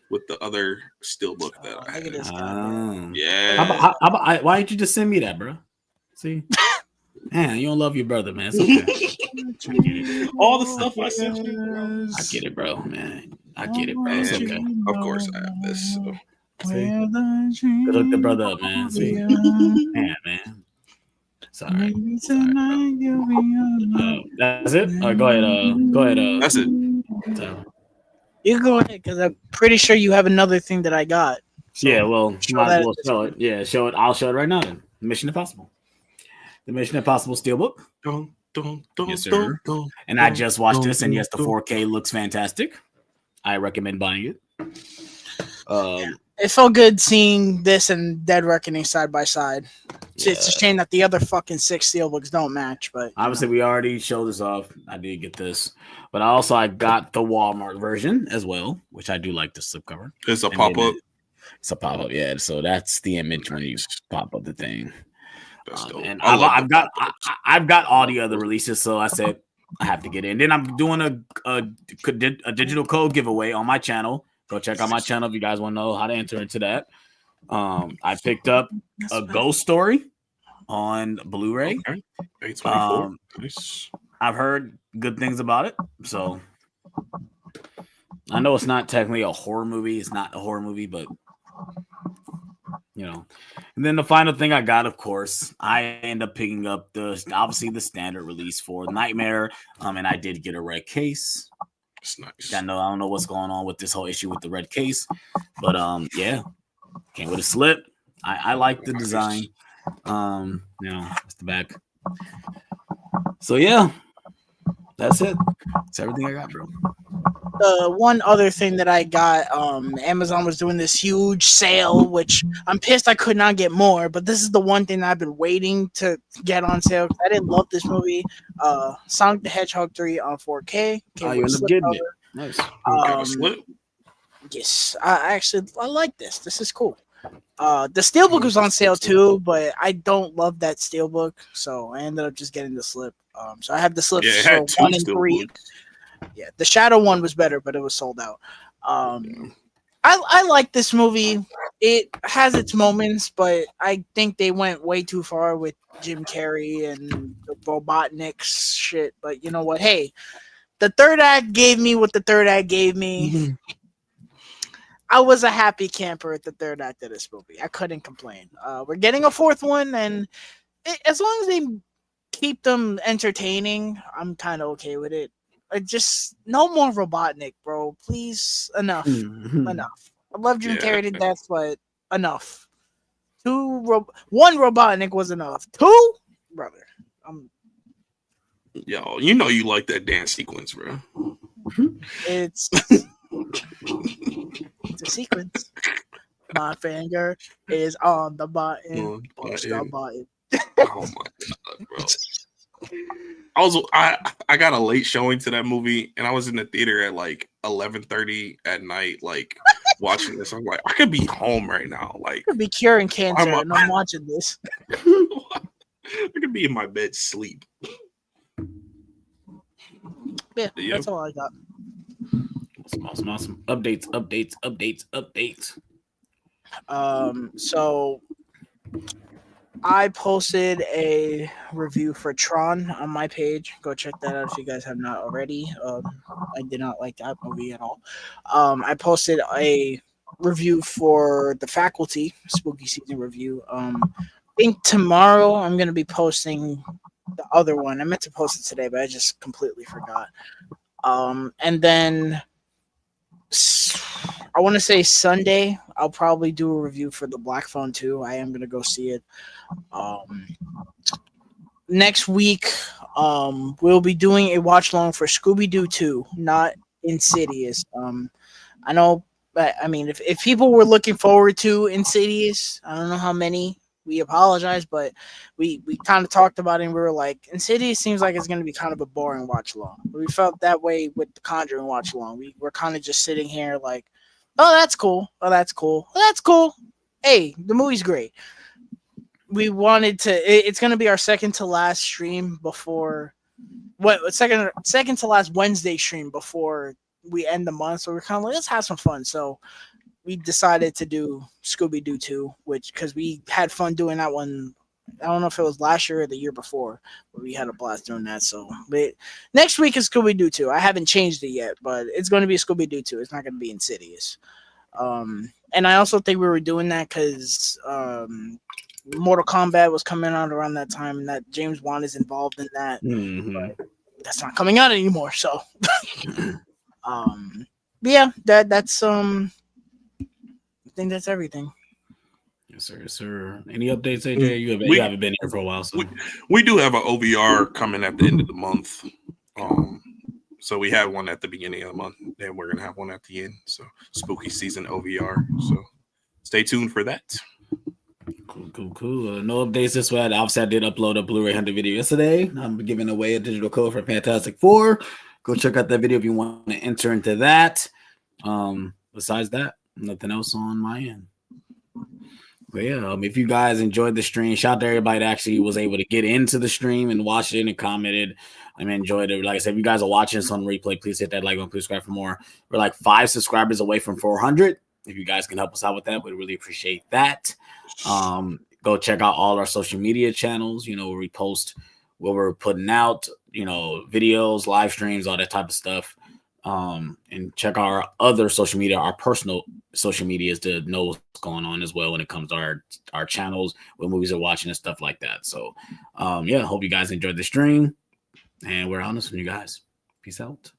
C: with the other Steelbook that I had.
B: Look at this guy.
C: Yeah.
A: How about, why didn't you just send me that, bro? See, man, you don't love your brother, man. It's okay. I get it.
C: All the stuff I sent you, bro.
A: I get it, bro, man. I get it, bro. It's okay.
C: Of course, I have this. So.
A: See? Good hook the brother up, man. See, man. Sorry. That's it. Go ahead.
C: That's it.
A: So,
B: You go ahead because I'm pretty sure you have another thing that I got. So
A: yeah, well,
B: show
A: might
B: that
A: as well
B: at this
A: show it. Yeah, show it. I'll show it right now. Then Mission Impossible. The Mission Impossible Steelbook. Yes, sir. And I just watched this, and yes, the 4K looks fantastic. I recommend buying it.
B: It felt good seeing this and Dead Reckoning side by side.
A: Yeah.
B: It's a shame that the other fucking 6 steelbooks don't match, but
A: obviously we already showed this off. I did get this, but I got the Walmart version as well, which I do like the slipcover.
C: It's a pop up.
A: It's a pop up, yeah. So that's the image when you pop up the thing. And I've got all the other releases, so I said I have to get in. Then I'm doing a digital code giveaway on my channel. Go check out my channel if you guys want to know how to enter into that. I picked up a Ghost Story on Blu-ray.
C: Okay. A24. Nice.
A: I've heard good things about it, so I know it's not technically a horror movie. It's not a horror movie, but you know. And then the final thing I got, of course, I end up picking up obviously the standard release for Nightmare. And I did get a red case.
C: It's nice.
A: I don't know what's going on with this whole issue with the red case, but yeah, came with a slip. I like the design. It's the back. So yeah, that's it. That's everything I got, bro.
B: The one other thing that I got, Amazon was doing this huge sale, which I'm pissed I could not get more, but this is the one thing that I've been waiting to get on sale. I didn't love this movie. Sonic the Hedgehog 3 on 4K.
A: You end up getting it. Nice.
B: Yes, I like this. This is cool. The Steelbook was on sale too, but I don't love that Steelbook, so I ended up just getting the slip. So I have the slips for 1 and 3. Yeah, the Shadow one was better, but it was sold out. I like this movie. It has its moments, but I think they went way too far with Jim Carrey and the Robotnik's shit. But you know what? Hey, the third act gave me what the third act gave me. Mm-hmm. I was a happy camper at the third act of this movie. I couldn't complain. We're getting a fourth one, and as long as they keep them entertaining, I'm kind of okay with it. Just no more Robotnik, bro. Please, enough. Enough. I love Jim Carrey to death, but enough. One Robotnik was enough. 2, brother.
C: Yo, you know you like that dance sequence, bro.
B: It's a sequence. My finger is on the button. Push the button.
C: Oh my god, bro. I got a late showing to that movie, and I was in the theater at like 11:30 at night, like watching this. I'm like, I could be home right now. Like,
B: I could be curing cancer, and I'm watching this.
C: I could be in my bed sleep.
B: Yeah, that's all I got.
A: Awesome. Updates.
B: So I posted a review for Tron on my page. Go check that out if you guys have not already. I did not like that movie at all. I posted a review for The Faculty, spooky season review. I think tomorrow I'm going to be posting the other one. I meant to post it today, but I just completely forgot. And then I want to say Sunday, I'll probably do a review for the Black Phone 2. I am going to go see it. Next week, we'll be doing a watch long for Scooby-Doo 2, not Insidious. I know, but I mean, if people were looking forward to Insidious, I don't know how many. We apologize, but we kind of talked about it, and we were like, Insidious seems like it's going to be kind of a boring watch along. We felt that way with the Conjuring watch along. We were kind of just sitting here like, oh, that's cool. Oh, that's cool. Oh, that's cool. Hey, the movie's great. We wanted to. It's going to be our second to last stream before second to last Wednesday stream before we end the month. So we're kind of like, let's have some fun. So we decided to do Scooby-Doo 2, because we had fun doing that one. I don't know if it was last year or the year before, but we had a blast doing that. So, but next week is Scooby-Doo 2. I haven't changed it yet, but it's going to be Scooby-Doo 2. It's not going to be Insidious. And I also think we were doing that because Mortal Kombat was coming out around that time, and that James Wan is involved in that.
A: Mm-hmm.
B: But that's not coming out anymore. So, yeah, that's I think that's everything.
A: Yes, sir. Any updates, AJ? You haven't been here for a while, so
C: we do have an OVR coming at the end of the month. So we had one at the beginning of the month, and we're gonna have one at the end. So spooky season OVR. So stay tuned for that.
A: Cool. No updates this way. Obviously, I did upload a Blu-ray Hunter video yesterday. I'm giving away a digital code for Fantastic Four. Go check out that video if you want to enter into that. Besides that, nothing else on my end. But yeah, if you guys enjoyed the stream, shout out to everybody that actually was able to get into the stream and watch it and commented. Enjoyed it. Like I said, if you guys are watching this on replay, please hit that like button, please subscribe for more. We're like 5 subscribers away from 400. If you guys can help us out with that, we'd really appreciate that. Go check out all our social media channels, where we post what we're putting out, videos, live streams, all that type of stuff. And check our other social media, our personal social medias, to know what's going on as well when it comes to our channels, what movies are watching and stuff like that. So hope you guys enjoyed the stream, and we're honest with you guys. Peace out.